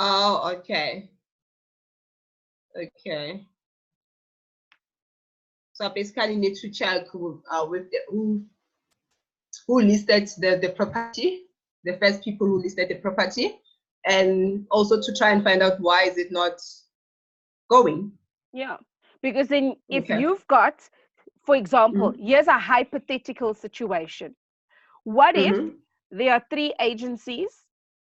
Oh, okay. Okay. So I basically need to check with the who listed the property, the first people who listed the property, and also to try and find out why is it not going. Yeah, because then if Okay. you've got, for example, Mm-hmm. here's a hypothetical situation. What if Mm-hmm. there are 3 agencies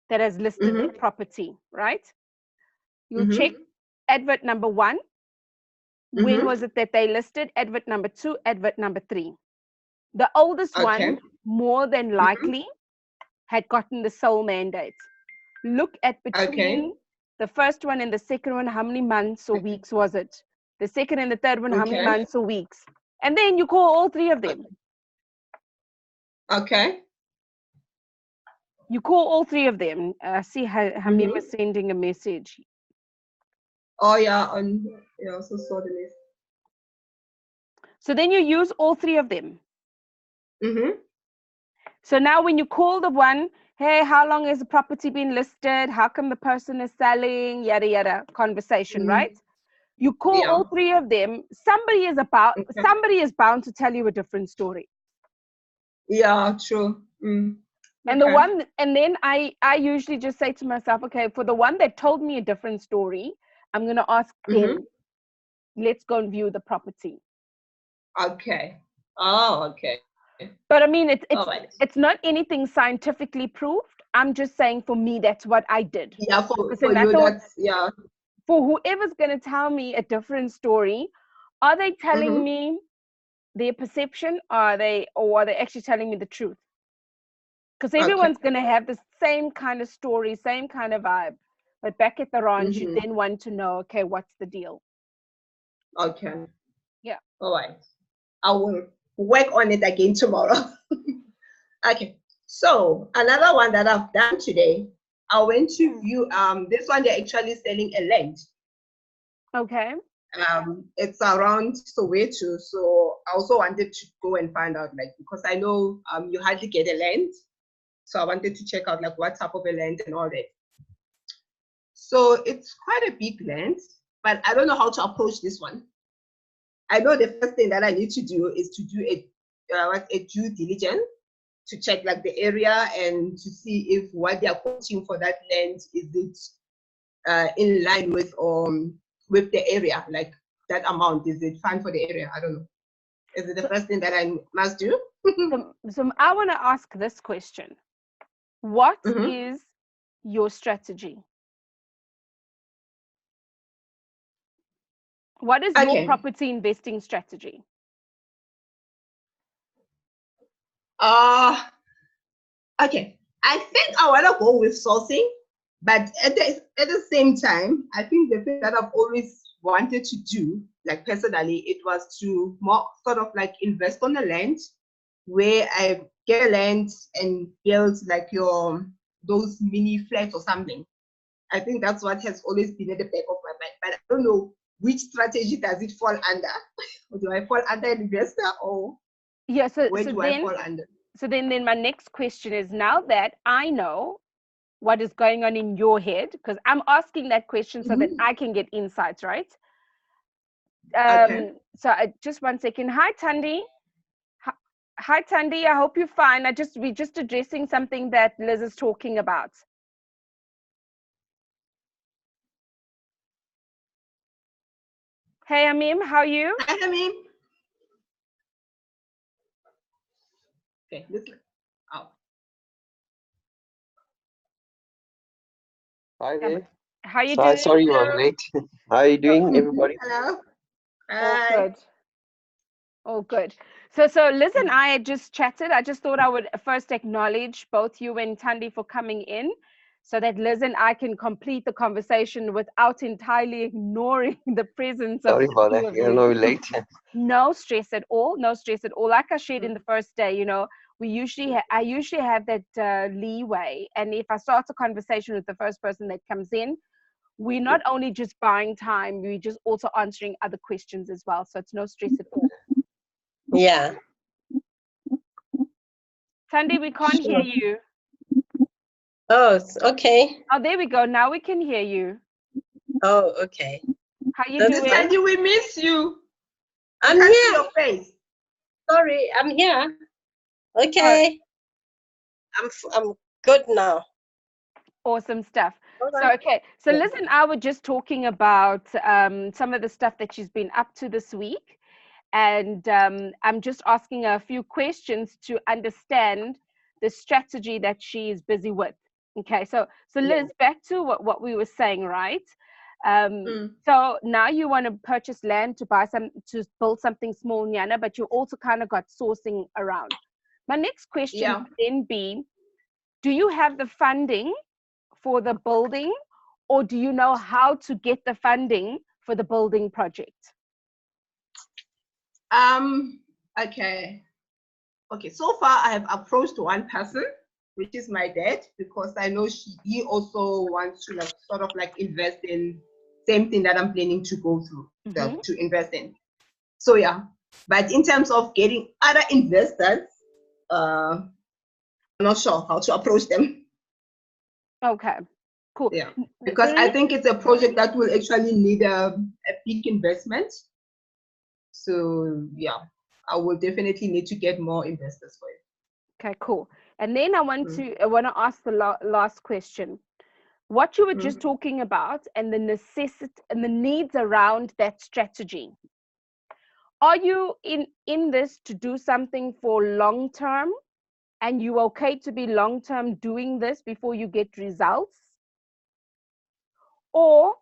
that has listed the Mm-hmm. property, right? You'll check Mm-hmm. advert number 1. When Mm-hmm. was it that they listed? Advert number 2, advert number 3. The oldest one, Okay. more than Mm-hmm. likely, had gotten the sole mandate. Look at Okay. between the first one and the second one, how many months or weeks was it? The second and the third one, how many Okay. months or weeks? And then you call all 3 of them. Okay. You call all 3 of them. See, Hamim is Mm-hmm. sending a message. Oh yeah, yeah, I also saw the list. So then you use all 3 of them. Mm-hmm. So now when you call the one, hey, how long has the property been listed? How come the person is selling? Yada, yada, conversation, Mm-hmm. right? You call Yeah. all 3 of them. Somebody Okay. is bound to tell you a different story. Yeah, true. Mm. And the Okay. one, and then I usually just say to myself, okay, for the one that told me a different story, I'm going to ask Mm-hmm. them, let's go and view the property. Okay. Oh, okay. But I mean, All right. it's not anything scientifically proved. I'm just saying, for me, that's what I did. Yeah, Because for then I you, thought, that's yeah. for whoever's going to tell me a different story, are they telling Mm-hmm. me their perception, or are they actually telling me the truth? Because Okay. everyone's going to have the same kind of story, same kind of vibe. But back at the ranch, you Mm-hmm. then want to know, okay, what's the deal? Okay. Yeah. All right. I will work on it again tomorrow. Okay. So another one that I've done today, I went to view this one. They're actually selling a land. Okay. It's around Soweto, so I also wanted to go and find out, like, because I know you hardly get a land, so I wanted to check out like what type of a land and all that. So it's quite a big land, but I don't know how to approach this one. I know the first thing that I need to do is to do a due diligence to check like the area and to see if what they are quoting for that land is it in line with the area, like that amount, is it fine for the area? I don't know. Is it the first thing that I must do? So I want to ask this question. What Mm-hmm. is your strategy? What is your Okay. property investing strategy? Uh okay. I think I wanna go with sourcing, but at the same time, I think the thing that I've always wanted to do, like personally, it was to more sort of like invest on the land where I get a land and build like those mini flats or something. I think that's what has always been at the back of my mind, but I don't know which strategy does it fall under. Do I fall under an investor, or Yeah, where do I fall under? so then my next question is, now that I know what is going on in your head, because I'm asking that question so that Mm-hmm. I can get insights, right? Okay. So just one second. Hi, Tandi. Hi, Tandi. I hope you're fine. We're just addressing something that Liz is talking about. Hey, Amim, how are you? Hi, Hamim. Okay, listen. Oh. Hi Yeah, there. how you doing? Sorry you are late. How are you doing, everybody? Hello. All Hi. good. All good. So Liz and I had just chatted. I just thought I would first acknowledge both you and Tandi for coming in, so that Liz and I can complete the conversation without entirely ignoring the presence of Sorry the about two that. of You're a you. little late. No stress at all. No stress at all. Like I shared in the first day, I usually have that leeway, and if I start a conversation with the first person that comes in, we're not only just buying time, we're just also answering other questions as well. So it's no stress at all. Yeah. Tandi, we can't hear Sure. you. Oh, okay. Oh, there we go. Now we can hear you. Oh, okay. How you That's doing? fine. Sandy, we miss you. I'm Can't see here. your face. Sorry, I'm here. Okay. I'm good now. Awesome stuff. All So, right. okay. So Yeah. Liz and I were just talking about some of the stuff that she's been up to this week. And I'm just asking her a few questions to understand the strategy that she is busy with. Okay. So Liz, back to what we were saying, right? So now you want to purchase land to build something small, Nyana, but you also kind of got sourcing around. My next question would then be, do you have the funding for the building, or do you know how to get the funding for the building project? Okay. So far, I have approached one person, which is my dad, because I know he also wants to sort of invest in same thing that I'm planning to go through to invest in. So yeah, but in terms of getting other investors, I'm not sure how to approach them. Okay, cool. Yeah, because I think it's a project that will actually need a big investment. So yeah, I will definitely need to get more investors for it. Okay, cool. And then I want to ask the last question. What you were just talking about and the necessity and the needs around that strategy. Are you in this to do something for long term, and you okay to be long term doing this before you get results? Or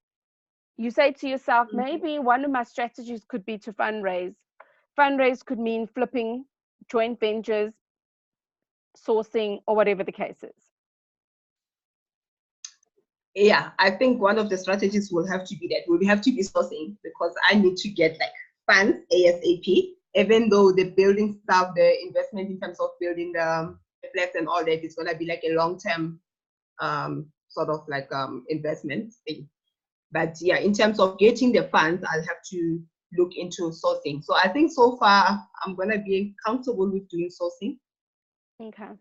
you say to yourself, maybe one of my strategies could be to fundraise. Fundraise could mean flipping, joint ventures, sourcing, or whatever the case is. Yeah, I think one of the strategies will have to be that we'll have to be sourcing, because I need to get funds ASAP, even though the building stuff, the investment in terms of building the flats and all that is going to be a long-term sort of investment thing. But yeah, in terms of getting the funds, I'll have to look into sourcing. So I think so far I'm going to be comfortable with doing sourcing. Okay.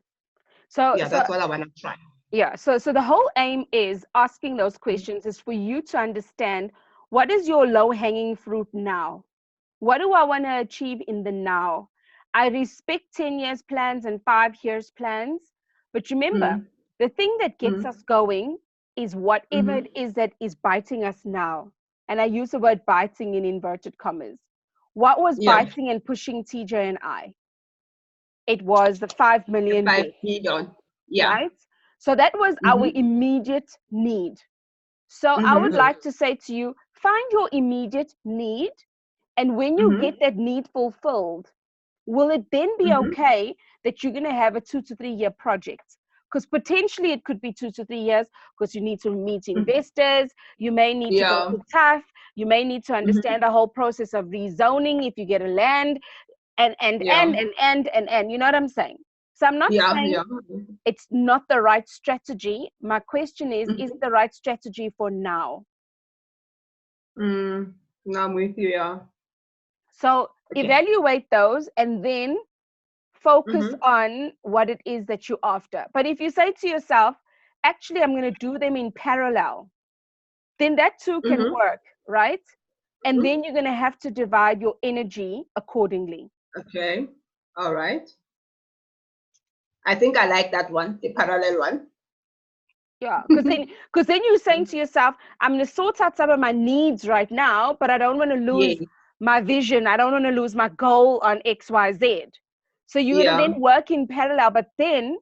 So yeah, that's what I want to try. Yeah, so the whole aim is asking those questions is for you to understand, what is your low-hanging fruit now? What do I want to achieve in the now? I respect 10 years plans and 5 years plans, but remember, the thing that gets us going is whatever it is that is biting us now. And I use the word biting in inverted commas. What was biting and pushing TJ and I? It was the 5 million. 5 million. Yeah. Right? So that was our immediate need. So I would like to say to you, find your immediate need. And when you get that need fulfilled, will it then be okay that you're going to have a 2 to 3 year project? Because potentially it could be 2 to 3 years, because you need to meet investors. You may need to go to TAF. You may need to understand the whole process of rezoning if you get a land, and. You know what I'm saying? So I'm not saying it's not the right strategy. My question is it the right strategy for now? No, I'm with you, yeah. So evaluate those and then focus on what it is that you're after. But if you say to yourself, actually, I'm going to do them in parallel, then that too can work, right? And then you're going to have to divide your energy accordingly. Okay. All right. I think I like that one, the parallel one. Yeah, because then you're saying to yourself, I'm going to sort out some of my needs right now, but I don't want to lose my vision. I don't want to lose my goal on X, Y, Z. So you're going to then work in parallel, but then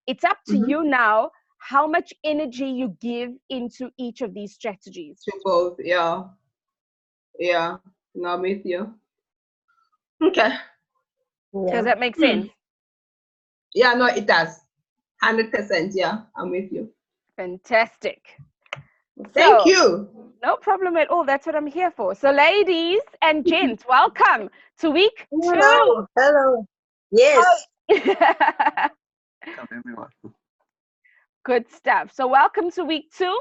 it's up to you now how much energy you give into each of these strategies. To both, yeah. Yeah, no, I'm with you. Okay. Does that make sense? Yeah, no, it does. 100%, yeah, I'm with you. Fantastic. Thank you. No problem at all. That's what I'm here for. So ladies and gents, welcome to week 2. Hello. Yes. Welcome, everyone. Good stuff. So welcome to week 2.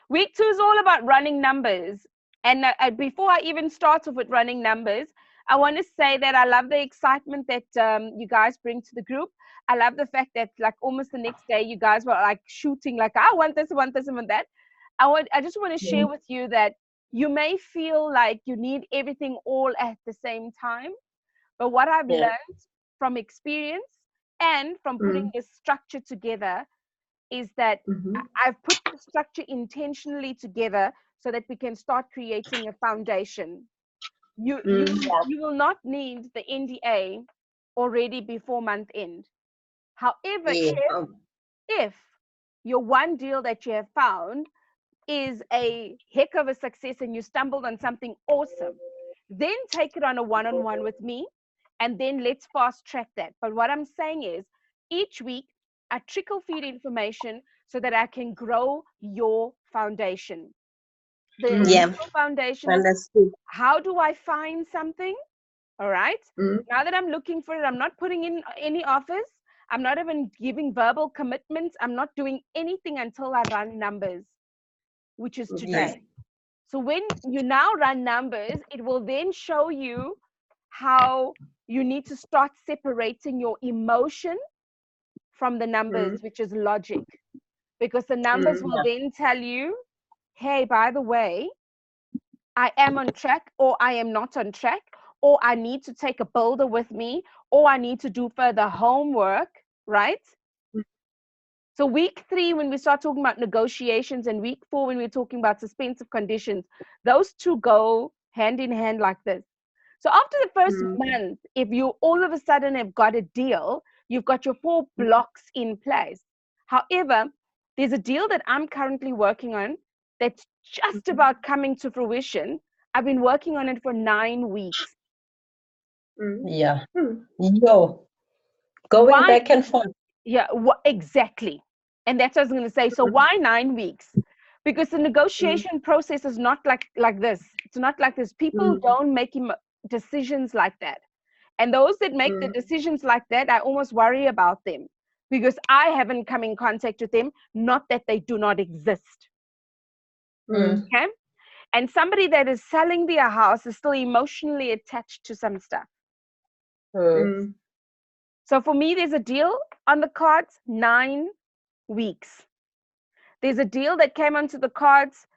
Week 2 is all about running numbers. And before I even start off with running numbers, I want to say that I love the excitement that you guys bring to the group. I love the fact that like almost the next day you guys were like shooting, like I want this, I want this, I want that. I just want to share with you that you may feel like you need everything all at the same time, but what I've learned from experience and from putting this structure together is that I've put the structure intentionally together so that we can start creating a foundation. You will not need the NDA already before month end. However, if your one deal that you have found is a heck of a success and you stumbled on something awesome, then take it on a one-on-one with me, and then let's fast track that. But what I'm saying is each week I trickle feed information so that I can grow your foundation. The initial foundation is, how do I find something? All right. Now that I'm looking for it, I'm not putting in any offers. I'm not even giving verbal commitments. I'm not doing anything until I run numbers, which is today. So when you now run numbers, it will then show you how you need to start separating your emotion from the numbers, which is logic. Because the numbers will then tell you, hey, by the way, I am on track, or I am not on track, or I need to take a builder with me, or I need to do further homework, right? So week 3, when we start talking about negotiations, and week 4, when we're talking about suspensive conditions, those two go hand in hand like this. So after the first month, if you all of a sudden have got a deal, you've got your 4 blocks in place. However, there's a deal that I'm currently working on that's just about coming to fruition. I've been working on it for 9 weeks. Yeah. Yo, going back and forth. Yeah, exactly. And that's what I was going to say. So why 9 weeks? Because the negotiation process is not like this. It's not like this. People don't make decisions like that. And those that make the decisions like that, I almost worry about them because I haven't come in contact with them, not that they do not exist. Okay? And somebody that is selling their house is still emotionally attached to some stuff. So for me, there's a deal on the cards, 9 weeks. There's a deal that came onto the cards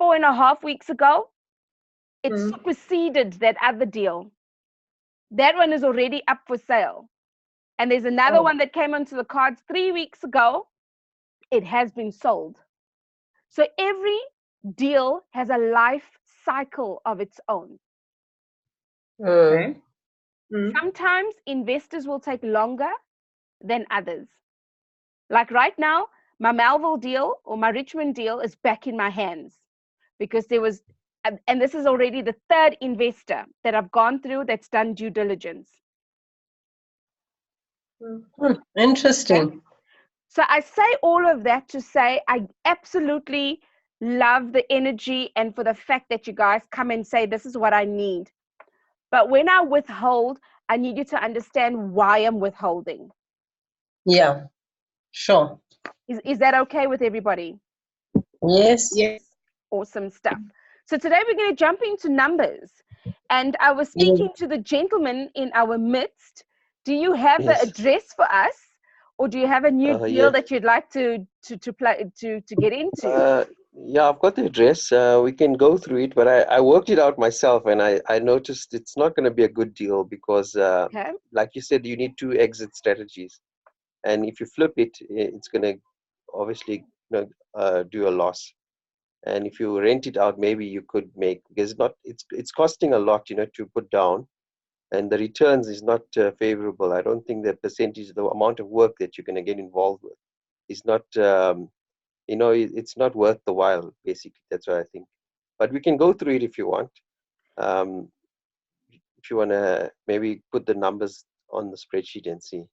4.5 weeks ago. It superseded that other deal. That one is already up for sale. And there's another one that came onto the cards 3 weeks ago. It has been sold. So every deal has a life cycle of its own. Okay. Sometimes investors will take longer than others. Like right now, my Melville deal or my Richmond deal is back in my hands because there was, and this is already the 3rd investor that I've gone through that's done due diligence. Interesting. Okay? So I say all of that to say I absolutely love the energy and for the fact that you guys come and say, this is what I need. But when I withhold, I need you to understand why I'm withholding. Yeah, sure. Is that okay with everybody? Yes. Yes. Awesome stuff. So today we're going to jump into numbers. And I was speaking to the gentleman in our midst. Do you have the address for us? Or do you have a new deal that you'd like to get into? Yeah, I've got the address. We can go through it, but I worked it out myself, and I noticed it's not going to be a good deal because, like you said, you need 2 exit strategies, and if you flip it, it's going to obviously do a loss. And if you rent it out, maybe you could make, because it's costing a lot, to put down, and the returns is not favorable. I don't think the percentage, the amount of work that you're going to get involved with is not. It's not worth the while, basically. That's what I think. But we can go through it if you want. If you want to maybe put the numbers on the spreadsheet and see.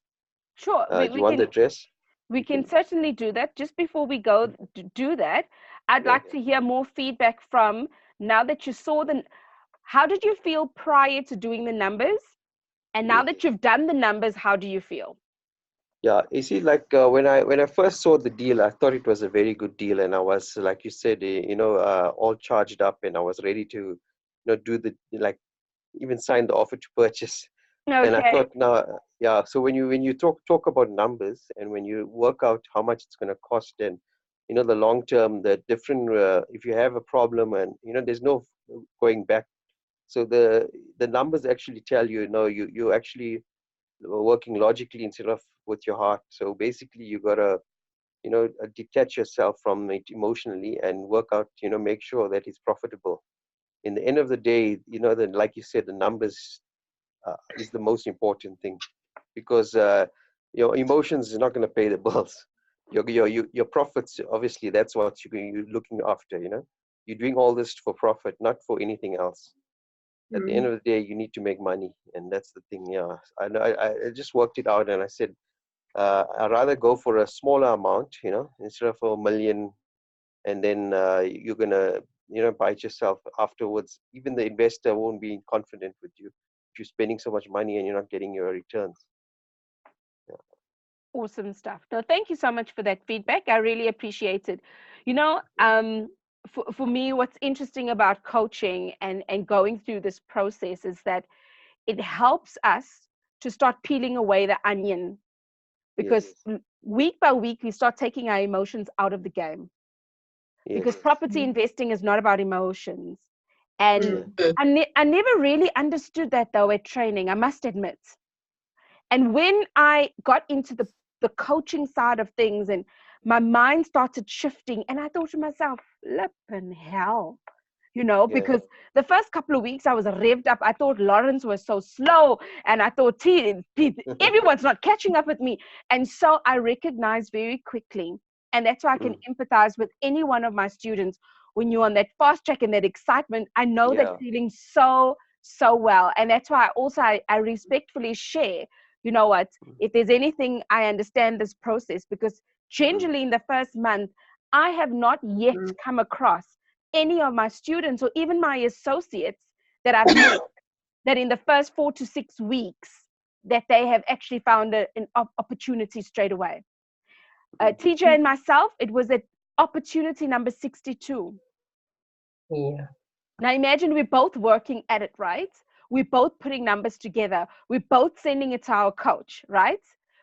Sure. Do you want the address? We can certainly do that. Just before we go do that, I'd like to hear more feedback from, now that you saw how did you feel prior to doing the numbers? And now that you've done the numbers, how do you feel? Yeah, you see, like when I first saw the deal, I thought it was a very good deal, and I was, like you said, all charged up, and I was ready to, do even sign the offer to purchase. And I Okay. thought, now, yeah. So when you talk about numbers, and when you work out how much it's going to cost, and the long term, the different, if you have a problem, and there's no going back. So the numbers actually tell you, no, you actually working logically instead of with your heart. So basically, you gotta detach yourself from it emotionally and work out, make sure that it's profitable. In the end of the day, then like you said, the numbers is the most important thing, because your emotions is not going to pay the bills. Your profits, obviously, that's what you're looking after. You're doing all this for profit, not for anything else. At the end of the day, you need to make money, and that's the thing. Yeah, I know. I just worked it out, and I said I'd rather go for a smaller amount, instead of a million, and then you're gonna bite yourself afterwards. Even the investor won't be confident with you if you're spending so much money and you're not getting your returns. Yeah. Awesome stuff. No, thank you so much for that feedback. I really appreciate it. For me, what's interesting about coaching and going through this process is that it helps us to start peeling away the onion, because week by week we start taking our emotions out of the game. Because property investing is not about emotions. And I never really understood that, though, at training, I must admit. And when I got into the coaching side of things, and my mind started shifting, and I thought to myself, flippin' hell, because the first couple of weeks I was revved up. I thought Lawrence was so slow, and I thought everyone's not catching up with me. And so I recognized very quickly, and that's why I can empathize with any one of my students. When you're on that fast track and that excitement, I know that feeling so well. And that's why I respectfully share, you know what, if there's anything, I understand this process, because generally in the first month, I have not yet come across any of my students or even my associates that I've met that in the first 4 to 6 weeks that they have actually found an opportunity straight away. TJ and myself, it was at opportunity number 62. Yeah. Now imagine we're both working at it, right? We're both putting numbers together. We're both sending it to our coach, right?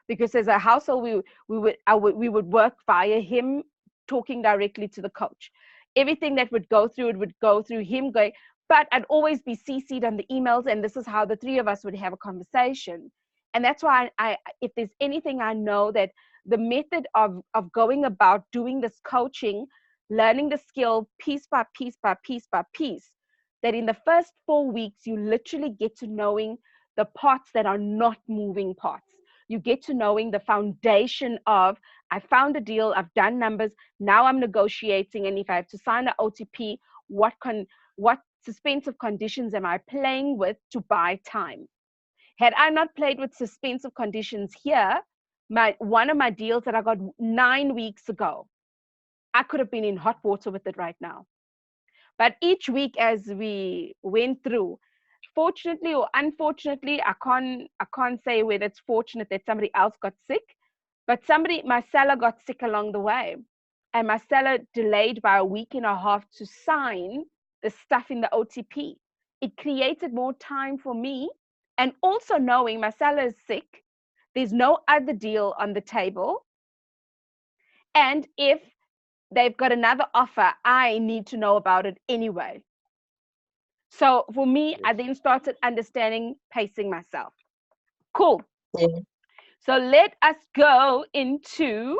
Because as a household, we would work via him talking directly to the coach. Everything that would go through, it would go through him going, but I'd always be CC'd on the emails, and this is how the three of us would have a conversation. And that's why if there's anything, I know that the method of going about doing this coaching, learning the skill piece by piece by piece by piece, that in the first 4 weeks, you literally get to knowing the parts that are not moving parts. You get to knowing the foundation of, I found a deal, I've done numbers, now I'm negotiating, and if I have to sign an OTP, what suspensive conditions am I playing with to buy time? Had I not played with suspensive conditions here, one of my deals that I got 9 weeks ago, I could have been in hot water with it right now. But each week as we went through, fortunately or unfortunately, I can't say whether it's fortunate that somebody else got sick, but my seller got sick along the way. And my seller delayed by a week and a half to sign the stuff in the OTP. It created more time for me. And also knowing my seller is sick, there's no other deal on the table. And if they've got another offer, I need to know about it anyway. So for me, I then started understanding pacing myself. Cool. Yeah. So let us go into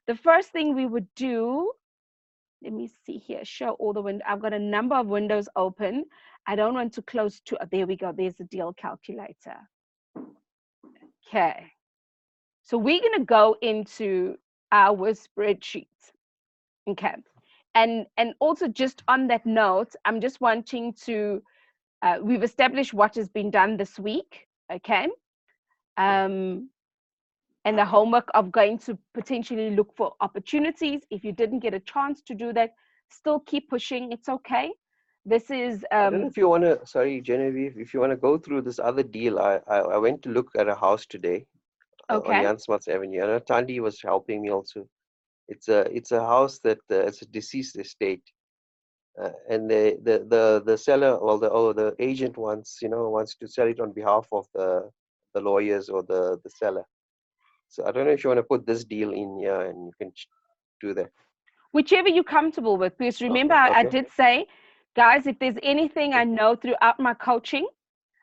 the first thing we would do. Let me see here, show all the windows. I've got a number of windows open. I don't want to close two. Oh, there we go. There's the deal calculator. Okay. So we're going to go into our spreadsheet. Okay. And also just on that note, I'm just wanting to, we've established what has been done this week. Okay. And the homework of going to potentially look for opportunities. If you didn't get a chance to do that, still keep pushing. It's okay. This is I don't know if you want to, sorry, Genevieve, if you want to go through this other deal. I went to look at a house today on Jansmats Avenue. I know Tandy was helping me also. It's a house that it's a deceased estate. and the seller or the agent wants to sell it on behalf of the lawyers or the seller. So I don't know if you want to put this deal in here, and you can do that. Whichever you're comfortable with, because remember, Okay. I did say, guys, if there's anything I know throughout my coaching,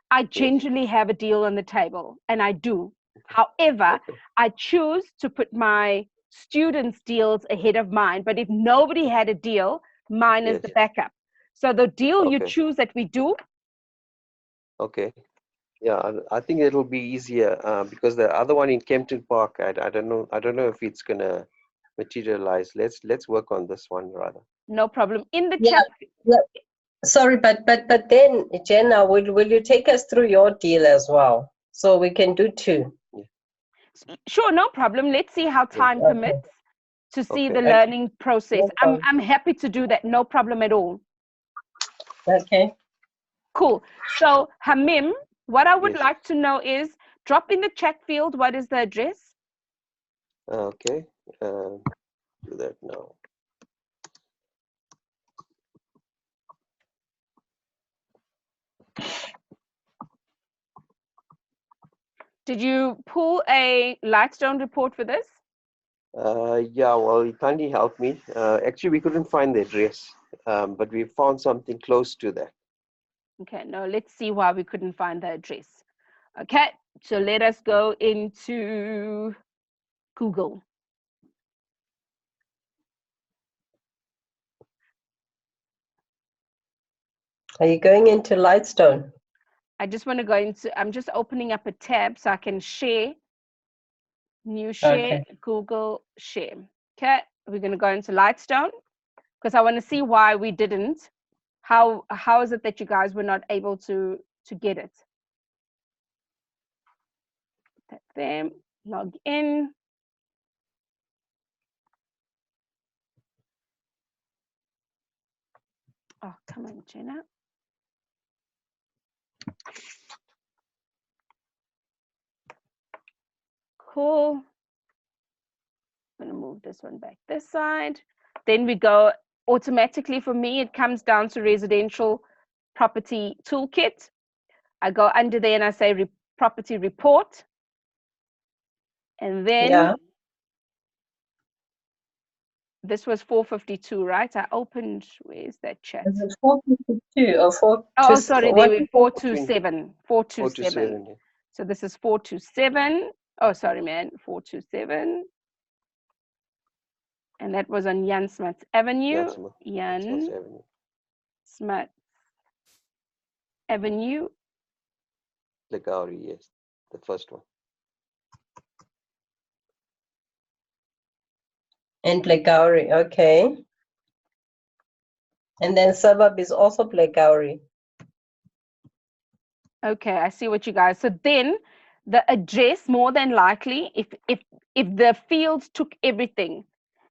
I genuinely have a deal on the table, and I do. However, I choose to put my students' deals ahead of mine. But if nobody had a deal, mine is the backup. So the deal you choose that we do. Okay. Yeah, I think it'll be easier because the other one in Kempton Park, I don't know. I don't know if it's gonna materialize. Let's work on this one rather. No problem. In the chat. Yeah. Sorry, but then Jenna, will you take us through your deal as well, so we can do two? Sure, no problem. Let's see how time permits to see the Okay. learning process. I'm happy to do that. No problem at all. Okay. Cool. So Hamim, what I would like to know is, drop in the chat field, what is the address? Okay. Do that now. Did you pull a Lightstone report for this? Yeah, well, you kindly helped me. Actually, we couldn't find the address, but we found something close to that. Okay, no, let's see why we couldn't find the address. Okay, so let us go into Google. Are you going into Lightstone? I just want to go into, I'm just opening up a tab so I can share. New share, Google share. Okay, we're going to go into Lightstone because I want to see why we didn't. How is it that you guys were not able to get it? Tap them, log in. Oh, come on, Jenna. Cool. I'm going to move this one back this side. Then we go automatically, for me, it comes down to residential property toolkit. I go under there and I say property report. And then this was 452, right? I opened, where's that chat? Is it 452 or 4? Oh, sorry, there were 427. 427. Yeah. So this is 427. Oh, sorry, man, 427. And that was on Jan Smuts Avenue. Jan Smuts Avenue. Legauri, yes, the first one. And Legauri, okay. And then suburb is also Legauri. Okay, I see what you guys. So then the address, more than likely, if the fields took everything,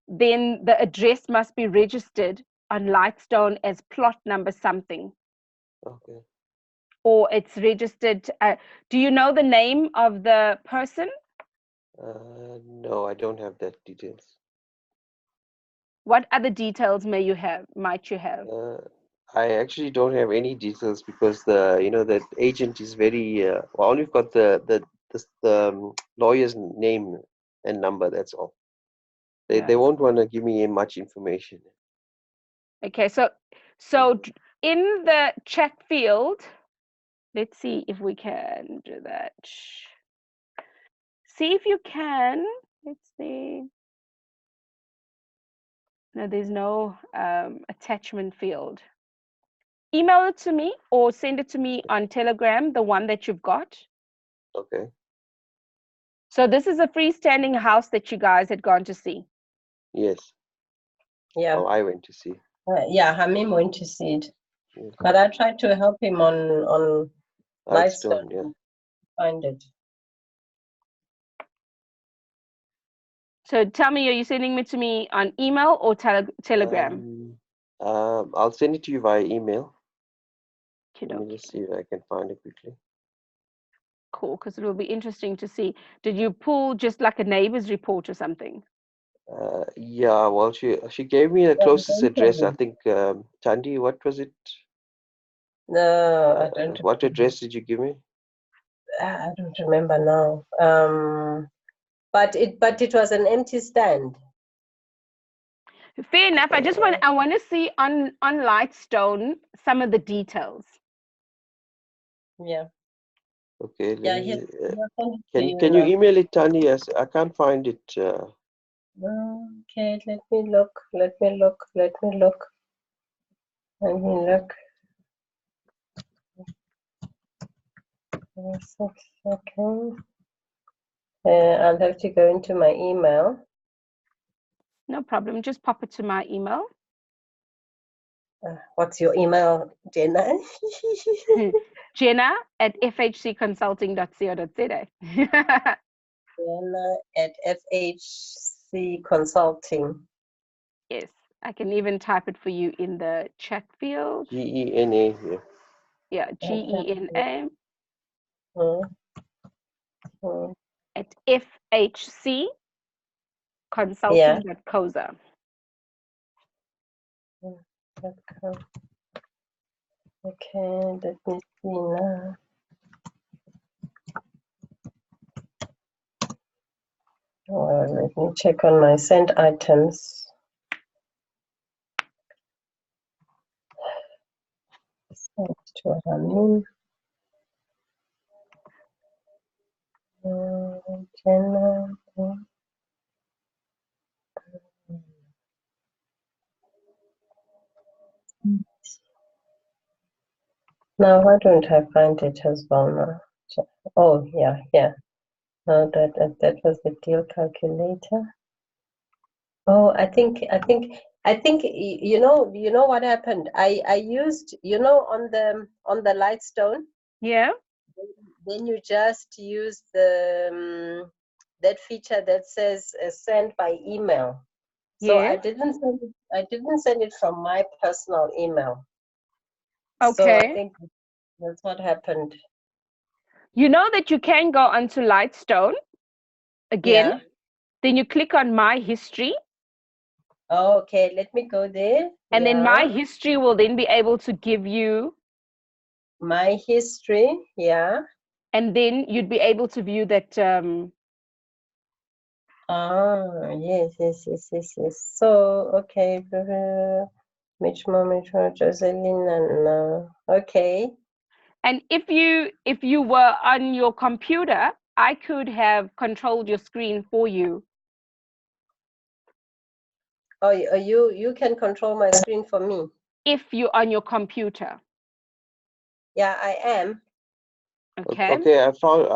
then the address must be registered on Lightstone as plot number something. Okay. Or it's registered. Do you know the name of the person? No, I don't have that details. What other details might you have? I actually don't have any details because the agent is very. Well, only got the lawyer's name and number. That's all. They won't want to give me much information. Okay, so in the chat field, let's see if we can do that. See if you can. Let's see. No, there's no attachment field. Email it to me or send it to me on Telegram, the one that you've got. Okay. So this is a freestanding house that you guys had gone to see. Yes. Yeah. Oh, I went to see. Yeah, Hamim went to see it. Yes. But I tried to help him on Lightstone to find it. So tell me, are you sending it to me on email or Telegram? I'll send it to you via email. Okay, let me just see if I can find it quickly. Cool, because it will be interesting to see. Did you pull just like a neighbor's report or something? Yeah, well, she gave me the closest address. I think Chandi. What was it? No, I don't. What address did you give me? I don't remember now. But it was an empty stand. Fair enough. I want to see on Lightstone some of the details. Yeah. Okay. Yeah. Can you email it, Tani? Yes, I can't find it. Okay. Let me look. Let me look. Okay. I'll have to go into my email. No problem. Just pop it to my email. What's your email, Jenna? Jenna at fhcconsulting.co.za. Jenna at FHC Consulting. Yes, I can even type it for you in the chat field. GENA. Yeah, GENA at fhcconsulting.co.za. Okay, let me see now. Let me check on my sent items. Sent to Ramin. Jenna. Now, why don't I find it as well now? Oh, yeah. No, that was the deal calculator. Oh, I think you know what happened. I used on the Lightstone. Yeah. Then you just use the that feature that says send by email. So yeah. I didn't send it from my personal email. Okay. So I think that's what happened. You know that you can go onto Lightstone again. Yeah. Then you click on My History. Oh, okay, let me go there. And then My History will then be able to give you My History, yeah. And then you'd be able to view that. Yes. So, okay. Mitch, Jocelyn, and okay. And if you were on your computer, I could have controlled your screen for you. Oh, you can control my screen for me. If you're on your computer. Yeah, I am. Okay. Okay, I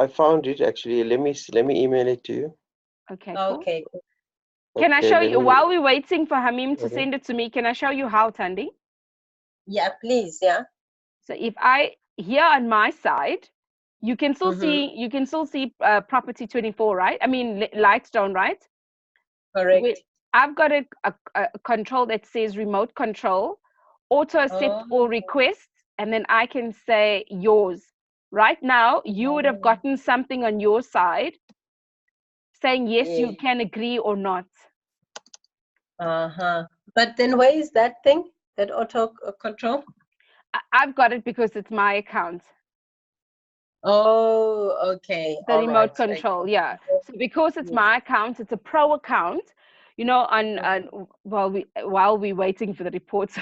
found it actually. Let me email it to you. Okay. Cool. Okay. Can I show you while we're waiting for Hamim to send it to me? Can I show you how, Thandi? Yeah, please. Yeah. So if I here on my side, you can still see property 24, right? I mean Lightstone, right? Correct. I've got a control that says remote control, auto accept all requests, and then I can say yours. Right now, you would have gotten something on your side saying yes, you can agree or not. But then where is that thing, that auto control? I've got it because it's my account. Oh, okay. The remote control, yeah. So because it's my account, it's a pro account. You know, while we're waiting for the reports,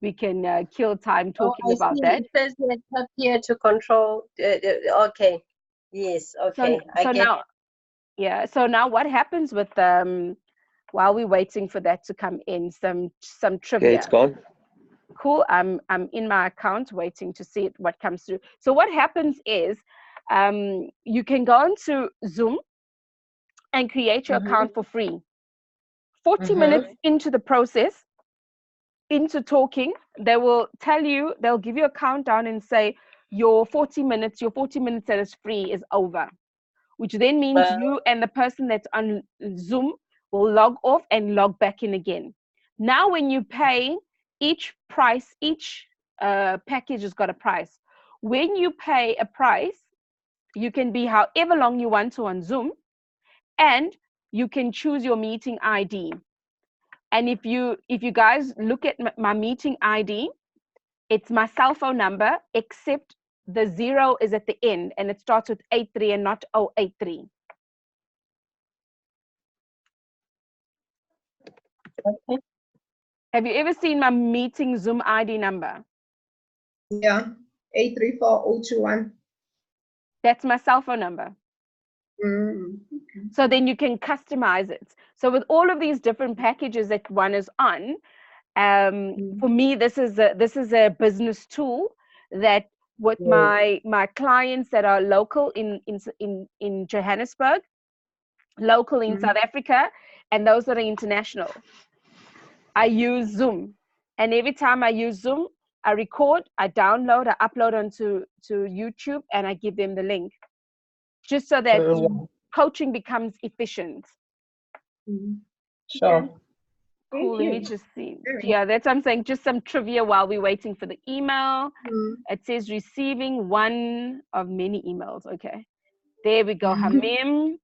we can kill time talking about that. It says tap here to control. Okay. Yes. Okay. So now, yeah. So now, what happens with while we're waiting for that to come in? Some trivia. Okay, it's gone. Cool. I'm in my account waiting to see what comes through. So what happens is, you can go into Zoom and create your account for free. 40 minutes into the process, into talking, they will tell you, they'll give you a countdown and say your 40 minutes that is free is over, which then means you and the person that's on Zoom will log off and log back in again. Now when you pay, each package has got a price. When you pay a price, you can be however long you want to on Zoom, and you can choose your meeting ID. And if you guys look at my meeting ID, it's my cell phone number, except the 0 is at the end and it starts with 83 and not 083. Okay. Have you ever seen my meeting Zoom ID number? Yeah, 834021. That's my cell phone number. Okay. So then you can customize it. So with all of these different packages that one is on, for me, this is a business tool that with my clients that are local in Johannesburg, local in South Africa, and those that are international, I use Zoom. And every time I use Zoom, I record, I download, I upload onto YouTube, and I give them the link, just so that coaching becomes efficient. Sure. Cool. Let me just see. Yeah, that's what I'm saying. Just some trivia while we're waiting for the email. It says receiving one of many emails. Okay. There we go. Hamim.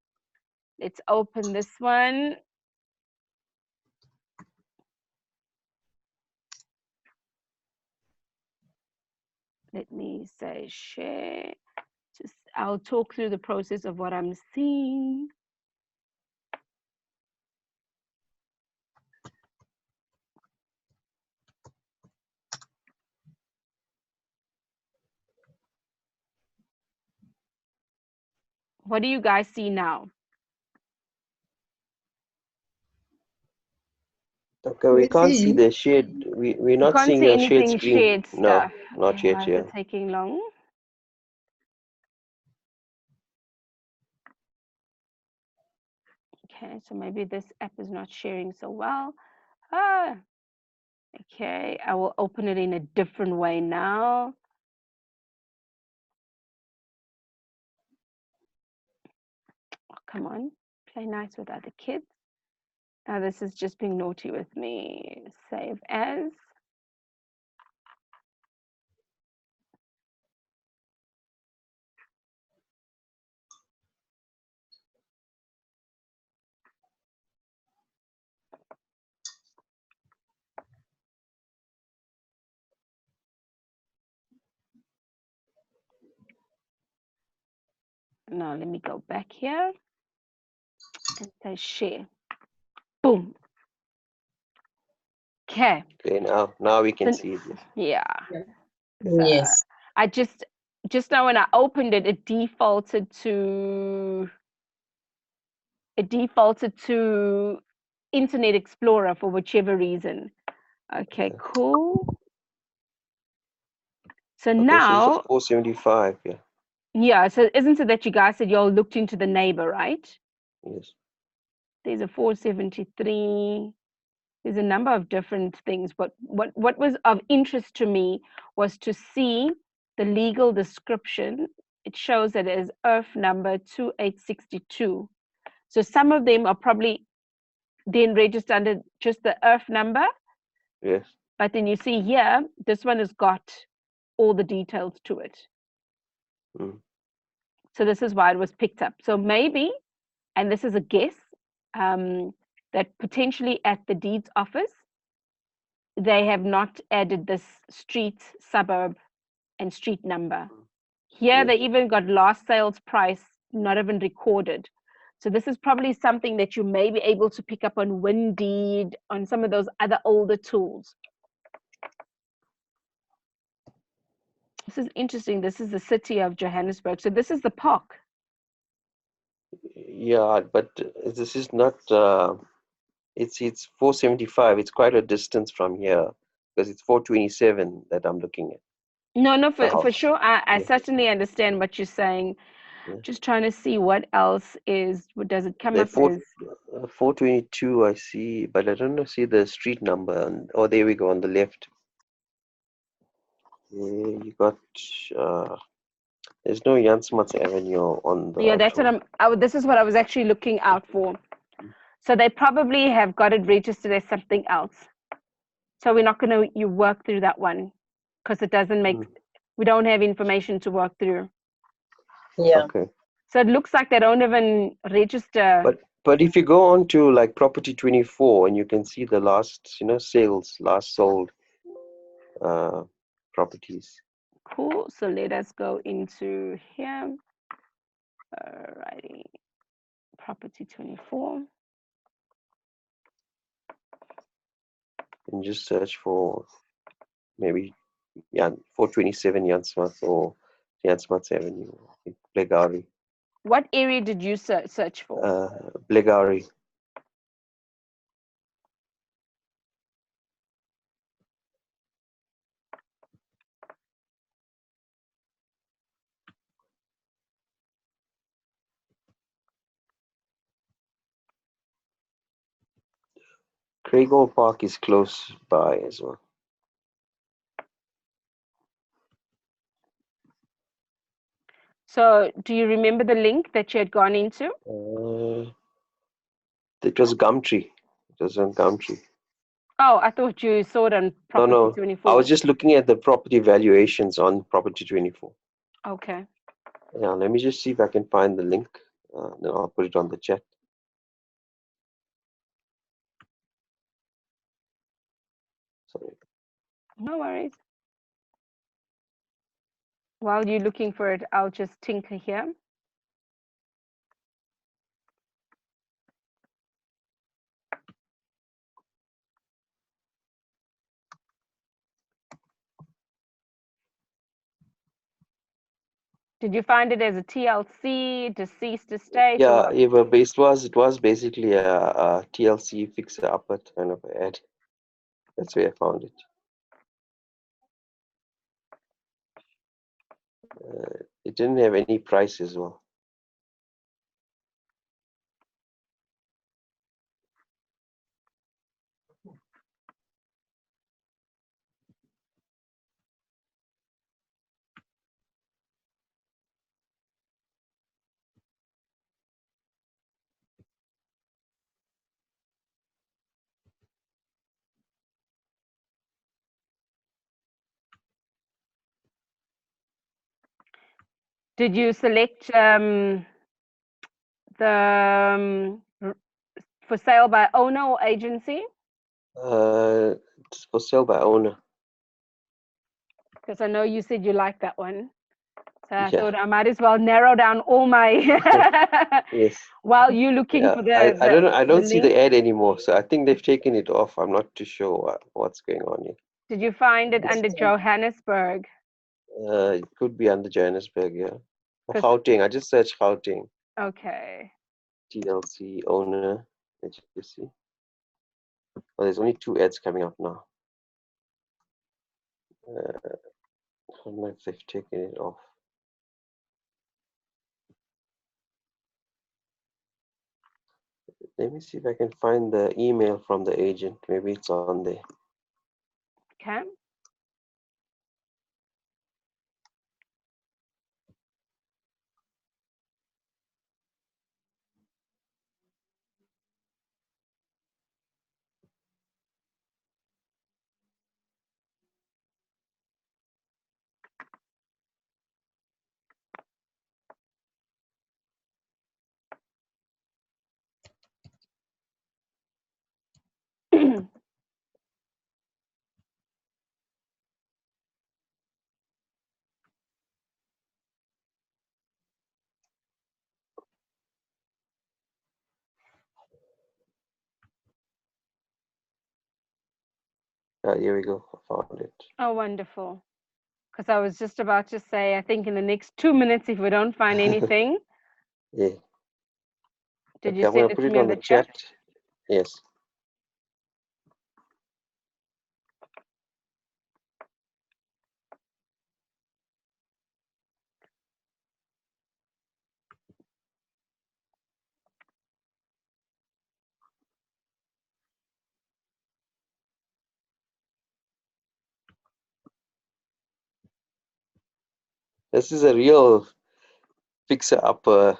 Let's open this one. Let me say share. Just I'll talk through the process of what I'm seeing. What do you guys see now? Okay, we can't see the shared. We're not seeing your shared screen. Shared no, stuff. not Okay, yet. why is it taking long? Okay, so maybe this app is not sharing so well. Okay, I will open it in a different way now. Oh, come on, play nice with other kids. Now this is just being naughty with me. Save as. Now let me go back here and say share. Boom. Okay. Okay, now we can see it. Yeah. Yes. I just now when I opened it, it defaulted to Internet Explorer for whichever reason. Okay, cool. So now So 475, yeah. Yeah, so isn't it that you guys said y'all looked into the neighbor, right? Yes. There's a 473. There's a number of different things, but what was of interest to me was to see the legal description. It shows that it is earth number 2862. So some of them are probably then registered under just the earth number. Yes. But then you see here, this one has got all the details to it. So this is why it was picked up. So maybe, and this is a guess, that potentially at the deeds office, they have not added this street, suburb, and street number. Here, they even got last sales price not even recorded. So this is probably something that you may be able to pick up on Windeed, on some of those other older tools. This is interesting. This is the city of Johannesburg. So this is the park. Yeah, but this is not. It's 475. It's quite a distance from here because it's 427 that I'm looking at. No, for sure. I certainly understand what you're saying. Yeah. Just trying to see what else is. What does it come up as? 422. I see, but I don't see the street number. Oh, there we go on the left. Yeah, you got. There's no Jan Smuts Avenue on the. Yeah, that's what this is what I was actually looking out for. So they probably have got it registered as something else. So we're not going to work through that one because it doesn't make. We don't have information to work through. Yeah. Okay. So it looks like they don't even register. But But if you go on to like property 24 and you can see the last, sales, last sold properties. Cool. So let us go into here. Alrighty. Property 24. And just search for maybe 427 Jan Smith or Jan Smith Avenue, Blegari. What area did you search for? Blegari. Craighall Park is close by as well. So do you remember the link that you had gone into? It was Gumtree. It was on Gumtree. Oh, I thought you saw it on Property 24. I was just looking at the property valuations on Property 24. Okay. Yeah, let me just see if I can find the link. Then I'll put it on the chat. Sorry. No worries. While you're looking for it, I'll just tinker here. Did you find it as a TLC, deceased estate? Yeah, it was basically a TLC fixer upper kind of ad. That's where I found it. It didn't have any price as well. Did you select the for sale by owner or agency? It's for sale by owner. Because I know you said you liked that one. So I Yeah. thought I might as well narrow down all my Yes. while you're looking for the I don't know. I don't see link. the ad anymore, so I think they've taken it off. I'm not too sure what's going on here. Did you find it under Johannesburg? It could be under Johannesburg, yeah. Or Gauteng. I just searched Gauteng. Okay. TLC owner. Let's just see. Oh, there's only 2 ads coming up now. I don't know if they've taken it off. Let me see if I can find the email from the agent. Maybe it's on there. Okay. Here we go. I found it. Oh, wonderful. Because I was just about to say, I think in the next 2 minutes, if we don't find anything. Yeah. Did Okay, you I'm send going it to put to it me on on the the chat? Yes. This is a real fixer-upper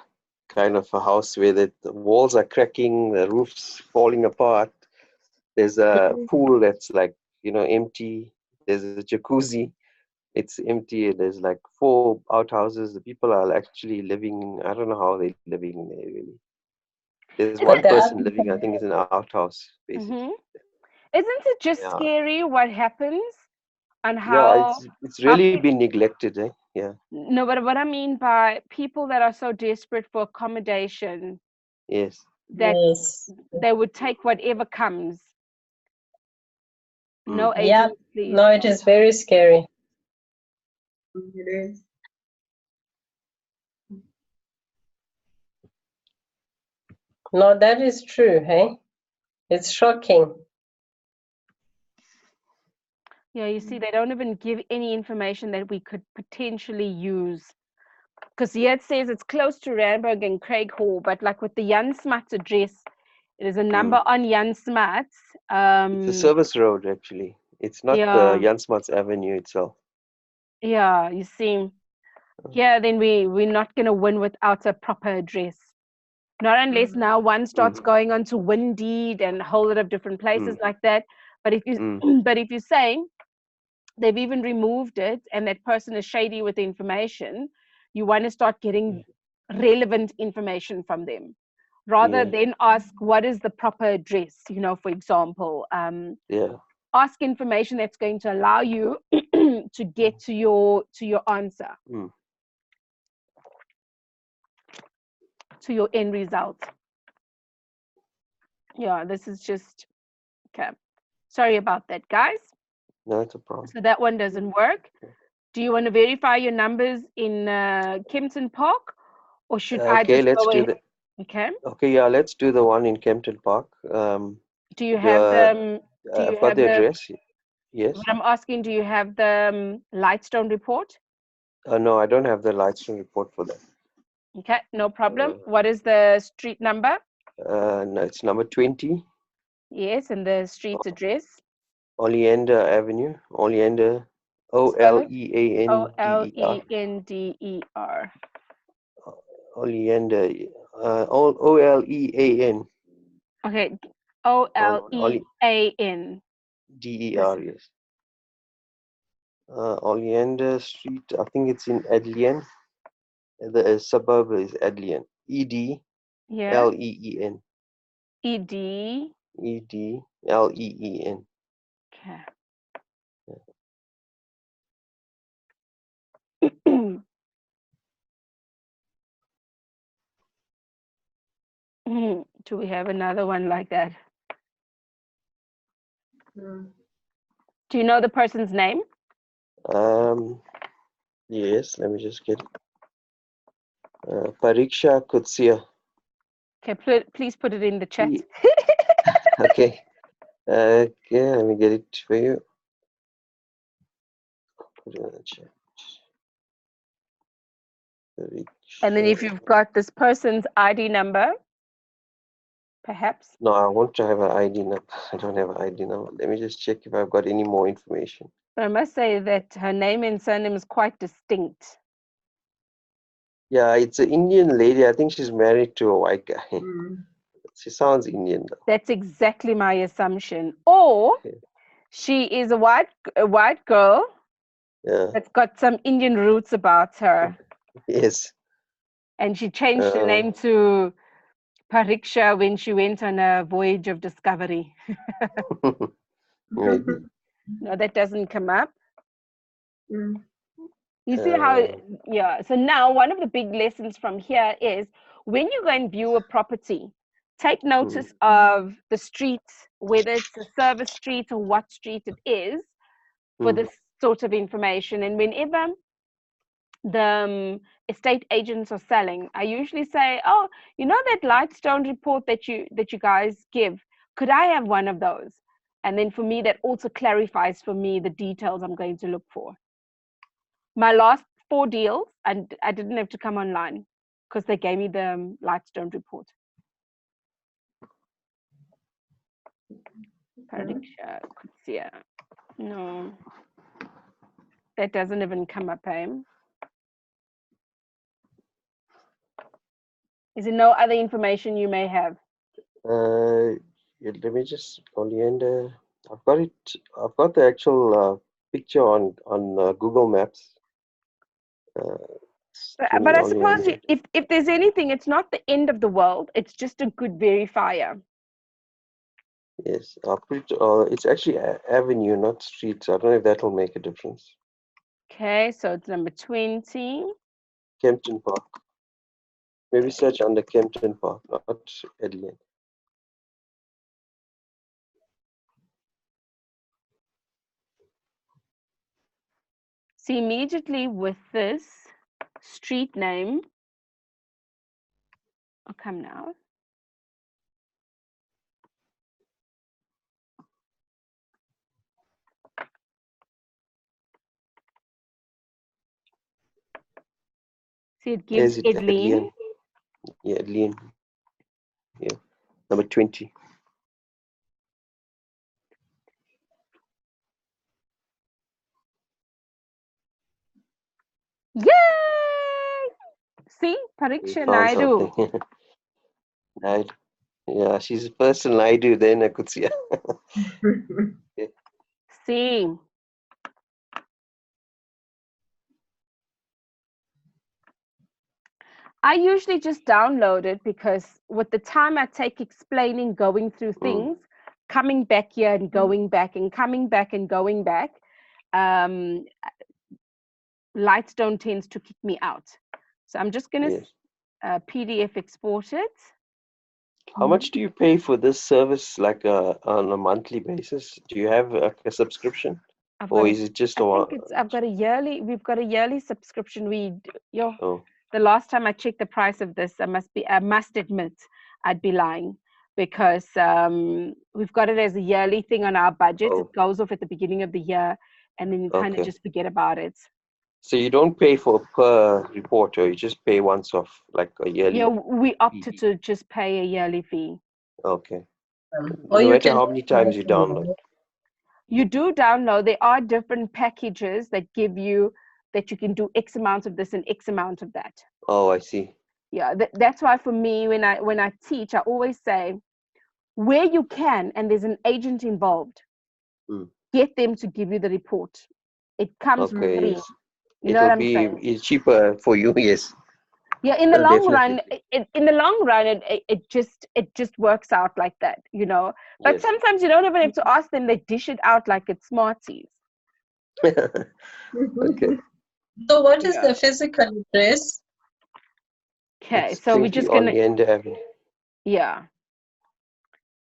kind of a house where the walls are cracking, the roof's falling apart. There's a pool that's like, empty. There's a jacuzzi. It's empty. There's like 4 outhouses. The people are actually living. I don't know how they're living there really. There's one person living, I think it's an outhouse, basically. Isn't it just scary what happens and how? Yeah, it's really been neglected, eh? Yeah. No, but what I mean by people that are so desperate for accommodation, yes, that they would take whatever comes. No agents, yeah, please. no, it is very scary. It is. No, that is true, hey? It's shocking. Yeah, you see, they don't even give any information that we could potentially use. Because here it says it's close to Randburg and Craig Hall, but like with the Jan Smuts address, it is a number on Jan Smuts. it's a service road, actually. It's not the Jan Smuts Avenue itself. Yeah, you see. Yeah, then we're not going to win without a proper address. Not unless now one starts going on to Windeed and a whole lot of different places like that. But if you but if you're saying they've even removed it and that person is shady with the information, you want to start getting relevant information from them rather than ask what is the proper address, you know, for example. Ask information that's going to allow you to get to your answer, to your end result. Yeah, this is just okay. Sorry about that, guys. No, it's a problem. So that one doesn't work. Do you want to verify your numbers in Kempton Park, or should I just let's go do in? that. Okay. Okay, yeah, let's do the one in Kempton Park. Do you have them? I've got the address. Yes. What I'm asking, do you have the Lightstone report? No, I don't have the Lightstone report for that. Okay, no problem. What is the street number? No, it's number 20. Yes, and the street address? Oleander Avenue. Oleander, Oleander. Olender. Oleander, Olean. Okay, Olean. Der, yes. Oleander Street, I think it's in Adlian. The suburb is Adlian. Edleen. Edleen. Okay. Do we have another one like that? Do you know the person's name? Yes, let me just get it. Pariksha Kutsia. Okay, please put it in the chat. Okay. Okay, let me get it for you. Put it in the chat. And then if you've got this person's ID number, perhaps. No, I want to have an ID number. I don't have an ID number. Let me just check if I've got any more information. But I must say that her name and surname is quite distinct. Yeah, it's an Indian lady. I think she's married to a white guy. She sounds Indian though. That's exactly my assumption. Or she is a white girl that's got some Indian roots about her. Yes. And she changed her name to Pariksha when she went on a voyage of discovery. Maybe. No, that doesn't come up. You see how, so now one of the big lessons from here is when you go and view a property, take notice of the street, whether it's a service street or what street it is, for this sort of information. And whenever the estate agents are selling, I usually say, oh, you know that Lightstone report that you guys give, could I have one of those? And then for me, that also clarifies for me the details I'm going to look for. My last 4 deals, and I didn't have to come online because they gave me the Lightstone report. Pariksha Kutsia. No, that doesn't even come up, Is there no other information you may have? Let me just Oleander. I've got it. I've got the actual picture on Google Maps. But I suppose if there's anything, it's not the end of the world. It's just a good verifier. Yes, I'll put it, it's actually avenue, not street. So I don't know if that will make a difference. Okay, so it's number 20. Kempton Park. Maybe search under Kempton Park, not Adelaide. See, immediately with this street name, I'll come now. See, it gives Edleen. Yeah, Edleen. Yeah, number 20. Yay! See, Pariksha Naidu. Yeah, she's the person I do. Then I could see her. Yeah. See. I usually just download it because with the time I take explaining, going through things, coming back here and going back and coming back and going back, Lightstone tends to kick me out. So I'm just going to PDF export it. How much do you pay for this service, like on a monthly basis? Do you have a subscription, or is it just I've got a yearly. We've got a yearly subscription. The last time I checked the price of this, I must admit, I'd be lying because we've got it as a yearly thing on our budget. It goes off at the beginning of the year, and then you kind of just forget about it. So you don't pay for per report, or you just pay once off, like a yearly? Yeah, we opted to just pay a yearly fee. Okay. No matter how many times you download. You do download. There are different packages that give you that you can do X amount of this and X amount of that. Oh, I see. Yeah, that's why for me, when I teach, I always say, where you can, and there's an agent involved, get them to give you the report. It comes free. Yes. You know what I'm saying? It's cheaper for you, yes. Yeah, in the long run, it just works out like that, you know. But sometimes you don't even have to ask them; they dish it out like it's Smarties. Okay. So what is the physical address? Okay, so we're just gonna. Yeah.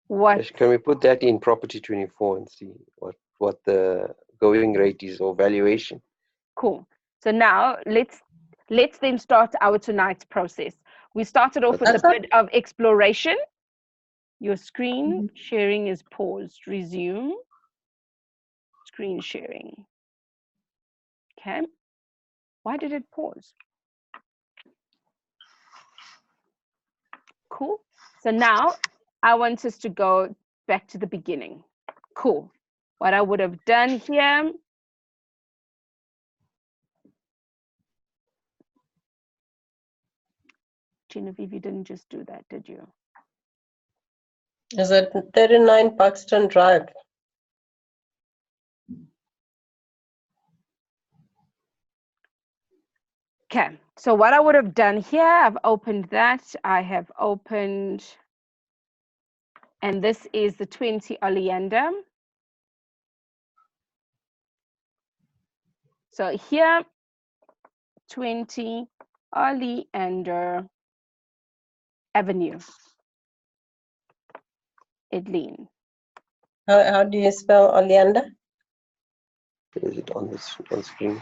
What? Can we put that in property 24 and see what the going rate is or valuation? Cool. So now let's then start our tonight's process. We started off with a bit of exploration. Your screen sharing is paused. Resume. Screen sharing. Okay. Why did it pause? Cool. So now I want us to go back to the beginning. Cool. What I would have done here. Genevieve, you didn't just do that, did you? Is it 39 Buxton Drive? Okay, so what I would have done here, I've opened that. I have opened, and this is the 20 Oleander. So here, 20 Oleander Avenue, Edleen. How do you spell Oleander? Is it on this on screen?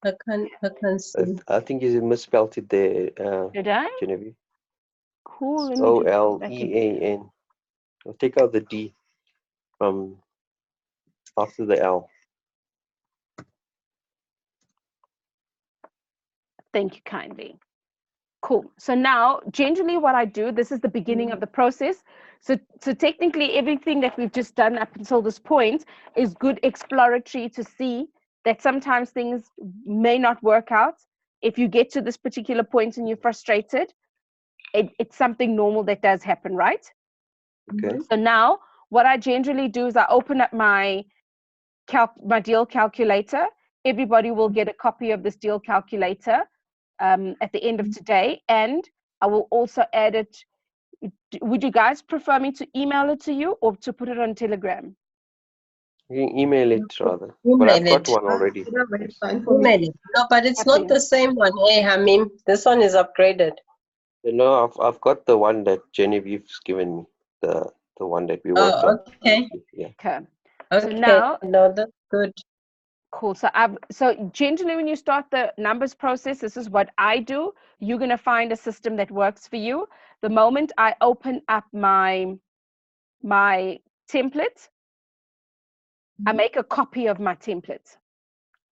I can't see. I think you misspelled it there. Did I? Genevieve. Cool. Olean. I'll take out the D from after the L. Thank you kindly. Cool. So now, generally what I do, this is the beginning of the process. So technically everything that we've just done up until this point is good exploratory to see that sometimes things may not work out. If you get to this particular point and you're frustrated, it's something normal that does happen, right? Okay. So now what I generally do is I open up my deal calculator. everybody will get a copy of this deal calculator at the end of today, and I will also add it. Would you guys prefer me to email it to you or to put it on Telegram? You can email it rather. Email but I've got it. one already. Email it. No, but it's not the same one. Hey, Hamim, this one is upgraded. No, I've got the one that Genevieve's given me. The one that we worked on. Okay. Yeah. Okay. Okay. So now, no, that's good. Cool. So generally when you start the numbers process, this is what I do. You're going to find a system that works for you. The moment I open up my template, I make a copy of my template.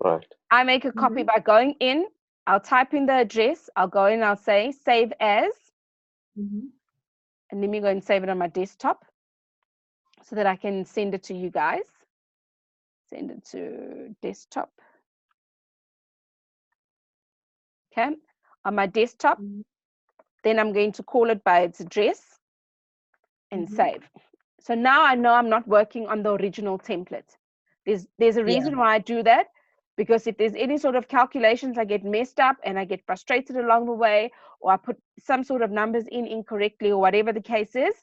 Right. I make a copy by going in, I'll type in the address, I'll go in, I'll say save as, and let me go and save it on my desktop so that I can send it to you guys. Send it to desktop. Okay, on my desktop, then I'm going to call it by its address and save. So now I know I'm not working on the original template. There's a reason why I do that, because if there's any sort of calculations, I get messed up and I get frustrated along the way, or I put some sort of numbers in incorrectly, or whatever the case is,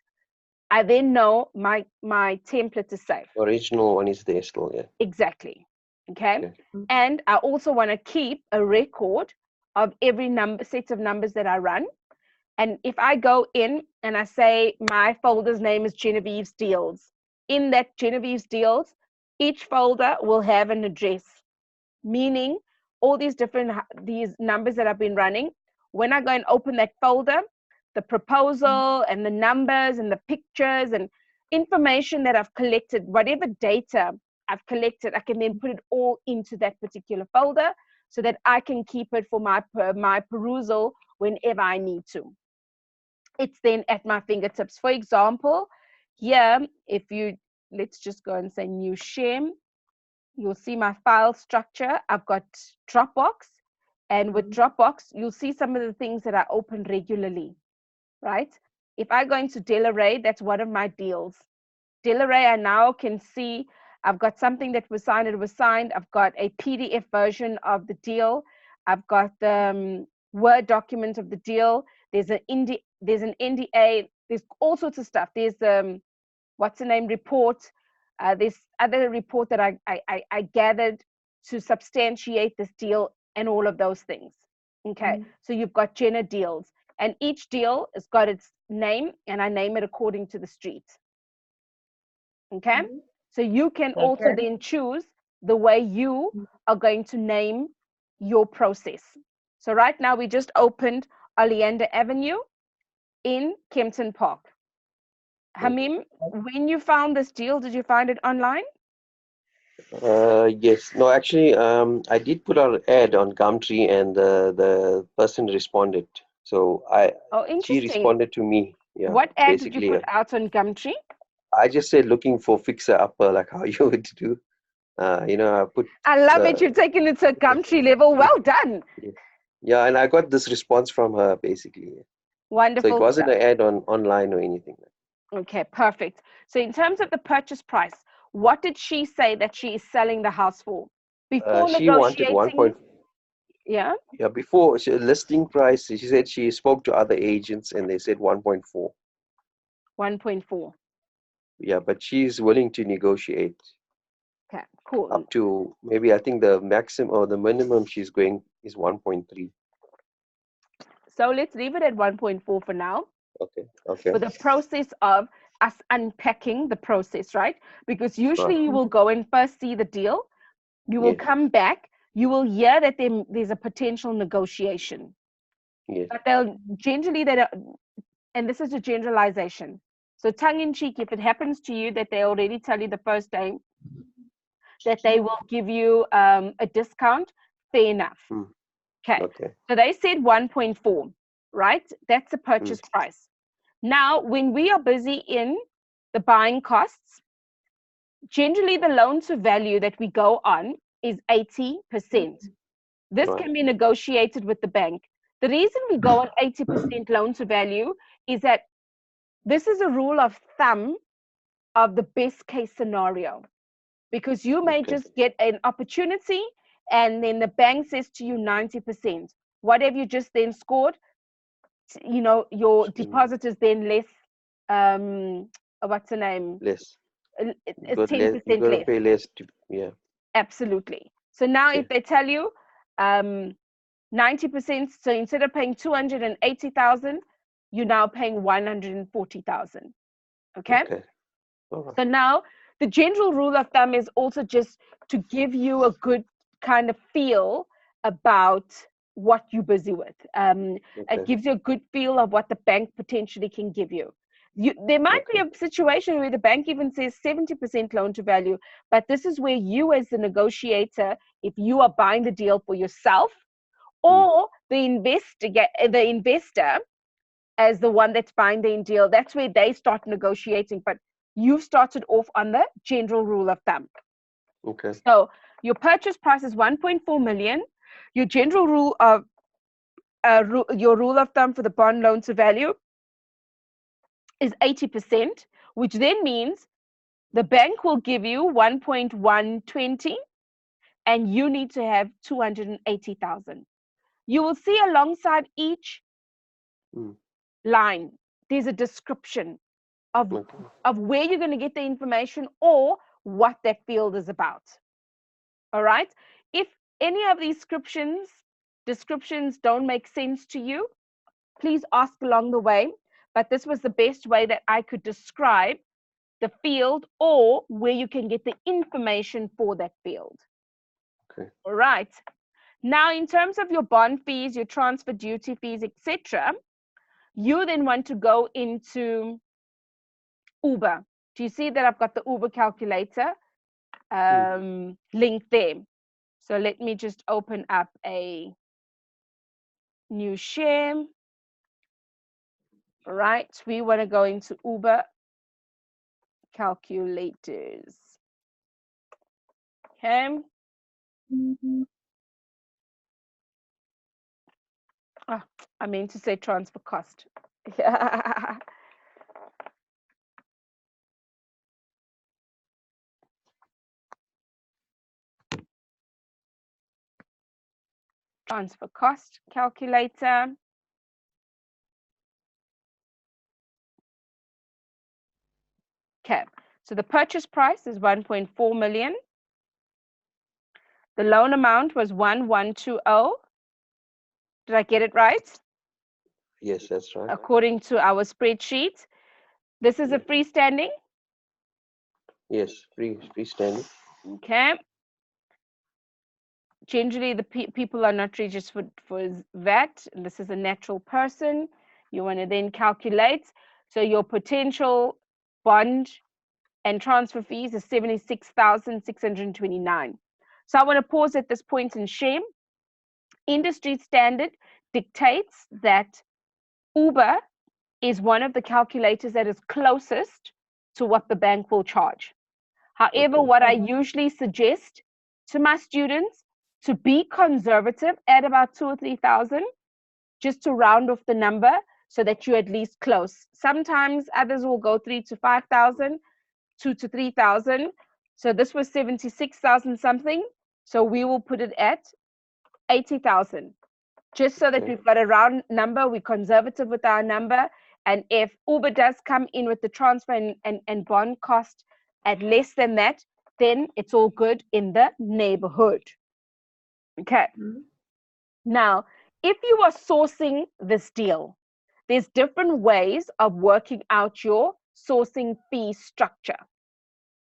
I then know my template is safe. Original one is there still, yeah. Exactly. Okay. And I also want to keep a record of every set of numbers that I run. And if I go in and I say my folder's name is Genevieve's Deals, in that Genevieve's Deals, each folder will have an address, meaning all these numbers that I've been running, when I go and open that folder, the proposal and the numbers and the pictures and information that I've collected, whatever data I've collected, I can then put it all into that particular folder so that I can keep it for my perusal whenever I need to. It's then at my fingertips. For example, here, let's just go and say new share, you'll see my file structure. I've got Dropbox, and with Dropbox, you'll see some of the things that I open regularly, right? If I go into Delarray, that's one of my deals. Delarray, I now can see I've got something that was signed, it was signed. I've got a PDF version of the deal. I've got the Word document of the deal. There's an NDA. There's all sorts of stuff. There's what's the name report. There's other report that I gathered to substantiate this deal and all of those things. Okay, so you've got Jenna deals, and each deal has got its name, and I name it according to the street. Okay, so you can also then choose the way you are going to name your process. So right now we just opened Oleander Avenue in Kempton Park. Hamim, when you found this deal, did you find it online? Yes. No, actually, I did put out an ad on Gumtree, and the person responded. So she responded to me. Yeah. What ad did you put out on Gumtree? I just said looking for fixer upper, like how you would do. I love it. You've taken it to a Gumtree level. Well done. Yeah, and I got this response from her basically. Wonderful. So it wasn't an ad online or anything. Okay, perfect. So in terms of the purchase price, what did she say that she is selling the house for? Before she wanted 1. Yeah. Yeah, before listing price, she said she spoke to other agents and they said 1.4. 1.4. Yeah, but she's willing to negotiate. Okay, cool. Up to maybe, I think the maximum or the minimum she's going is 1.3. So let's leave it at 1.4 for now. Okay. For the process of us unpacking the process, right? Because usually you will go and first see the deal. You will come back. You will hear that there's a potential negotiation. Yes. But they'll generally, and this is a generalization. So tongue in cheek, if it happens to you that they already tell you the first day that they will give you a discount, fair enough. Okay. So they said 1.4, right? That's the purchase price. Now, when we are busy in the buying costs, generally the loan to value that we go on is 80%. This can be negotiated with the bank. The reason we go on 80% loan to value is that this is a rule of thumb of the best case scenario, because you may just get an opportunity and then the bank says to you 90%. What have you just then scored? You know, your deposit is then less. What's the name? Less. It's 10% You got to less. pay less. Yeah. Absolutely. So now Okay. if they tell you 90%, so instead of paying 280,000, you're now paying 140,000. Okay. Okay. All right. So now the general rule of thumb is also just to give you a good kind of feel about what you're busy with. It gives you a good feel of what the bank potentially can give you. There might be a situation where the bank even says 70% loan to value, but this is where you as the negotiator, if you are buying the deal for yourself, or the investor as the one that's buying the deal, that's where they start negotiating. But you've started off on the general rule of thumb. Okay. So your purchase price is 1.4 million. Your general rule of your rule of thumb for the bond loan to value is 80%, which then means the bank will give you 1.120 and you need to have 280,000. You will see alongside each line, there's a description of where you're going to get the information or what that field is about. All right. If any of these descriptions don't make sense to you, please ask along the way. But this was the best way that I could describe the field or where you can get the information for that field. Okay. All right. Now, in terms of your bond fees, your transfer duty fees, etc., you then want to go into Uber. Do you see that I've got the Uber calculator link there? So let me just open up a new share. All right, we want to go into Uber calculators. Okay. Oh, I meant to say transfer cost. Transfer cost calculator. Okay, so the purchase price is 1.4 million. The loan amount was 1120. Did I get it right? Yes, that's right. According to our spreadsheet. This is a freestanding? Yes, freestanding. Okay. Generally, the people are not registered for VAT. And this is a natural person. You want to then calculate. So your potential bond and transfer fees is 76,629. So I want to pause at this point and share. Industry standard dictates that Uber is one of the calculators that is closest to what the bank will charge. However, what I usually suggest to my students to be conservative at about 2,000 or 3,000, just to round off the number so that you're at least close. Sometimes others will go 3,000 to 5,000, 2,000 to 3,000. So this was 76,000 something. So we will put it at 80,000. Just so that we've got a round number, we're conservative with our number. And if Uber does come in with the transfer and bond cost at less than that, then it's all good in the neighborhood. Okay. Now, if you are sourcing this deal, there's different ways of working out your sourcing fee structure,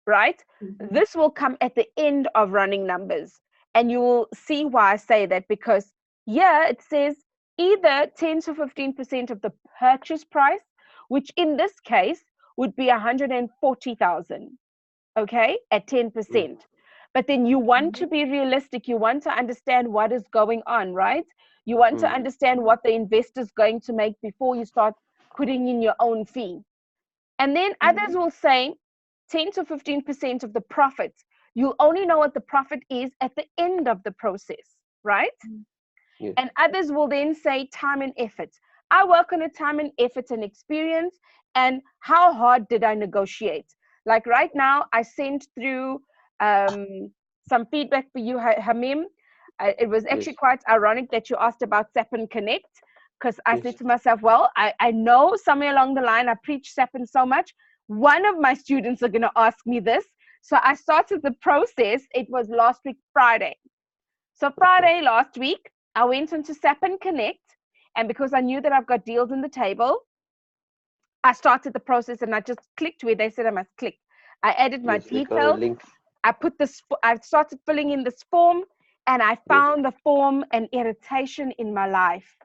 right? This will come at the end of running numbers. And you will see why I say that, because here it says either 10 to 15% of the purchase price, which in this case would be 140,000, okay, at 10%. But then you want to be realistic. You want to understand what is going on, right? You want to understand what the investor is going to make before you start putting in your own fee. And then others will say 10 to 15% of the profits. You'll only know what the profit is at the end of the process, right? Yes. And others will then say time and effort. I work on a time and effort and experience, and how hard did I negotiate? Like right now, I sent through some feedback for you, Hamim. It was actually quite ironic that you asked about SAP Connect, because I Yes. said to myself, well, I know somewhere along the line I preach SAP so much. One of my students are going to ask me this. So I started the process. It was last week, Friday. So Friday last week, I went into SAP Connect. And because I knew that I've got deals on the table, I started the process and I just clicked where they said I must click. I added my details. Link. I started filling in this form, and I found the form an irritation in my life.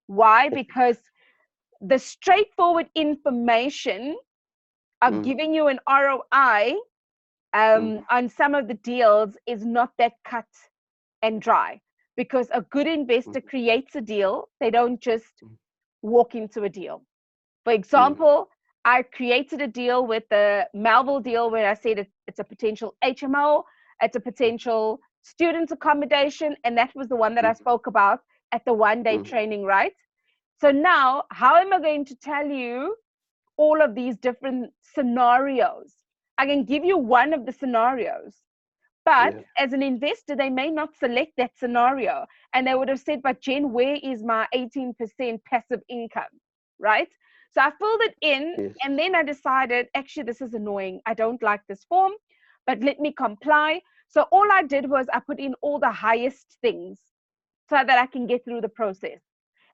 Why? Because the straightforward information of giving you an ROI on some of the deals is not that cut and dry, because a good investor creates a deal. They don't just walk into a deal. For example, I created a deal with the Melville deal where I said it's a potential HMO, it's a potential student accommodation, and that was the one that I spoke about at the one-day training, right? So now, how am I going to tell you all of these different scenarios? I can give you one of the scenarios, but as an investor, they may not select that scenario, and they would have said, but Jen, where is my 18% passive income, right? So I filled it in, and then I decided, actually, this is annoying. I don't like this form, but let me comply. So all I did was I put in all the highest things so that I can get through the process.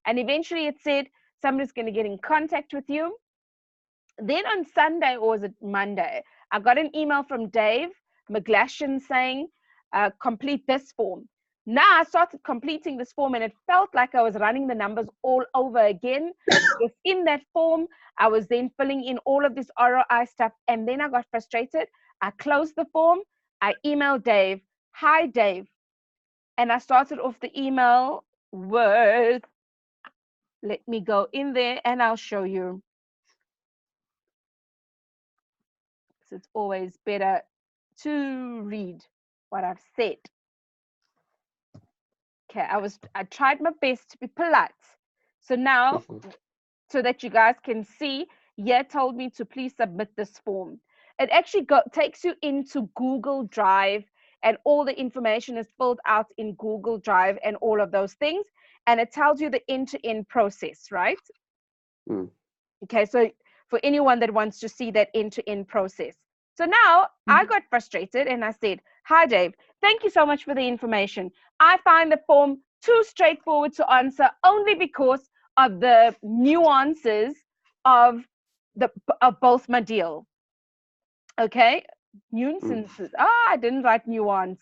And eventually it said, somebody's going to get in contact with you. Then on Sunday, or was it Monday, I got an email from Dave McGlashan saying, complete this form. Now I started completing this form, and it felt like I was running the numbers all over again. Within that form, I was then filling in all of this ROI stuff, and then I got frustrated. I closed the form. I emailed Dave, hi Dave. And I started off the email with, let me go in there and I'll show you. So it's always better to read what I've said. Okay, I tried my best to be polite. So now, so that you guys can see, told me to please submit this form. It actually takes you into Google Drive, and all the information is filled out in Google Drive and all of those things. And it tells you the end-to-end process, right? Okay, so for anyone that wants to see that end-to-end process. So now I got frustrated and I said, hi, Dave, thank you so much for the information. I find the form too straightforward to answer only because of the nuances of both my deal. Okay, nuances. I didn't write nuance.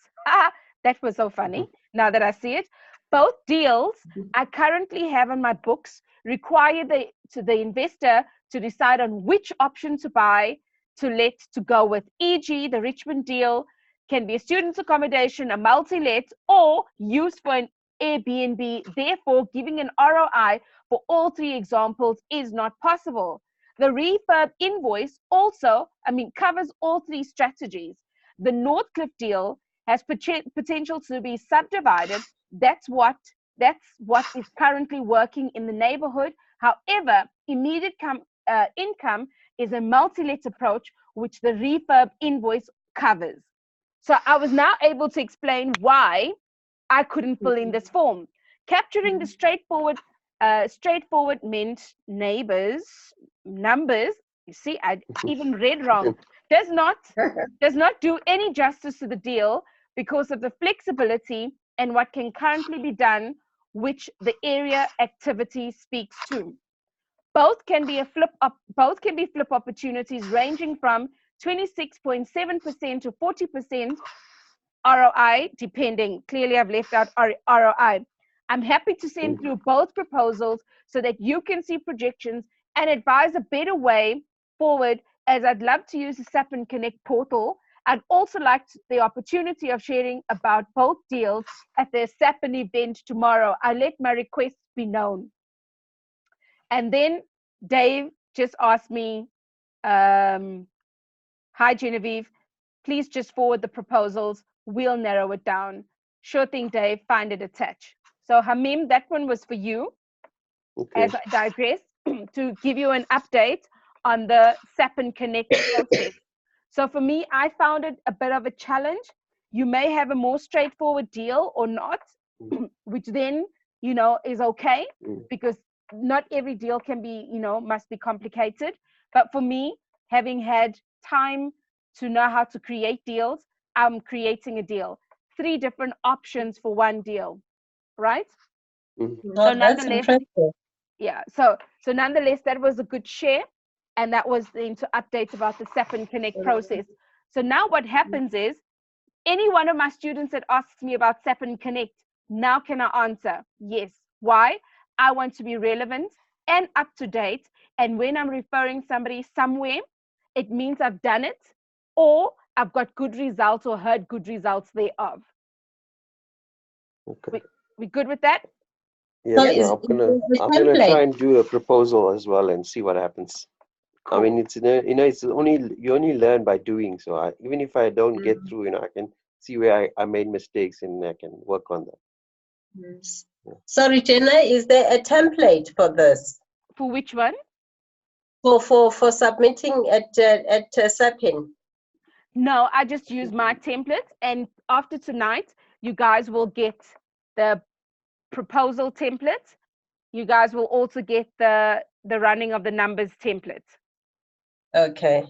That was so funny. Now that I see it, both deals I currently have on my books require the investor to decide on which option to buy to go with. E.g., the Richmond deal can be a student's accommodation, a multi-let, or used for an Airbnb. Therefore, giving an ROI for all three examples is not possible. The refurb invoice also, covers all three strategies. The Northcliffe deal has potential to be subdivided. That's what is currently working in the neighborhood. However, immediate income is a multi-let approach, which the refurb invoice covers. So I was now able to explain why I couldn't fill in this form. Capturing the straightforward meant numbers. You see, I even read wrong. Does not do any justice to the deal because of the flexibility and what can currently be done, which the area activity speaks to. Both can be flip opportunities ranging from 26.7% to 40% ROI, depending. Clearly, I've left out ROI. I'm happy to send through both proposals so that you can see projections and advise a better way forward, as I'd love to use the SAP Connect portal. I'd also like the opportunity of sharing about both deals at the SAP event tomorrow. I let my requests be known. And then Dave just asked me, hi Genevieve, please just forward the proposals. We'll narrow it down. Sure thing, Dave, find it attached. So Hamim, that one was for you. Okay. As I digress, to give you an update on the SAP Connect process. So for me, I found it a bit of a challenge. You may have a more straightforward deal or not. which then, is okay, because not every deal can be, must be complicated. But for me, having had time to know how to create deals, I'm creating a deal. 3 different options for one deal, right? Oh, So that's interesting. Yeah. So nonetheless, that was a good share. And that was then to update about the SAP and Connect process. So now what happens is, any one of my students that asks me about SAP and Connect, now can I answer? Yes. Why? I want to be relevant and up to date. And when I'm referring somebody somewhere, it means I've done it, or I've got good results or heard good results thereof. Okay. We good with that? Yes, so I'm gonna try and do a proposal as well and see what happens. Cool. I mean, it's it's you only learn by doing. So even if I don't get through, I can see where I made mistakes and I can work on that. Yes. Sorry, Jenna, is there a template for this? For which one? For submitting at SAPIN. No, I just use my template, and after tonight, you guys will get the proposal template. You guys will also get the running of the numbers template. Okay.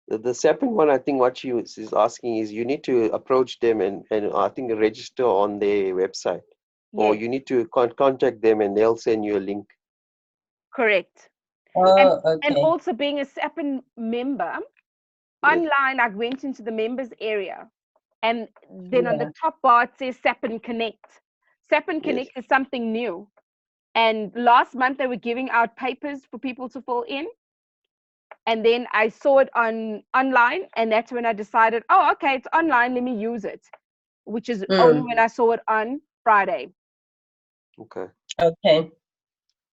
The SAPIN one, I think what she is asking is you need to approach them and I think register on their website. Yes. Or you need to contact them and they'll send you a link. Correct. Okay. And also being a SAPIN member, online I went into the members area, and then on the top bar it says SAPIN Connect. SAPIN Connect is something new. And last month they were giving out papers for people to fill in. And then I saw it online, and that's when I decided, oh, okay, it's online, let me use it, which is only when I saw it on Friday. Okay. Okay.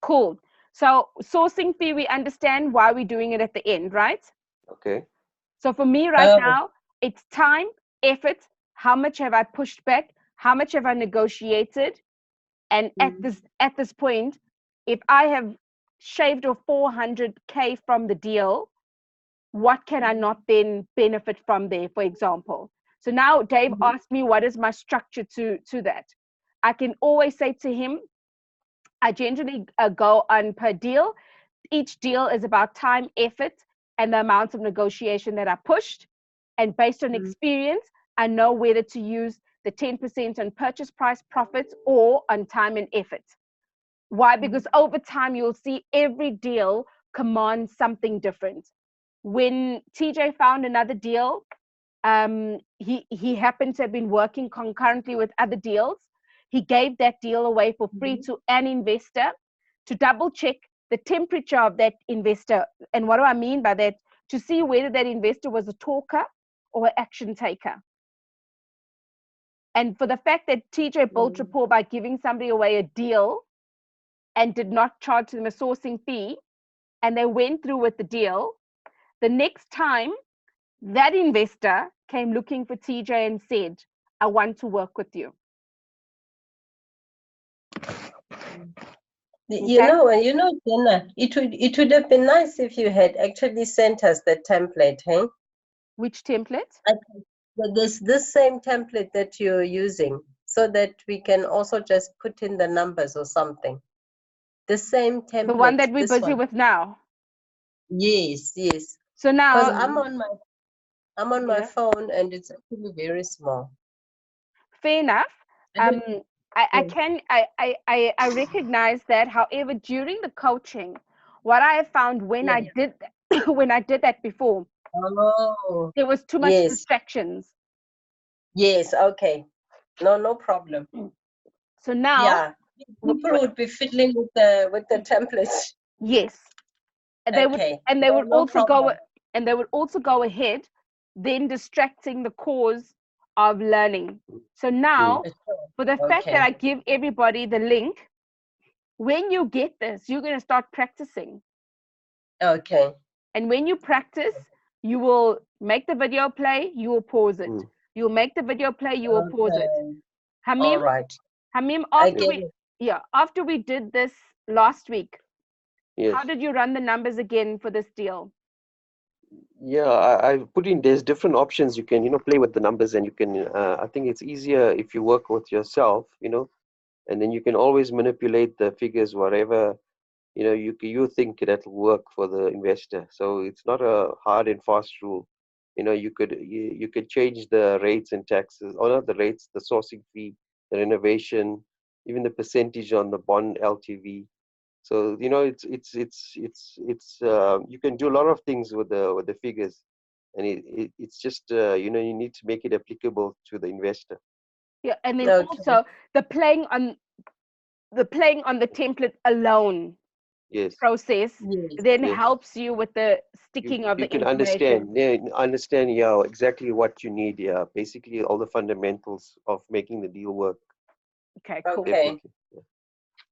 Cool. So sourcing fee, we understand why we're doing it at the end, right? Okay. So for me right now, it's time, effort, how much have I pushed back, how much have I negotiated, and at this point, if I have shaved off 400K from the deal, what can I not then benefit from there, for example? So now Dave asked me, what is my structure to that? I can always say to him, I generally go on per deal. Each deal is about time, effort, and the amount of negotiation that I pushed. And based on experience, I know whether to use the 10% on purchase price profits or on time and effort. Why? Because over time, you'll see every deal command something different. When TJ found another deal, he happened to have been working concurrently with other deals. He gave that deal away for free to an investor to double check the temperature of that investor. And what do I mean by that? To see whether that investor was a talker or an action taker. And for the fact that TJ built rapport by giving somebody away a deal and did not charge them a sourcing fee, and they went through with the deal, the next time that investor came looking for TJ and said, I want to work with you. You know, Jenna, it would have been nice if you had actually sent us the template, hey? Which template? There's this same template that you're using, so that we can also just put in the numbers or something. The same template. The one that we're busy with now. Yes, yes. So now, because I'm on my phone and it's actually very small. Fair enough. I recognize that. However, during the coaching, what I have found when I did when I did that before, there was too much distractions. Yes. Okay. No problem. So now, people would be fiddling with the templates. Yes, and they would, and they would also go, and they would also go ahead, then distracting the cause of learning. So now, for the fact that I give everybody the link, when you get this, you're going to start practicing. Okay. And when you practice, you will make the video play, you will pause it. You'll make the video play, you will pause it. Hamim, all right. Hamim, after we did this last week, how did you run the numbers again for this deal? Yeah, I put in, there's different options. You can, play with the numbers, and you can, I think it's easier if you work with yourself, and then you can always manipulate the figures whatever you think that'll work for the investor. So it's not a hard and fast rule. You could change the rates and taxes, or not the rates, the sourcing fee, the renovation, even the percentage on the bond LTV. So it's you can do a lot of things with the figures, and it's just you need to make it applicable to the investor. Yeah, and then also the playing on the template alone process then helps you with the sticking of the information. Understand exactly what you need. Basically all the fundamentals of making the deal work. Okay, cool.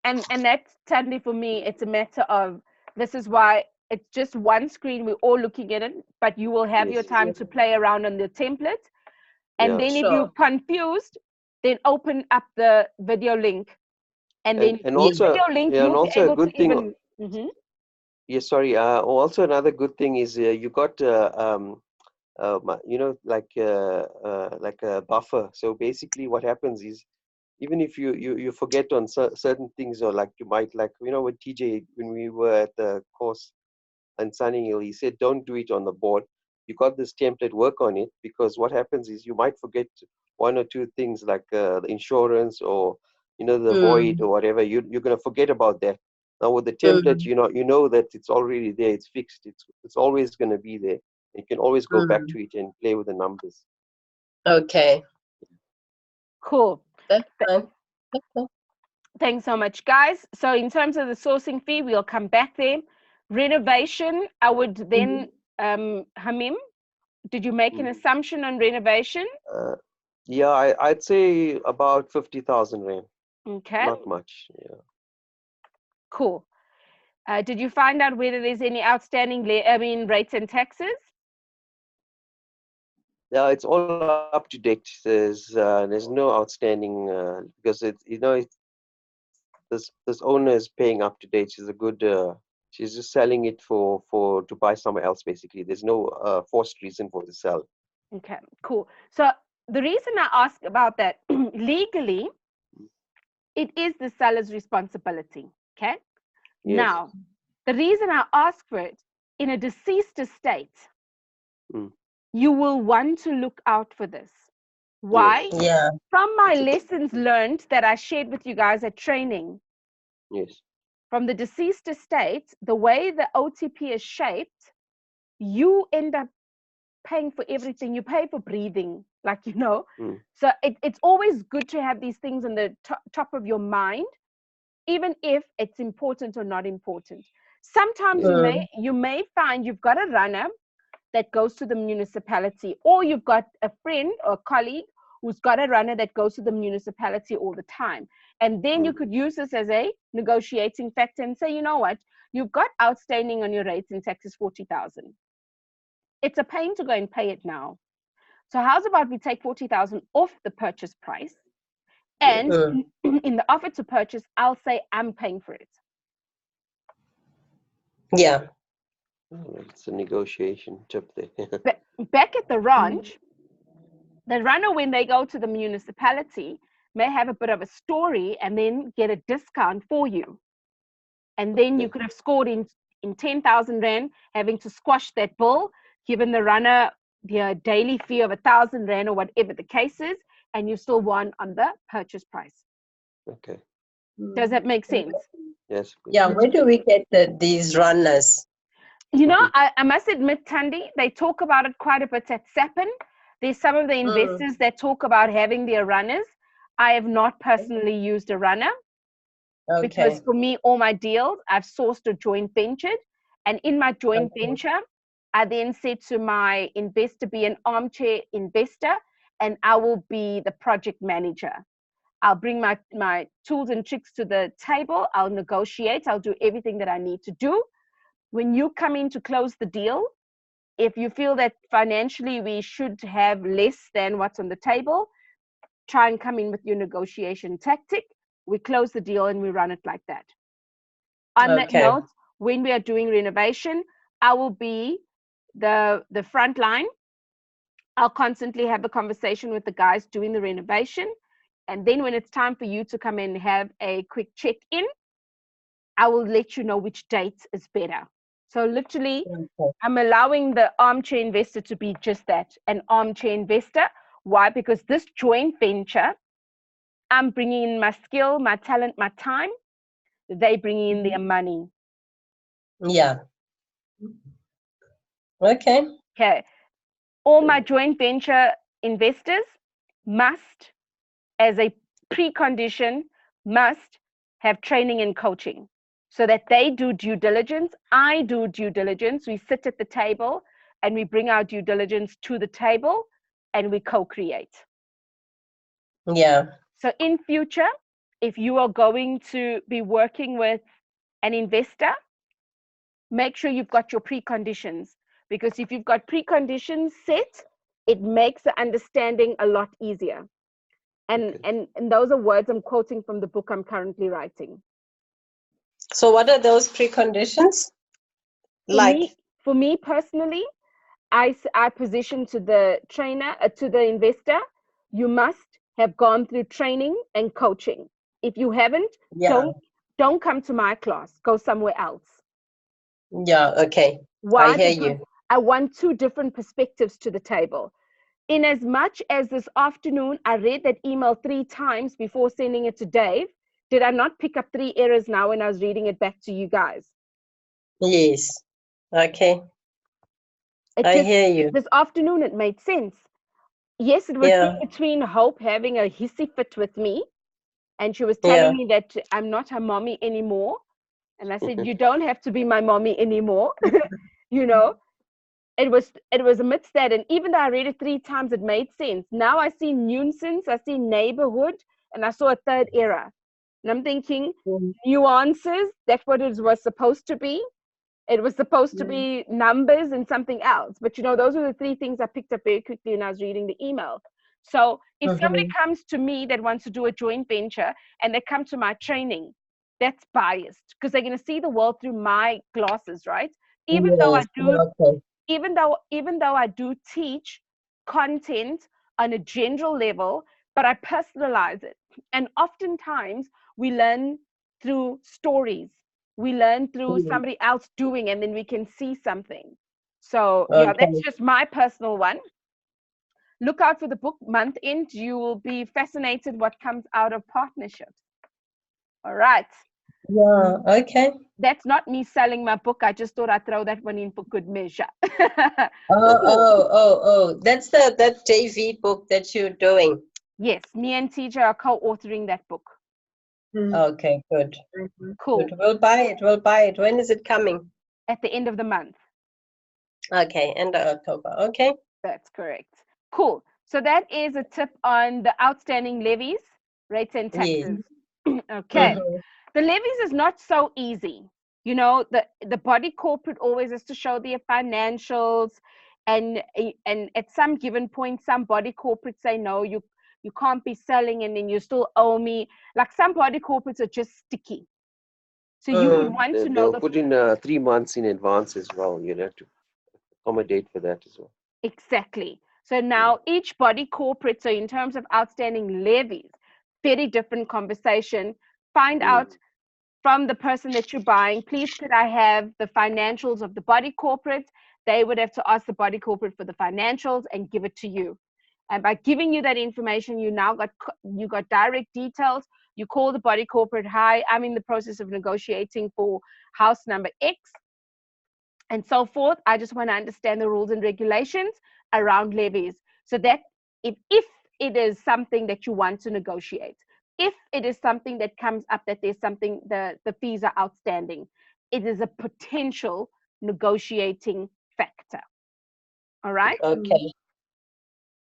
And that's totally, for me, it's a matter of, this is why it's just one screen, we're all looking at it, but you will have your time to play around on the template. And then if you're confused, then open up the video link. And then also, video link, and you'll be also able a good to thing. even... Yes, sorry. Also another good thing is you got like a buffer. So basically, what happens is, even if you forget on certain things, or like you might, like with TJ when we were at the course in Sunny Hill, he said don't do it on the board. You got this template, work on it, because what happens is you might forget one or two things, like the insurance, or the void or whatever. You're gonna forget about that. Now with the template, you know that it's already there, it's fixed, it's always gonna be there. You can always go back to it and play with the numbers. Okay. Cool. That's fine. Thanks so much, guys. So in terms of the sourcing fee, we'll come back there. Renovation, I would then, Hamim, did you make an assumption on renovation? Yeah, I'd say about 50,000 Rand. Okay. Not much, yeah. Cool. Did you find out whether there's any outstanding, rates and taxes? Yeah, it's all up to date. There's no outstanding because this owner is paying up to date. She's a good. She's just selling it to buy somewhere else. Basically, there's no forced reason for the sell. Okay, cool. So the reason I ask about that, legally, it is the seller's responsibility. Okay. Yes. Now, the reason I ask for it, in a deceased estate, you will want to look out for this. Why? Yes. Yeah. From my lessons learned that I shared with you guys at training. Yes. From the deceased estate, the way the OTP is shaped, you end up paying for everything. You pay for breathing, So it's always good to have these things on the top of your mind, even if it's important or not important. Sometimes you may find you've got a runner that goes to the municipality, or you've got a friend or colleague who's got a runner that goes to the municipality all the time. And then you could use this as a negotiating factor and say, you know what, you've got outstanding on your rates and taxes 40,000. It's a pain to go and pay it now. So how's about we take 40,000 off the purchase price, and in the offer to purchase, I'll say I'm paying for it. Yeah. It's a negotiation tip there. Back at the ranch, the runner, when they go to the municipality, may have a bit of a story and then get a discount for you. And then you could have scored in 10,000 Rand, having to squash that bill, given the runner the daily fee of 1,000 Rand or whatever the case is, and you still won on the purchase price. Okay. Does that make sense? Yes. Yeah, where do we get these runners? I must admit, Thandi, they talk about it quite a bit at SAPN. There's some of the investors that talk about having their runners. I have not personally used a runner. Okay. Because for me, all my deals, I've sourced a joint venture. And in my joint venture, I then said to my investor, be an armchair investor, and I will be the project manager. I'll bring my tools and tricks to the table. I'll negotiate. I'll do everything that I need to do. When you come in to close the deal, if you feel that financially we should have less than what's on the table, try and come in with your negotiation tactic. We close the deal and we run it like that. On that note, when we are doing renovation, I will be the front line. I'll constantly have a conversation with the guys doing the renovation. And then when it's time for you to come and have a quick check-in, I will let you know which date is better. So literally, I'm allowing the armchair investor to be just that, an armchair investor. Why? Because this joint venture, I'm bringing in my skill, my talent, my time. They bring in their money. Yeah. Okay. Okay. All my joint venture investors must, as a precondition, must have training and coaching so that they do due diligence. I do due diligence. We sit at the table and we bring our due diligence to the table and we co-create. Yeah. So in future, if you are going to be working with an investor, make sure you've got your preconditions, because if you've got preconditions set, it makes the understanding a lot easier. And those are words I'm quoting from the book I'm currently writing. So what are those preconditions? For me personally, I position to the trainer, to the investor, you must have gone through training and coaching. If you haven't, don't come to my class. Go somewhere else. Yeah, okay. Why? I hear Because you. I want two different perspectives to the table. In as much as this afternoon, I read that email 3 times before sending it to Dave, did I not pick up 3 errors now when I was reading it back to you guys? Yes. Okay. I hear you. This afternoon, it made sense. Yes, it was in between Hope having a hissy fit with me, and she was telling me that I'm not her mommy anymore. And I said, you don't have to be my mommy anymore. You know, it was amidst that. And even though I read it 3 times, it made sense. Now I see nuisance, I see neighborhood, and I saw a 3rd error. And I'm thinking, nuances, that's what it was supposed to be. It was supposed to be numbers and something else. But, you know, those are the 3 things I picked up very quickly when I was reading the email. So if somebody comes to me that wants to do a joint venture and they come to my training, that's biased because they're going to see the world through my glasses, right? Even though I do teach content on a general level, but I personalize it. And oftentimes we learn through stories. We learn through somebody else doing, and then we can see something. So yeah, that's just my personal one. Look out for the book month end. You will be fascinated what comes out of partnerships. All right. Yeah, okay. That's not me selling my book. I just thought I'd throw that one in for good measure. That's that JV book that you're doing. Yes, me and TJ are co-authoring that book. Okay, good. Cool. Good. We'll buy it. When is it coming? At the end of the month. Okay, end of October. Okay. That's correct. Cool. So that is a tip on the outstanding levies, rates, and taxes. Yes. Okay. The levies is not so easy. You know, the body corporate always has to show their financials, and at some given point, some body corporates say, no, you can't be selling and then you still owe me. Like some body corporates are just sticky. So you would want to know. They'll put in 3 months in advance as well. You have to accommodate for that as well. Exactly. So now each body corporate, so in terms of outstanding levies, very different conversation. Find out from the person that you're buying, please could I have the financials of the body corporate? They would have to ask the body corporate for the financials and give it to you. And by giving you that information, you got direct details. You call the body corporate, hi, I'm in the process of negotiating for house number X and so forth. I just want to understand the rules and regulations around levies, so that if it is something that you want to negotiate, if it is something that comes up that there's something, the fees are outstanding, it is a potential negotiating factor. All right. Okay.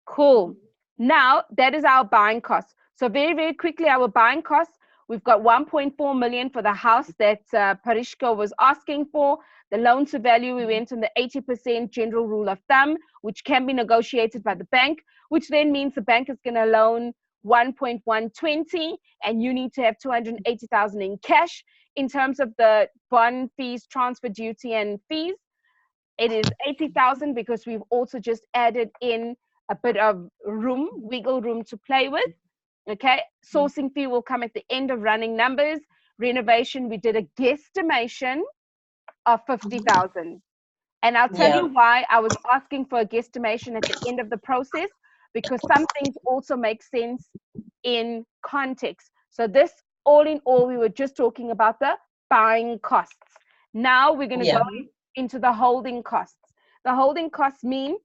Cool. Now that is our buying cost. So very, very quickly, our buying costs, we've got 1.4 million for the house that Parishko was asking for. The loan to value, we went on the 80% general rule of thumb, which can be negotiated by the bank, which then means the bank is going to loan 1.120 and you need to have 280,000 in cash. In terms of the bond fees, transfer duty and fees, it is 80,000 because we've also just added in a bit of wiggle room to play with. Okay, sourcing fee will come at the end of running numbers. Renovation, we did a guesstimation of 50,000. And I'll tell you why I was asking for a guesstimation at the end of the process, because some things also make sense in context. So this, all in all, we were just talking about the buying costs. Now we're going to go into the holding costs. The holding costs mean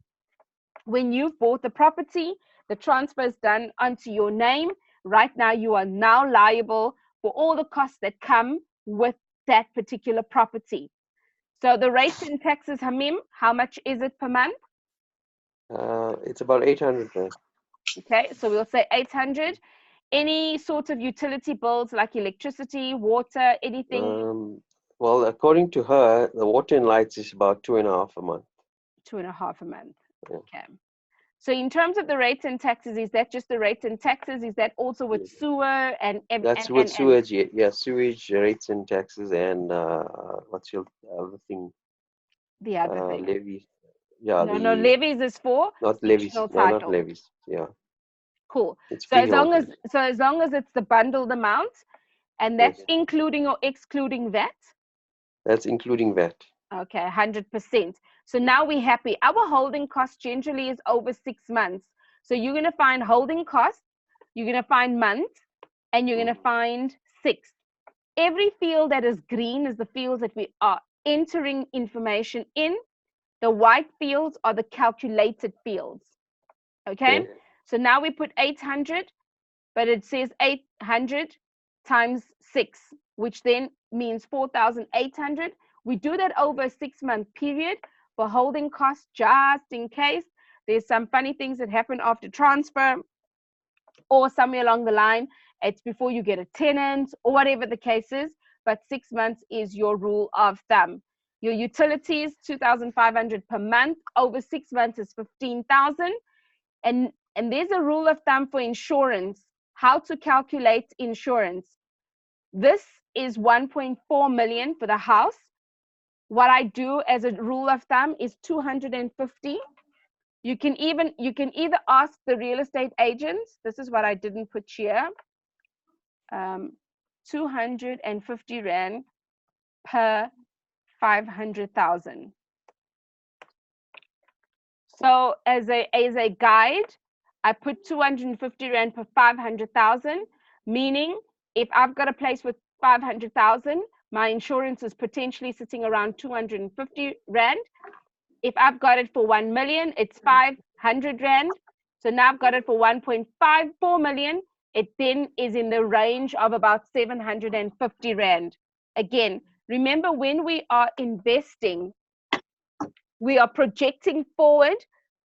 when you've bought the property, the transfer is done onto your name. Right now, you are now liable for all the costs that come with that particular property. So the rates and taxes, Hamim, how much is it per month? It's about 800. Okay, so we'll say 800. Any sort of utility bills like electricity, water, anything? Well, according to her, the water and lights is about 2.5 a month. 2.5 a month. Yeah. Okay. So in terms of the rates and taxes, is that just the rates and taxes? Is that also with sewer and that's with sewage? Yeah, sewage, rates and taxes, and what's your other thing? The other thing. Levies. Yeah. No, levies is for not levies. title. No, not levies. Yeah. Cool. It's so as long as it's the bundled amount, and that's including or excluding VAT? That's including VAT. Okay, 100%. So now we're happy. Our holding cost generally is over 6 months. So you're going to find holding costs, you're going to find months, and you're going to find 6. Every field that is green is the fields that we are entering information in. The white fields are the calculated fields. Okay? So now we put 800, but it says 800 times 6, which then means 4,800. We do that over a 6-month period for holding costs, just in case there's some funny things that happen after transfer or somewhere along the line. It's before you get a tenant or whatever the case is, but 6 months is your rule of thumb. Your utilities, 2,500 per month. Over 6 months is 15,000. And there's a rule of thumb for insurance, how to calculate insurance. This is 1.4 million for the house. What I do as a rule of thumb is 250. You can either ask the real estate agents. This is what I didn't put here. 250 Rand per 500,000. So as a guide, I put 250 Rand per 500,000, meaning if I've got a place with 500,000, my insurance is potentially sitting around 250 Rand. If I've got it for 1 million, it's 500 Rand. So now I've got it for 1.54 million. It then is in the range of about 750 Rand. Again, remember, when we are investing, we are projecting forward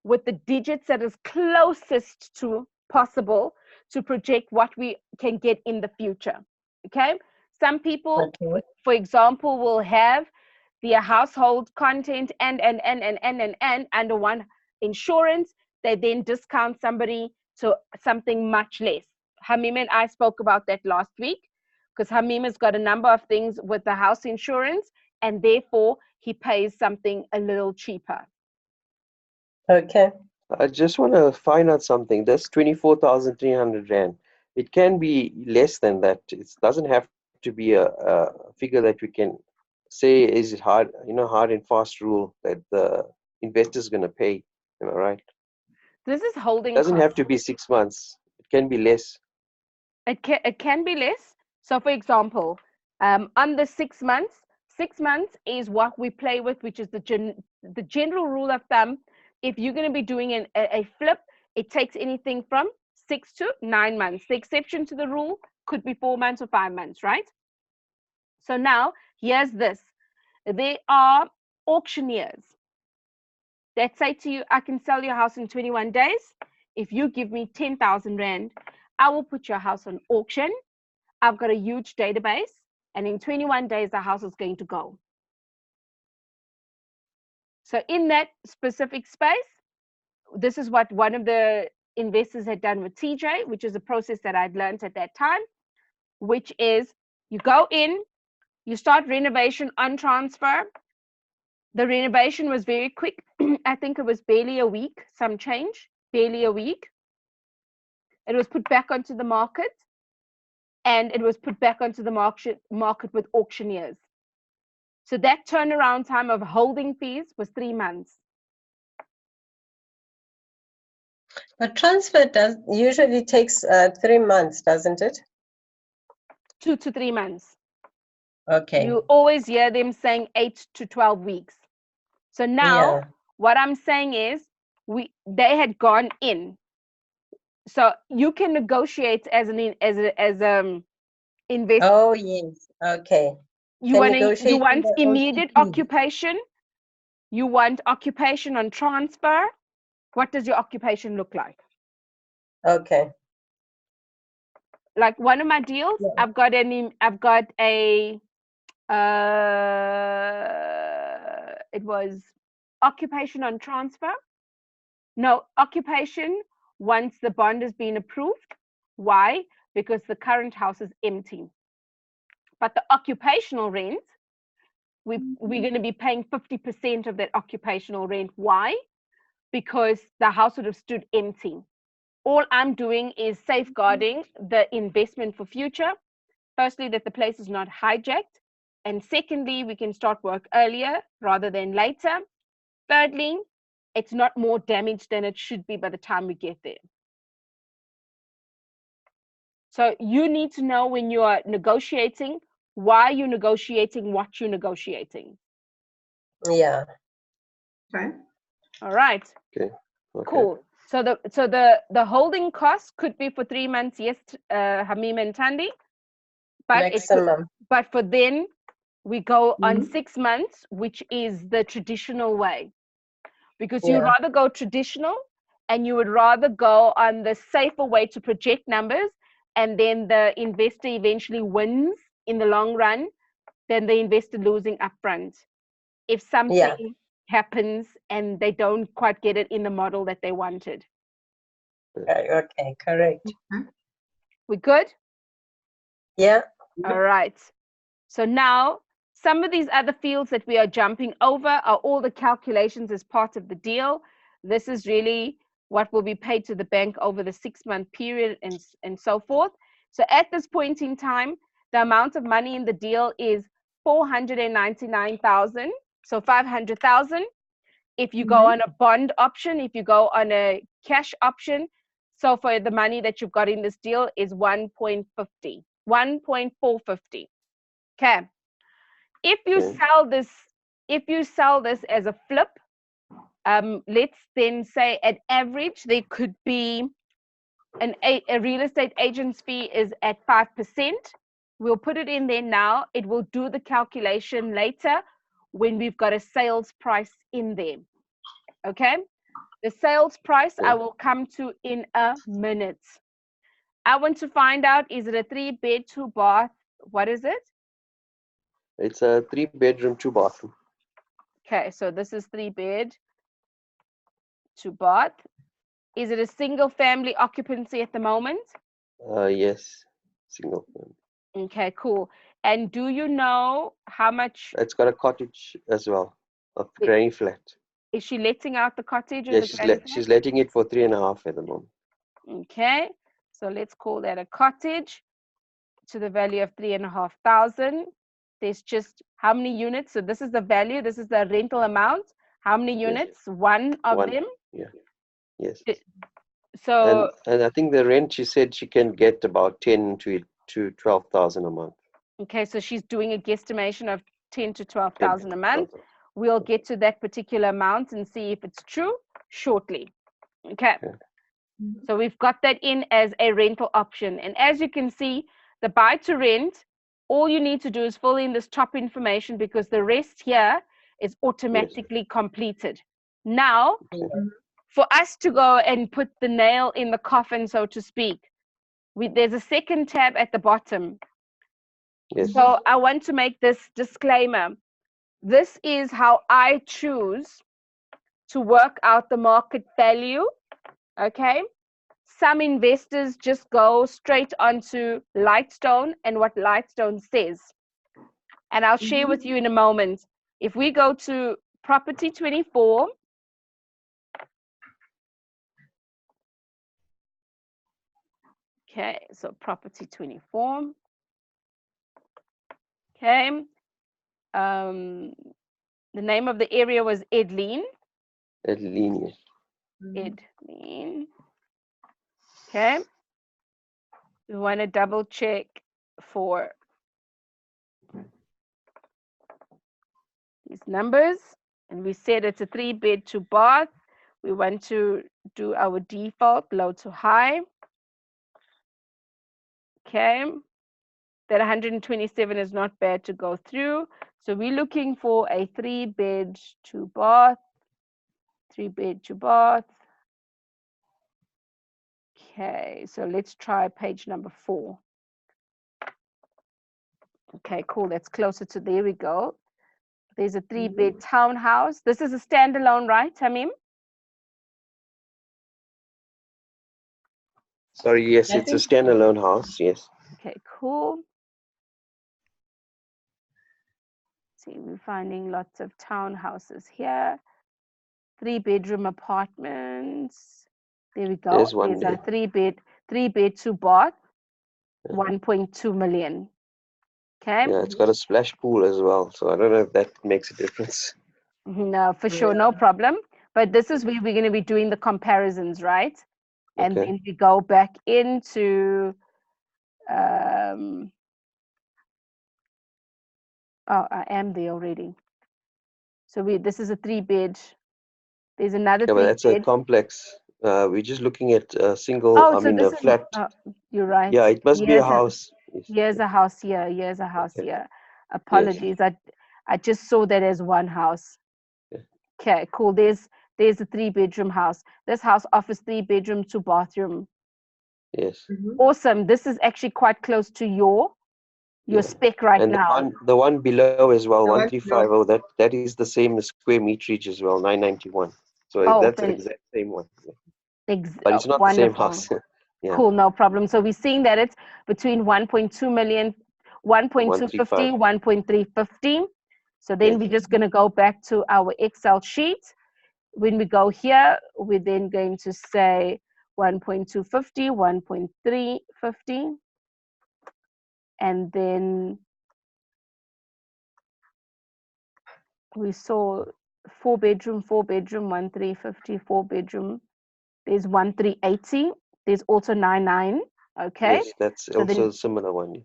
with the digits that is closest to possible to project what we can get in the future. Okay? Some people, for example, will have their household content and under one insurance. They then discount somebody to something much less. Hamim and I spoke about that last week, because Hamim has got a number of things with the house insurance, and therefore he pays something a little cheaper. Okay. I just want to find out something. That's 24,300 Rand. It can be less than that. It doesn't have to be a figure that we can say is hard and fast rule that the investor is going to pay. Am I right? This is holding. It doesn't have to be 6 months. It can be less. It can be less. So, for example, on the 6 months, 6 months is what we play with, which is the general rule of thumb. If you're going to be doing a flip, it takes anything from 6 to 9 months. The exception to the rule could be 4 months or 5 months, right? So now, here's this. There are auctioneers that say to you, I can sell your house in 21 days. If you give me 10,000 Rand, I will put your house on auction. I've got a huge database, and in 21 days, the house is going to go. So in that specific space, this is what one of the investors had done with TJ, which is a process that I'd learned at that time, which is you go in, you start renovation on transfer. The renovation was very quick. I think it was barely a week, some change, barely a week. it was put back onto the market, and it was put back onto the market with auctioneers. So that turnaround time of holding fees was 3 months. But transfer usually takes 3 months, doesn't it? 2 to 3 months. Okay. You always hear them saying 8 to 12 weeks. So now what I'm saying is they had gone in. So you can negotiate as an investor. Oh yes. Okay. You want immediate occupation. You want occupation on transfer. What does your occupation look like? Okay. Like one of my deals, I've got a it was occupation on transfer. No, occupation once the bond has been approved. Why? Because the current house is empty. But the occupational rent, we're going to be paying 50% of that occupational rent. Why? Because the house would have stood empty. All I'm doing is safeguarding the investment for future. Firstly, that the place is not hijacked. And secondly, we can start work earlier rather than later. Thirdly, it's not more damage than it should be by the time we get there. So you need to know when you are negotiating, why you're negotiating, what you're negotiating. Yeah. Okay. All right. Okay. Cool. So the holding cost could be for 3 months, yes, Hamim and Tandi. But maximum. But for then we go on 6 months, which is the traditional way. Because you'd rather go traditional, and you would rather go on the safer way to project numbers, and then the investor eventually wins in the long run than the investor losing upfront if something happens and they don't quite get it in the model that they wanted. Okay, correct. We good? Yeah. All right. So now some of these other fields that we are jumping over are all the calculations as part of the deal. This is really what will be paid to the bank over the 6-month period and so forth. So at this point in time, the amount of money in the deal is 499,000, so 500,000. If you go on a bond option, if you go on a cash option, so for the money that you've got in this deal is 1.450. Okay. If you sell this as a flip, let's then say at average there could be a real estate agent's fee is at 5%. We'll put it in there now. It will do the calculation later when we've got a sales price in there. Okay? The sales price I will come to in a minute. I want to find out, is it a 3-bed, 2-bath? What is it? It's a 3-bedroom, 2-bathroom. Okay, so this is 3-bed, 2-bath. Is it a single family occupancy at the moment? Yes, single family. Okay, cool. And do you know how much? It's got a cottage as well, a granny flat. Is she letting out the cottage? Yes, she's letting it for 3.5 at the moment. Okay, so let's call that a cottage to the value of 3,500. There's just how many units? So this is the value. This is the rental amount. How many units? Yes. One of them. Yeah. Yes. So and I think the rent, she said she can get about 10 to 12,000 a month. Okay, so she's doing a guesstimation of 10 to 12,000 a month. We'll get to that particular amount and see if it's true shortly. Okay. So we've got that in as a rental option. And as you can see, the buy to rent, all you need to do is fill in this top information because the rest here is automatically completed. Now, for us to go and put the nail in the coffin, so to speak, there's a second tab at the bottom. Yes. So I want to make this disclaimer. This is how I choose to work out the market value. Okay. Some investors just go straight onto Lightstone and what Lightstone says. And I'll share with you in a moment. If we go to Property 24, Okay, so property 24. Okay. The name of the area was Edleen. Edleen, yes. Edleen. Okay. We want to double check for these numbers. And we said it's a 3-bed, 2-bath. We want to do our default low to high. Okay. That 127 is not bad to go through. So we're looking for a 3-bed, 2-bath. 3-bed, 2-bath. Okay, so let's try page number 4. Okay, cool. That's closer to, there we go. There's a 3-bed townhouse. This is a standalone, right, Tamim? Sorry, yes, it's a standalone house, yes. Okay, cool. See, we're finding lots of townhouses here. 3-bedroom apartments. There we go. There's one There's there. a 3-bed, 2-bath, 1.2 million. Okay. Yeah, it's got a splash pool as well, so I don't know if that makes a difference. No, for sure, no problem. But this is where we're going to be doing the comparisons, right? And Okay. then we go back into oh, I am there already. So this is a 3-bed. There's another Yeah, but that's a 3-bed. complex. We're just looking at a single, Oh, I so mean, this a is, flat. you're right. Yeah, it must be a house. Here's a house here. Here's a house Okay. here. Apologies. Yes. I just saw that as one house. Yeah. Okay, cool. There's a 3-bedroom house. This house offers 3-bedroom, 2-bathroom. Yes. Awesome. This is actually quite close to your spec right and now. The one below as well, The one 1350. That is the same square meterage as well, 991. So that's the exact same one. Yeah. But it's not the same Wonderful. house. Yeah. Cool, no problem. So we're seeing that it's between 1.2 million, 1.250, 1.350. So then we're just going to go back to our Excel sheet. When we go here, we're then going to say 1.250, 1.350. And then we saw 4-bedroom, 1.350, 4-bedroom. There's 1.380. There's also 9.9. Okay. Yes, that's so also a similar one.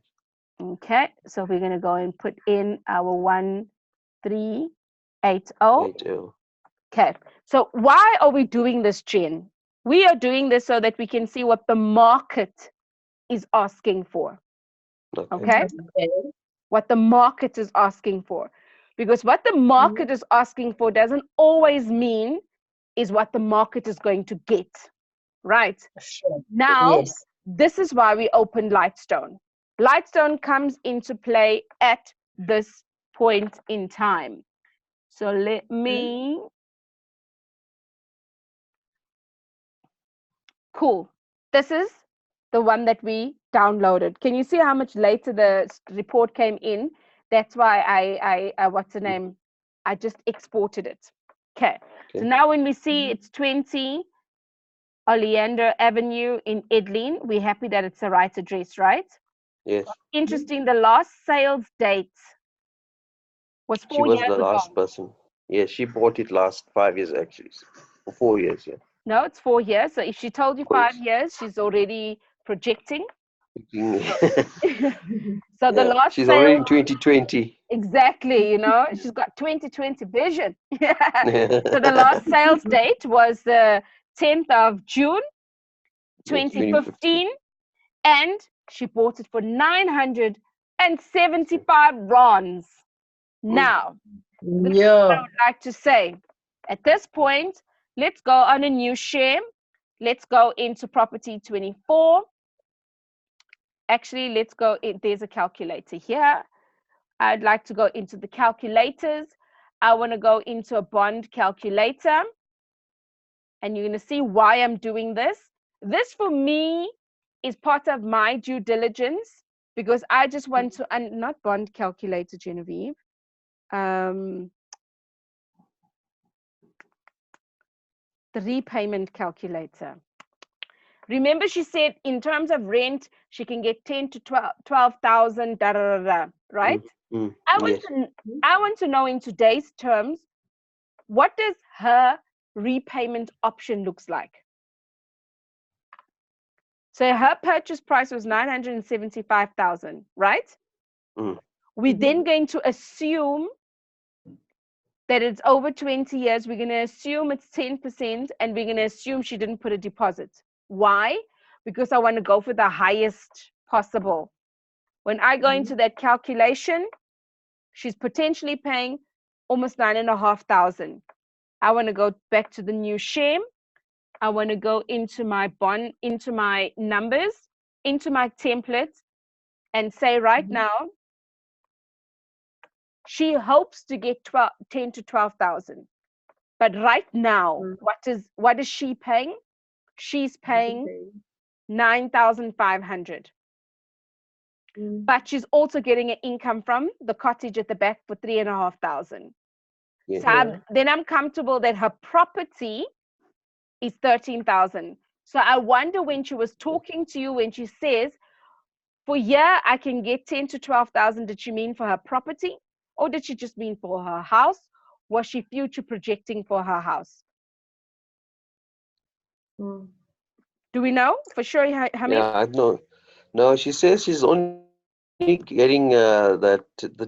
Okay, so we're going to go and put in our 1.380. 80. Okay, so why are we doing this, Jen? We are doing this so that we can see what the market is asking for. Okay? What the market is asking for. Because what the market is asking for doesn't always mean is what the market is going to get. Right? Sure. Now, Yes. this is why we opened Lightstone. Lightstone comes into play at this point in time. So let me, cool. This is the one that we downloaded. Can you see how much later the report came in? That's why I what's the name? I just exported it. Okay. So now when we see it's 20 Oleander Avenue in Edleen, we're happy that it's the right address, right? Yes. Interesting, the last sales date was 4 years ago. She was the last person. Yes, she bought it last 5 years actually. For 4 years, yeah. No, it's 4 years. So if she told you 5 years, she's already projecting. So the last she's sale, already in 2020. Exactly, you know, she's got 2020 vision. So the last sales date was the 10th of June, 2015. And she bought it for 975 rands. Now, this is what I would like to say. At this point, let's go on a new share. Let's go into property 24. Actually, let's go in. There's a calculator here. I'd like to go into the calculators. I want to go into a bond calculator. And you're going to see why I'm doing this. This for me is part of my due diligence because I just want to, and not bond calculator, Genevieve. The repayment calculator. Remember, she said in terms of rent, she can get 10 to 12,000, da, da, da, da, right? Yes. I want to know in today's terms, what does her repayment option looks like? So her purchase price was 975,000, right? We're then going to assume that it's over 20 years. We're going to assume it's 10%, and we're going to assume she didn't put a deposit. Why? Because I want to go for the highest possible. When I go into that calculation, she's potentially paying almost 9,500. I want to go back to the new share. I want to go into my bond, into my numbers, into my template, and say right now, she hopes to get 10 to 12,000. But right now, what is she paying? She's paying 9,500. But she's also getting an income from the cottage at the back for 3,500. So then I'm comfortable that her property is 13,000. So I wonder when she was talking to you, when she says, for year I can get 10 to 12,000, did she mean for her property? Or did she just mean for her house? Was she future projecting for her house? Do we know for sure, Hamid? Yeah, no, she says she's only getting the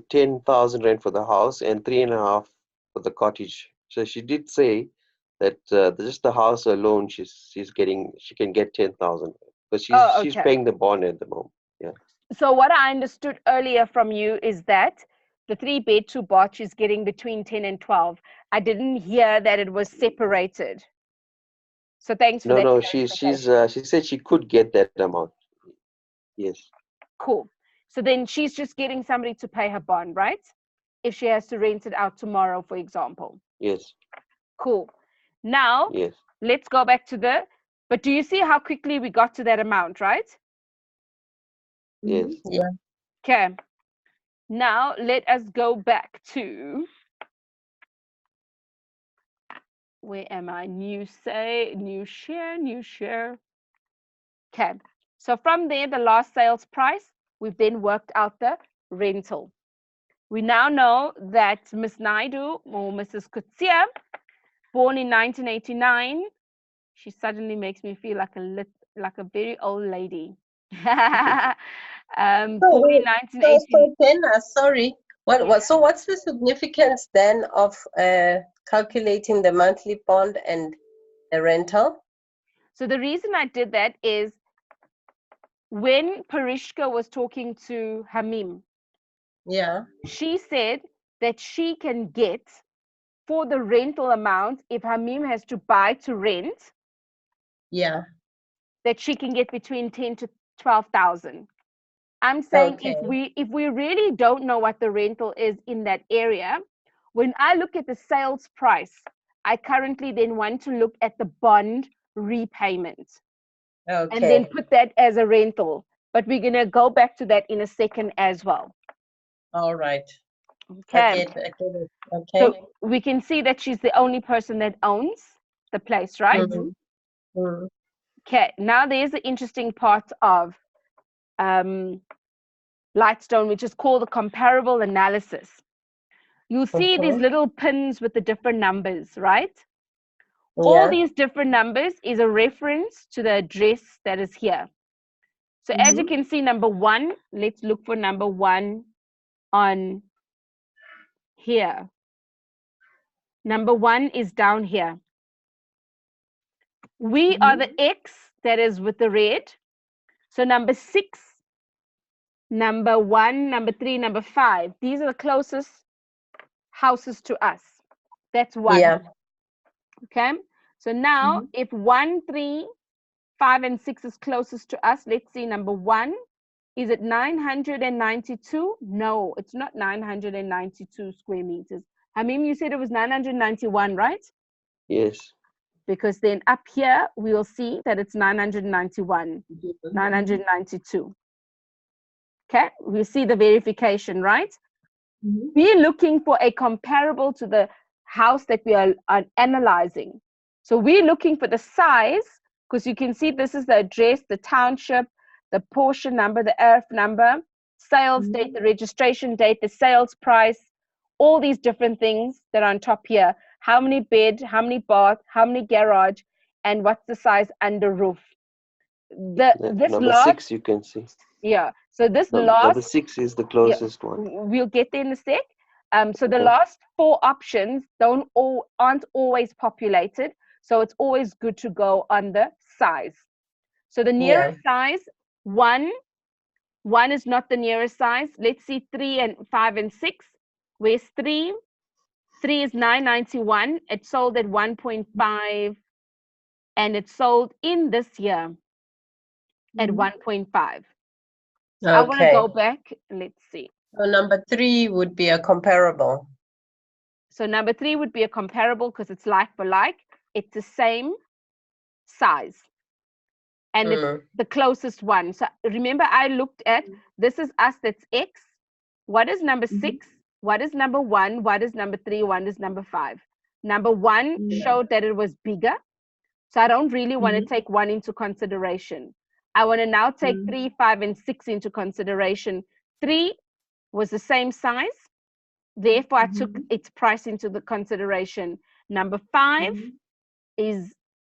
10,000 rent for the house and 3.5 for the cottage. So she did say that just the house alone, she can get 10,000, but she's paying the bond at the moment. Yeah. So what I understood earlier from you is that the 3-bed 2-bath she's getting between 10 and 12. I didn't hear that it was separated. So thanks for that. No, she said she could get that amount. Yes. Cool. So then she's just getting somebody to pay her bond, right? If she has to rent it out tomorrow, for example. Yes. Cool. Now, yes. Let's go back to but do you see how quickly we got to that amount, right? Yes. Yeah. Okay. Now, let us go back to, where am I? New share. Okay. So from there, the last sales price, we've then worked out the rental. We now know that Miss Naidu, or Mrs. Kutsia, born in 1989, she suddenly makes me feel like a very old lady. Born in 1989. So then, sorry. So what's the significance then of calculating the monthly bond and the rental? So the reason I did that is when Parishka was talking to Hamim, she said that she can get for the rental amount, if Hamim has to buy to rent, that she can get between 10 to 12,000. I'm saying if we really don't know what the rental is in that area, when I look at the sales price, I currently then want to look at the bond repayment. And then put that as a rental. But we're going to go back to that in a second as well. All right. Okay. Okay. So we can see that she's the only person that owns the place, right? Okay. Now there's the interesting part of Lightstone, which is called the comparable analysis. You'll see these little pins with the different numbers, right? All these different numbers is a reference to the address that is here. So as you can see, number 1, let's look for number 1 on here. Number 1 is down here. We are the X that is with the red. So number 6, number 1, number 3, number 5. These are the closest houses to us. That's 1. Yeah. Okay. So now if 1, 3, 5, and 6 is closest to us, let's see number 1. Is it 992? No, it's not 992 square meters. Hamim, you said it was 991, right? Yes. Because then up here, we will see that it's 991, 992. Okay, we see the verification, right? We're looking for a comparable to the house that we are analyzing. So we're looking for the size because you can see this is the address, the township, the portion number, the earth number, sales date, the registration date, the sales price, all these different things that are on top here. How many bed, how many bath, how many garage, and what's the size under roof. This number last, 6 you can see. Yeah. So this Number 6 is the closest one. We'll get there in a sec. So the Okay. last 4 options aren't always populated. So it's always good to go on the size. So the nearest size, 1 is not the nearest size. Let's see 3 and 5 and 6. Where's 3? 3 is 991. It sold at 1.5, and it sold in this year at 1.5. So I want to go back. Let's see. So number 3 would be a comparable. So number 3 would be a comparable because it's like for like. It's the same size. And it's the closest one. So remember, I looked at, this is us, that's X. What is number 6? What is number 1? What is number 3? What is number 5? Number 1 showed that it was bigger. So I don't really want to take 1 into consideration. I want to now take 3, 5, and 6 into consideration. 3 was the same size. Therefore, I took its price into the consideration. Number 5 is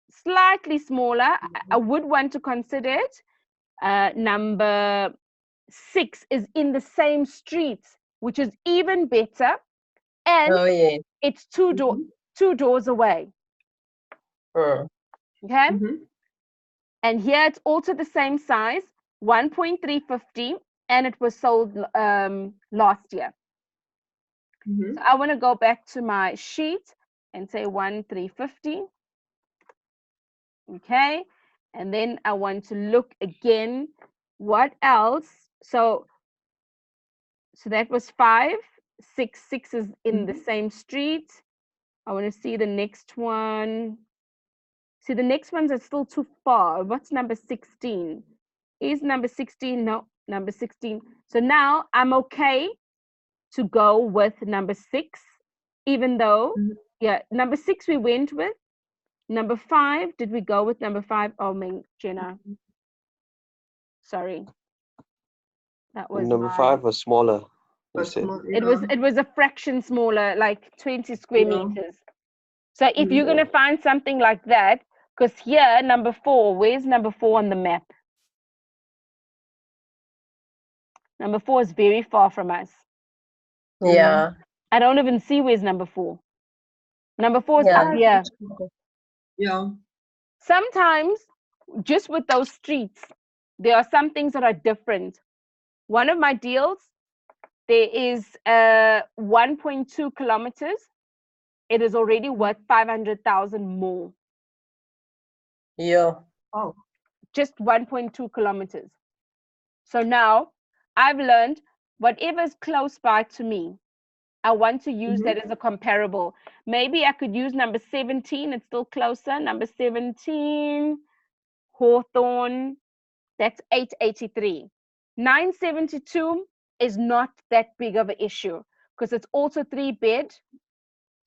slightly smaller. I would want to consider it. Number 6 is in the same street, which is even better. And it's two doors away. Okay. And here it's also the same size, 1.350, and it was sold last year. So I want to go back to my sheet and say 1.350. Okay. And then I want to look again. What else? So that was 5. 6 is in the same street. I want to see the next one. See, the next ones are still too far. What's number 16? Is number 16? No, number 16. So now I'm okay to go with number 6, even though, number 6 we went with. Number 5, did we go with number 5? Oh, Jenna. Sorry. That was number 5 was smaller. It was a fraction smaller, like 20 square meters. So if you're going to find something like that, because here, number 4, where's number 4 on the map? Number 4 is very far from us. Yeah. I don't even see where's number 4. Number 4 is up here. Yeah. Sometimes, just with those streets, there are some things that are different. One of my deals, there is 1.2 kilometers. It is already worth 500,000 more. Yeah. Oh. Just 1.2 kilometers. So now I've learned whatever's close by to me, I want to use that as a comparable. Maybe I could use number 17. It's still closer. Number 17, Hawthorne. That's 883. 972 is not that big of an issue because it's also 3 bed,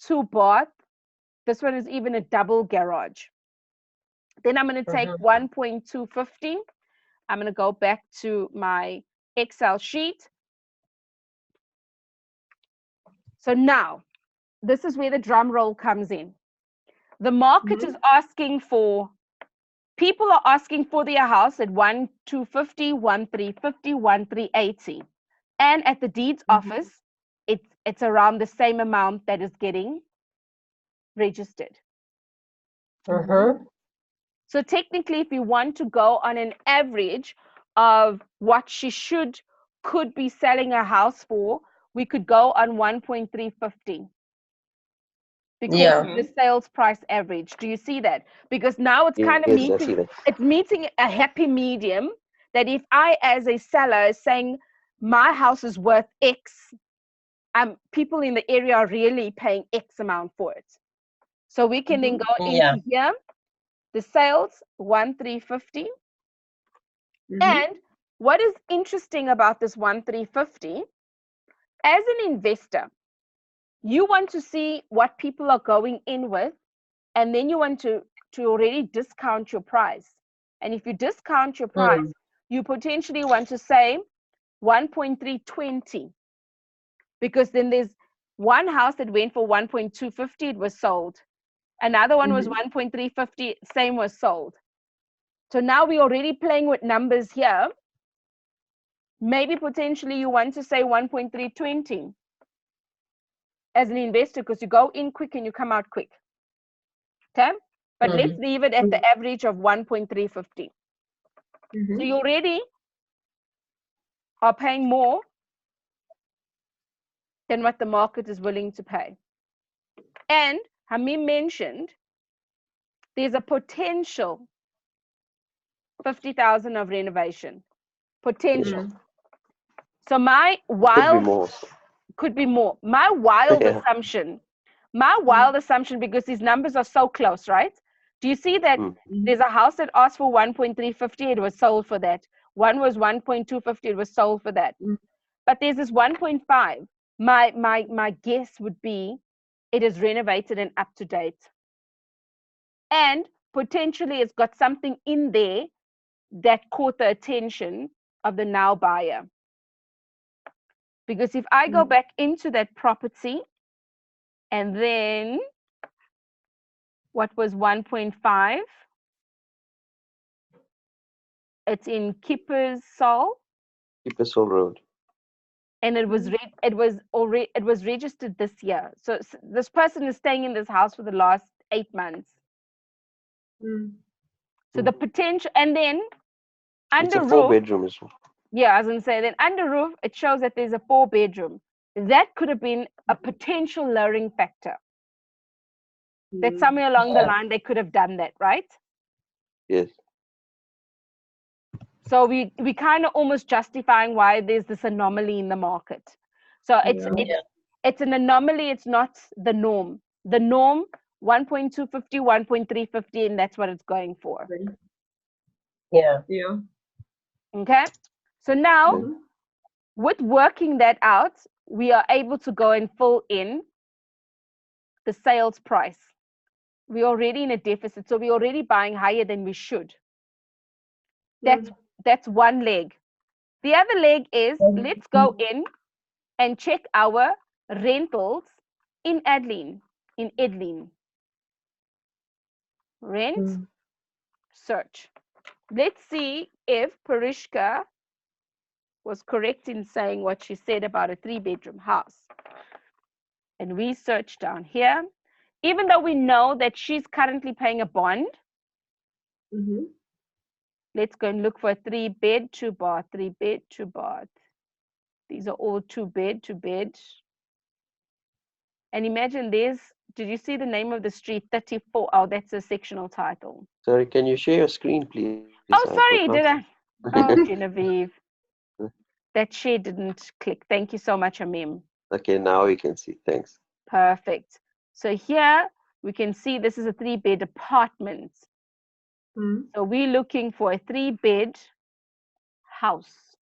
2 bath. This one is even a double garage. Then I'm going to take 1.250. I'm going to go back to my Excel sheet. So now, this is where the drum roll comes in. The market is asking for, people are asking for their house at 1,250, 1,350, 1,380. And at the deeds office, it's around the same amount that is getting registered. So technically, if you want to go on an average of what she could be selling a house for, we could go on 1.350 because of the sales price average. Do you see that? Because now it's kind of meeting a happy medium that if I, as a seller, is saying my house is worth X, people in the area are really paying X amount for it. So we can then go into here. The sales 1,350. And what is interesting about this 1,350, as an investor, you want to see what people are going in with, and then you want to to already discount your price. And if you discount your price, you potentially want to say 1.320, because then there's one house that went for 1.250, it was sold. Another one was 1.350, same was sold. So now we're already playing with numbers here. Maybe potentially you want to say 1.320 as an investor, because you go in quick and you come out quick. Okay? But let's leave it at the average of 1.350. So you already are paying more than what the market is willing to pay. And Hamim mentioned there's a potential 50,000 of renovation. Potential. So my wild could be more. My wild assumption, because these numbers are so close, right? Do you see that there's a house that asked for 1.350, it was sold for that. One was 1.250, it was sold for that. But there's this 1.5. My guess would be it is renovated and up to date. And potentially it's got something in there that caught the attention of the now buyer. Because if I go back into that property, and then what was 1.5? It's in Kippersol Road. And it was registered this year. So this person is staying in this house for the last 8 months. So the potential, and then under it's a 4-bedroom as well. Yeah, I was going to say, then under roof, it shows that there's a 4-bedroom. That could have been a potential lowering factor. That somewhere along the line, they could have done that, right? Yes. So we kind of almost justifying why there's this anomaly in the market. So it's an anomaly. It's not the norm. The norm, 1.250, 1.350, and that's what it's going for. Yeah. Okay. So now, with working that out, we are able to go and fill in the sales price. We're already in a deficit, so we're already buying higher than we should. That's one leg. The other leg is, let's go in and check our rentals in Edlin. Rent, search. Let's see if Parishka was correct in saying what she said about a 3-bedroom house. And we search down here. Even though we know that she's currently paying a bond, let's go and look for a 3-bed, 2-bath, 3-bed, 2-bath. These are all 2-bed, 2-bed. And imagine did you see the name of the street, 34? Oh, that's a sectional title. Sorry, can you share your screen, please? Oh, sorry, did I? Oh, Genevieve. That share didn't click. Thank you so much, Amim. Okay, now we can see. Thanks. Perfect. So here we can see this is a 3-bed apartment. So we're looking for a 3-bed house.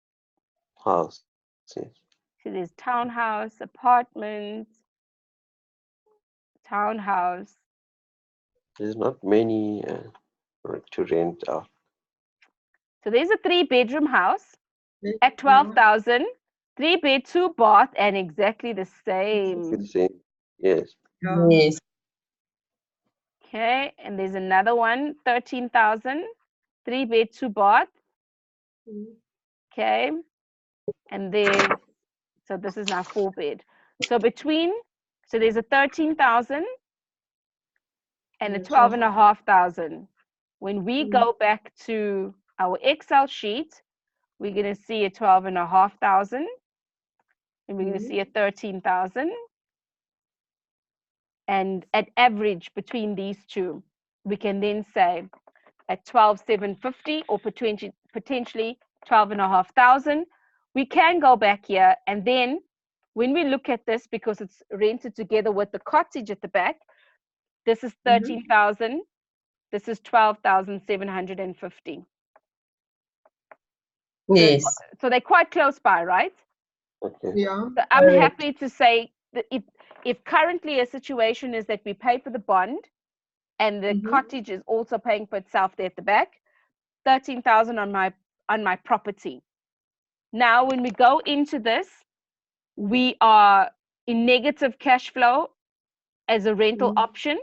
House. Yes. So there's townhouse, apartment, townhouse. There's not many to rent out. So there's a 3-bedroom house at 12,000, 3-bed, 2-bath, and exactly the same. Yes. Yes. Okay, and there's another one, 13,000, 3-bed, 2-bath. Okay, and so this is now 4-bed. So there's a 13,000 and a 12,500. When we go back to our Excel sheet, we're going to see a 12,500, and we're going to see a 13,000. And at average between these two, we can then say at 12,750 or potentially 12,500. We can go back here, and then when we look at this, because it's rented together with the cottage at the back, this is 13,000. This is 12,750. Yes. So they're quite close by, right? Okay. Yeah. So I'm happy to say that if currently a situation is that we pay for the bond, and the cottage is also paying for itself there at the back, 13,000 on my property. Now, when we go into this, we are in negative cash flow as a rental option,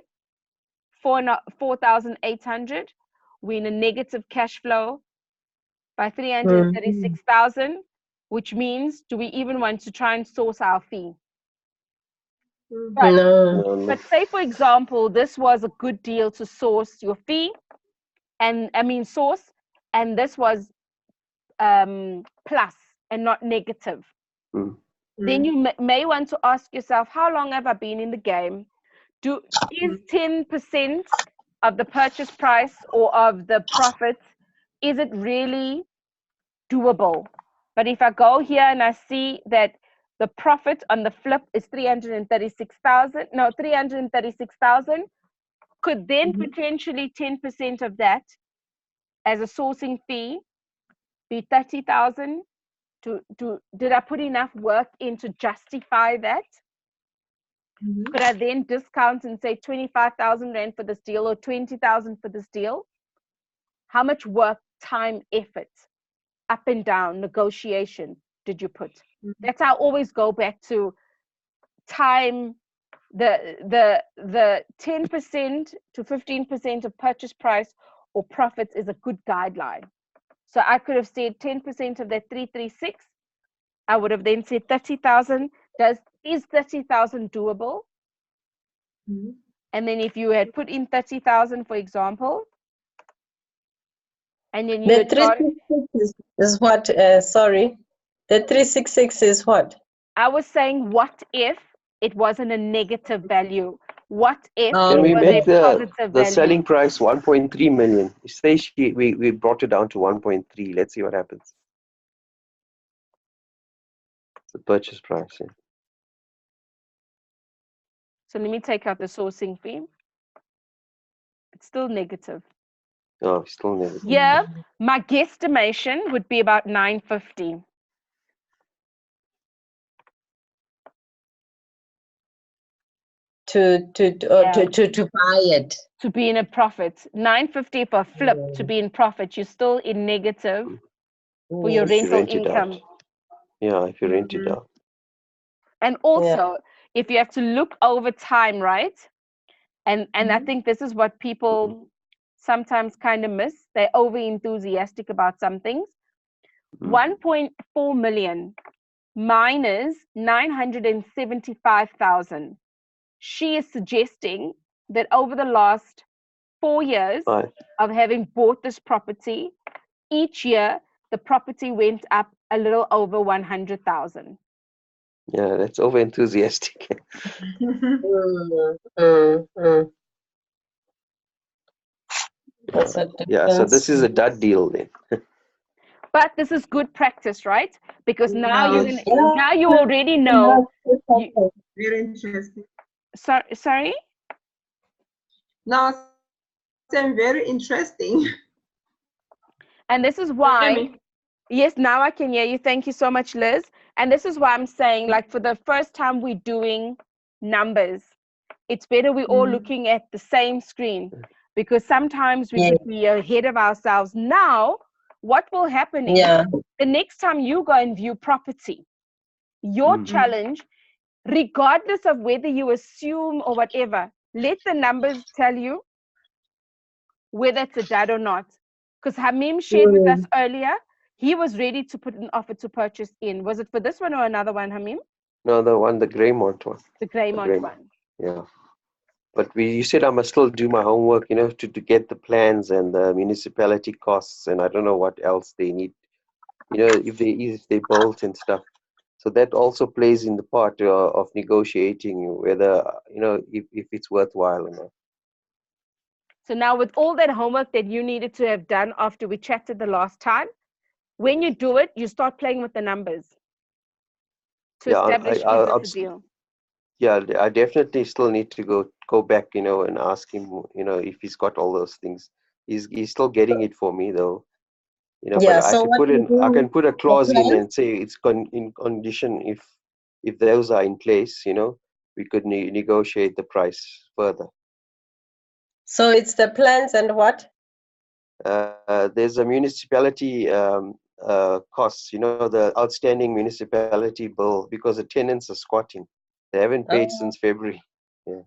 4,800. We're in a negative cash flow by 336,000, which means, do we even want to try and source our fee? But say, for example, this was a good deal to source your fee, and source, and this was plus and not negative. Then you may want to ask yourself, how long have I been in the game? Is 10% of the purchase price or of the profit, is it really doable? But if I go here and I see that the profit on the flip is 336,000, could then potentially 10% of that as a sourcing fee be 30,000? Did I put enough work in to justify that? Could I then discount and say 25,000 Rand for this deal or 20,000 for this deal? How much work, time, effort, up and down, negotiation did you put? That's how I always go back to time. The 10% to 15% of purchase price or profits is a good guideline. So I could have said 10% of that 336. I would have then said 30,000. Is 30,000 doable? And then if you had put in 30,000, for example, and then you the 366 is what? Sorry, the 366 is what? I was saying, what if it wasn't a negative value? What if can we make the selling value? price 1.3 million? Say we brought it down to 1.3. Let's see what happens. It's the purchase price. Yeah. So let me take out the sourcing fee. It's still negative. Oh, still negative. Yeah, my guesstimation would be about 950. To buy it. To be in a profit. 950 per flip to be in profit. You're still in negative for your rental income. Yeah, if you rent it out. And also, if you have to look over time, right? And I think this is what people sometimes kind of miss. They're over enthusiastic about some things. 1.4 million minus 975,000. She is suggesting that over the last 4 years of having bought this property, each year the property went up a little over 100,000. Yeah, that's over enthusiastic. Yeah, so this is a dud deal then. But this is good practice, right? Because now you already know. Very interesting. Sorry? No, it's very interesting. And this is why. Yes, now I can hear you. Thank you so much, Liz. And this is why I'm saying, like, for the first time we're doing numbers, it's better we're all looking at the same screen, because sometimes we could be ahead of ourselves. Now, what will happen is the next time you go and view property, your challenge, regardless of whether you assume or whatever, let the numbers tell you whether it's a dud or not. Because Hamim shared with us earlier, he was ready to put an offer to purchase in. Was it for this one or another one, Hamim? No, the Greymont one. The Greymont one. Yeah. But you said I must still do my homework, to get the plans and the municipality costs, and I don't know what else they need, if they built and stuff. So that also plays in the part of negotiating whether, if it's worthwhile or not. So now with all that homework that you needed to have done after we chatted the last time, when you do it, you start playing with the numbers to establish is this a deal. Yeah, I definitely still need to go back, and ask him, if he's got all those things. He's still getting it for me though. But I can put a clause in and say it's in condition if those are in place, we could negotiate the price further. So it's the plans and what? There's a municipality costs, you know, the outstanding municipality bill, because the tenants are squatting. They haven't paid since February. Yeah.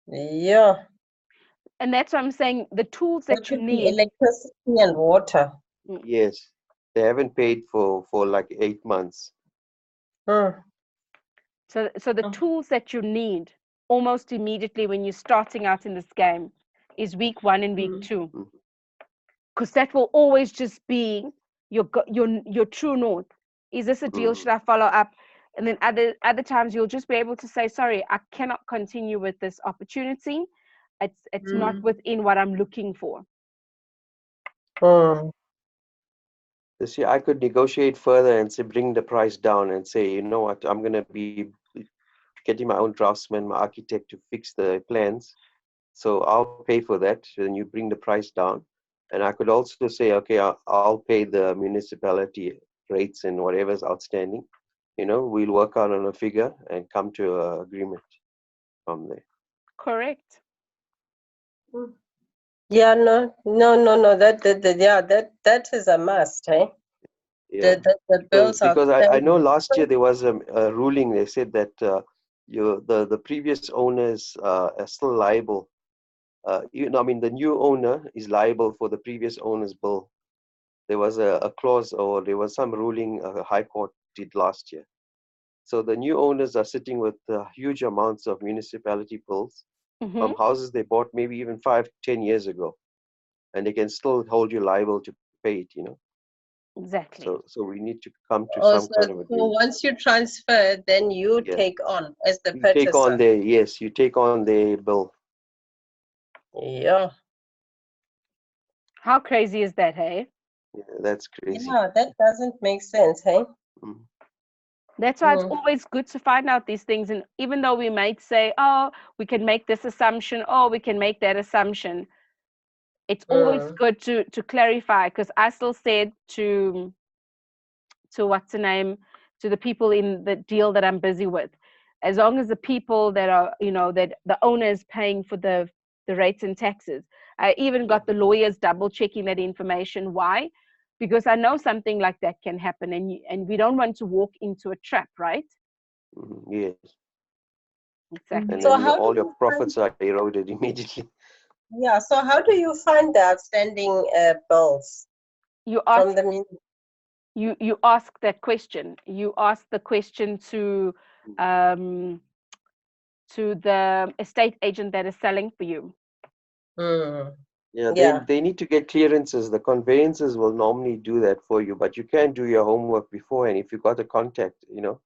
Yeah. And that's what I'm saying, the tools that you need. Electricity and water. Yes. They haven't paid for like 8 months. So the tools that you need almost immediately when you're starting out in this game is week 1 and week 2. Because that will always just be your true north. Is this a deal? Should I follow up? And then other times you'll just be able to say, sorry, I cannot continue with this opportunity. It's not within what I'm looking for. See, I could negotiate further and say, bring the price down and say, you know what, I'm going to be getting my own draftsman, my architect to fix the plans. So I'll pay for that. Then you bring the price down. And I could also say, okay, I'll pay the municipality rates and whatever's outstanding. You know, we'll work out on a figure and come to an agreement from there. Correct. Yeah, no. That is a must, eh? Yeah. The bills because are I know last year there was a ruling. They said that the previous owners are still liable. I mean, the new owner is liable for the previous owner's bill. There was a clause, or there was some ruling High Court did last year. So the new owners are sitting with huge amounts of municipality bills from houses they bought maybe even 5-10 years ago, and they can still hold you liable to pay it, you know. Exactly. So we need to come to some kind of agreement. So once you transfer, then you take on as the You purchaser. take on their, yes, you take on their bill. Yeah. How crazy is that, hey? Yeah, that's crazy. Yeah, that doesn't make sense, hey? That's why it's always good to find out these things. And even though we might say, oh, we can make this assumption, oh, we can make that assumption, it's always good to clarify. Because I still said to what's the name, to the people in the deal that I'm busy with, as long as the people that are, you know, that the owner is paying for the rates and taxes. I even got the lawyers double checking that information. Why? Because I know something like that can happen, and we don't want to walk into a trap, right? Yes. Exactly. And then all your profits are eroded immediately. Yeah. So how do you find the outstanding bills? You ask. You ask that question. You ask the question to the estate agent that is selling for you. Yeah, they need to get clearances. The conveyances will normally do that for you, but you can do your homework beforehand if you got a contact, you know.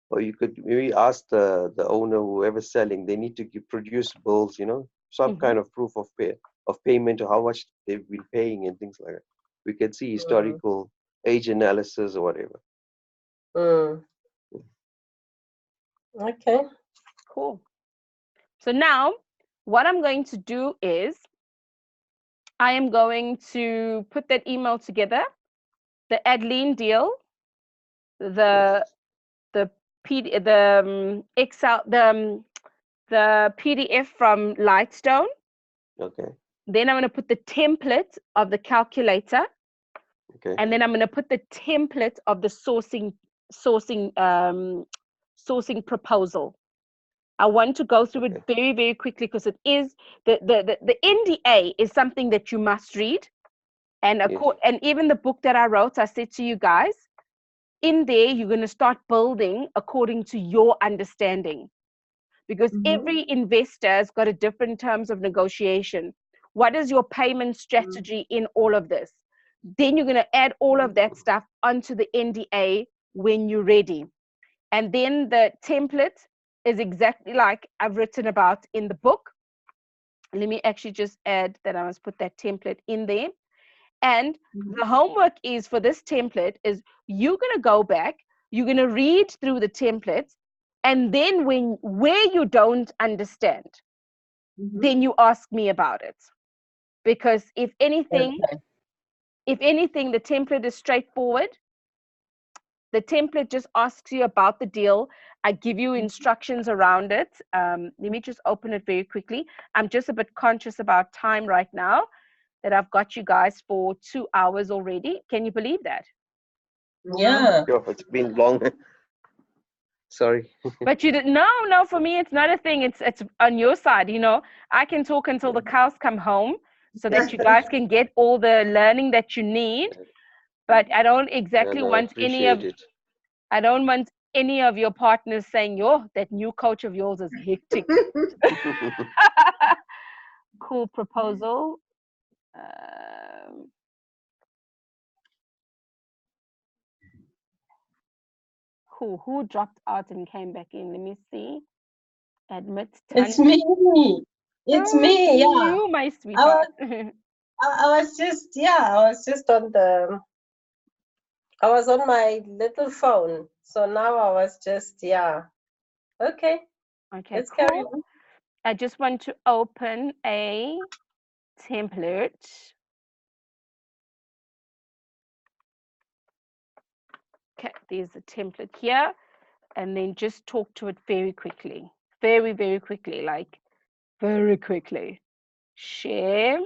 Or you could maybe ask the owner, whoever's selling, they need to produce bills, you know, some kind of proof of payment, or how much they've been paying and things like that. We can see historical age analysis or whatever. Okay. Cool. So now what I'm going to do is I am going to put that email together, the Adeline deal, the Excel, the PDF from Lightstone. Okay. Then I'm going to put the template of the calculator. Okay. And then I'm going to put the template of the sourcing proposal. I want to go through it very, very quickly, because it is the NDA is something that you must read. And and even the book that I wrote, I said to you guys, in there, you're going to start building according to your understanding, because every investor has got a different terms of negotiation. What is your payment strategy in all of this? Then you're going to add all of that stuff onto the NDA when you're ready. And then the template is exactly like I've written about in the book. Let me actually just add that I must put that template in there. And the homework is for this template is you're going to go back, you're going to read through the templates, and then where you don't understand, then you ask me about it. Because if anything, the template is straightforward. The template just asks you about the deal. I give you instructions around it. Let me just open it very quickly. I'm just a bit conscious about time right now, that I've got you guys for 2 hours already. Can you believe that? Yeah. It's been long. Sorry. But you didn't. No, for me, it's not a thing. It's on your side. I can talk until the cows come home so that you guys can get all the learning that you need. But I don't exactly want I don't want any of your partners saying, "Yo, that new coach of yours is hectic." Cool proposal. Who dropped out and came back in? Let me see. Admit. It's me. It's me. Yeah. You, my sweetheart. I was just on the. I was on my little phone, so now I was just Okay. Let's Cool. carry on. I just want to open a template. Okay, there's a template here, and then just talk to it very quickly. Very, very quickly, like very quickly. Share.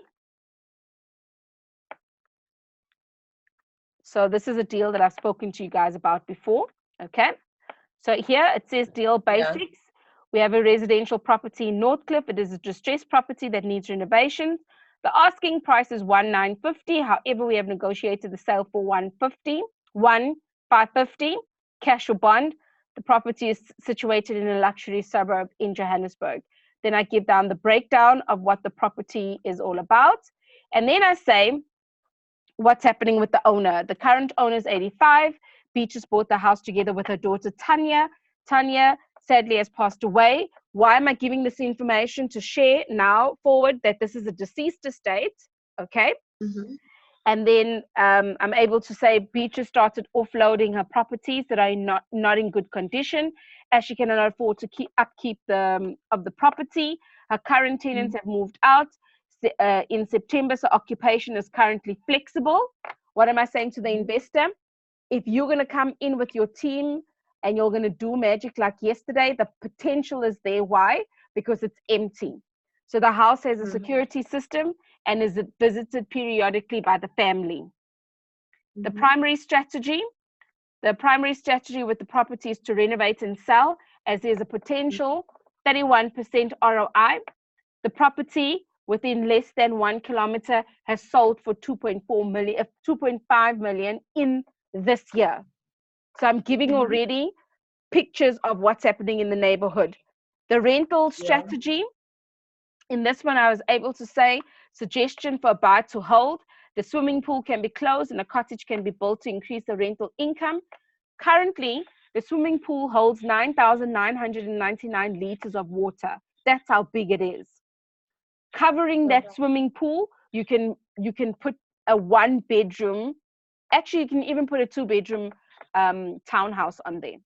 So this is a deal that I've spoken to you guys about before. Okay. So here it says deal basics. Yeah. We have a residential property in Northcliffe. It is a distressed property that needs renovation. The asking price is 1,950. However, we have negotiated the sale for 1,550, cash or bond. The property is situated in a luxury suburb in Johannesburg. Then I give down the breakdown of what the property is all about. And then I say what's happening with the owner. The current owner is 85. Beatrice bought the house together with her daughter, Tanya. Tanya sadly has passed away. Why am I giving this information to share now forward that this is a deceased estate? Okay. Mm-hmm. And then I'm able to say Beatrice started offloading her properties that are not in good condition, as she cannot afford to upkeep of the property. Her current tenants have moved out in September, so occupation is currently flexible. What am I saying to the investor? If you're going to come in with your team and you're going to do magic like yesterday, the potential is there. Why? Because it's empty. So the house has a security system and is visited periodically by the family. The primary strategy with the property is to renovate and sell, as there's a potential 31% ROI. The property within less than 1 kilometer has sold for 2.5 million in this year. So I'm giving already pictures of what's happening in the neighborhood. The rental strategy, in this one I was able to say, suggestion for a buy to hold. The swimming pool can be closed and a cottage can be built to increase the rental income. Currently, the swimming pool holds 9,999 liters of water. That's how big it is. Covering that swimming pool, you can put a 1-bedroom, actually you can even put a 2-bedroom townhouse on there.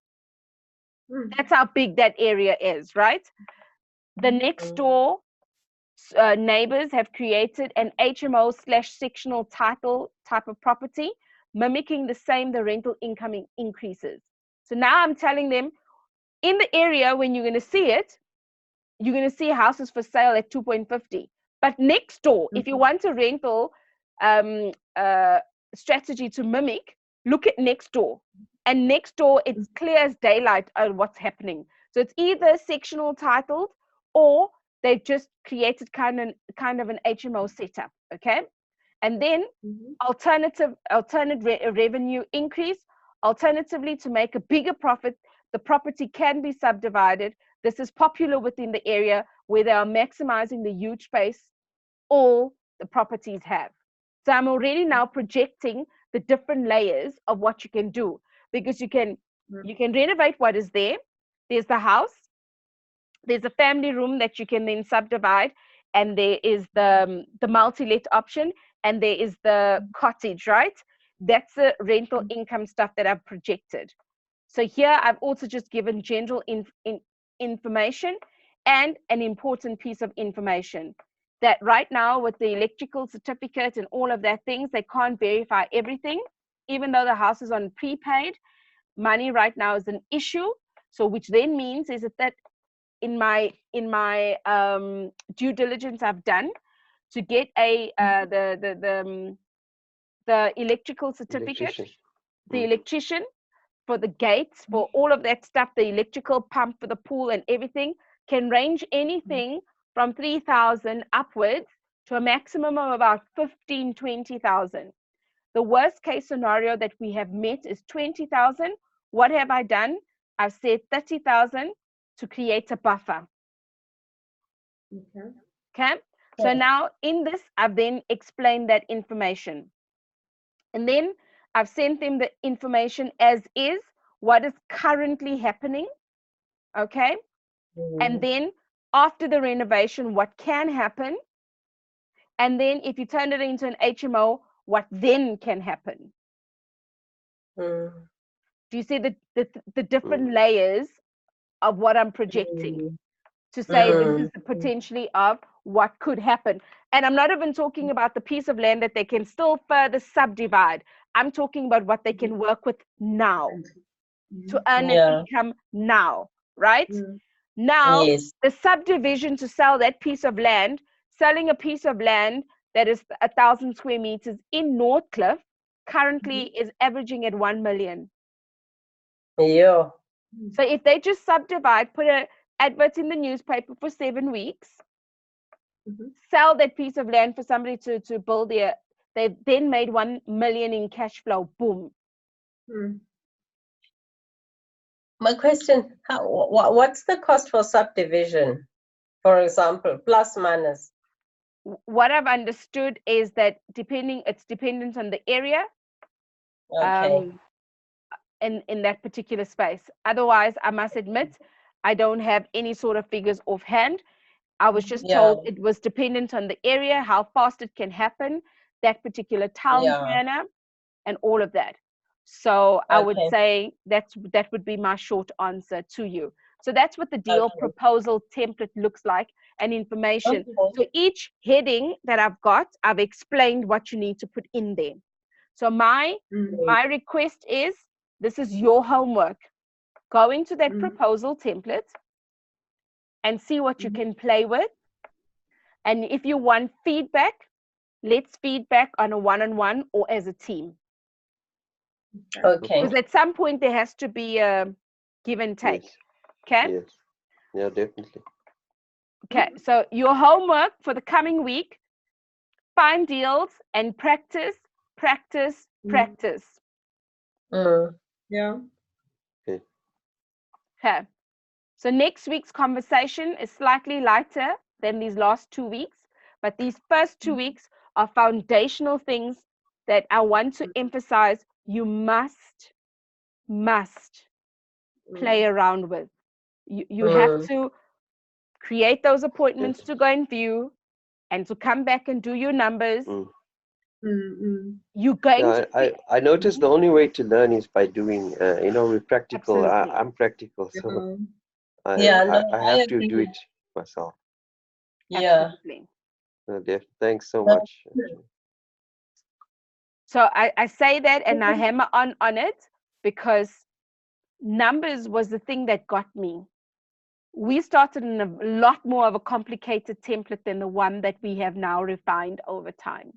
That's how big that area is, right? The next door neighbors have created an HMO/sectional title type of property, mimicking the rental income increases. So now I'm telling them, in the area, when you're going to see it, you're going to see houses for sale at 2.50. But next door, if you want a rental strategy to mimic, look at next door. And next door, it's clear as daylight what's happening. So it's either sectional titled, or they've just created kind of an HMO setup, okay? And then alternate revenue increase. Alternatively, to make a bigger profit, the property can be subdivided. This is popular within the area where they are maximizing the huge space all the properties have. So I'm already now projecting the different layers of what you can do, because you can renovate what is there. There's the house. There's a family room that you can then subdivide, and there is the multi-let option, and there is the cottage, right? That's the rental income stuff that I've projected. So here I've also just given general information and an important piece of information, that right now with the electrical certificate and all of that things, they can't verify everything, even though the house is on prepaid. money right now is an issue. So which then means is that in my due diligence I've done to get a the electrical certificate, the electrician for the gates, for all of that stuff, the electrical pump for the pool and everything, can range anything from 3,000 upwards to a maximum of about 15, 20,000. The worst case scenario that we have met is 20,000. What have I done? I've said 30,000 to create a buffer. Okay. So now in this, I've then explained that information. And then I've sent them the information as is, what is currently happening. Okay. And then after the renovation, what can happen. And then if you turn it into an HMO, what then can happen? Do you see the different layers of what I'm projecting to say this is the potentially of what could happen? And I'm not even talking about the piece of land that they can still further subdivide. I'm talking about what they can work with now to earn an income now, right? Now, the subdivision to sell that piece of land, selling a piece of land that is 1,000 square meters in Northcliffe, currently is averaging at 1 million. Yeah. So if they just subdivide, put an advert in the newspaper for 7 weeks, sell that piece of land for somebody to build there, they've then made 1 million in cash flow. Boom. My question, what's the cost for subdivision, for example, plus minus? What I've understood is that it's dependent on the area. Okay. In that particular space. Otherwise, I must admit, I don't have any sort of figures offhand. I was just told it was dependent on the area, how fast it can happen, that particular town planner, and all of that. So I would say that would be my short answer to you. So that's what the deal proposal template looks like, and information. So each heading that I've got, I've explained what you need to put in there. So my request is, this is your homework. Go into that proposal template and see what you can play with. And if you want feedback, let's feedback on a one-on-one or as a team. Okay. Because at some point there has to be a give and take. Yes. Okay? Yes. Yeah, definitely. Okay, so your homework for the coming week, find deals and practice, practice, practice. Yeah. Okay. So next week's conversation is slightly lighter than these last 2 weeks, but these first 2 weeks are foundational things that I want to emphasize you must play around with. You have to create those appointments to go and view and to come back and do your numbers. You're going to I noticed the only way to learn is by doing, with practical. I'm practical, so I have to do it myself. Yeah. Thanks so much. So I say that and I hammer on it because numbers was the thing that got me. We started in a lot more of a complicated template than the one that we have now refined over time.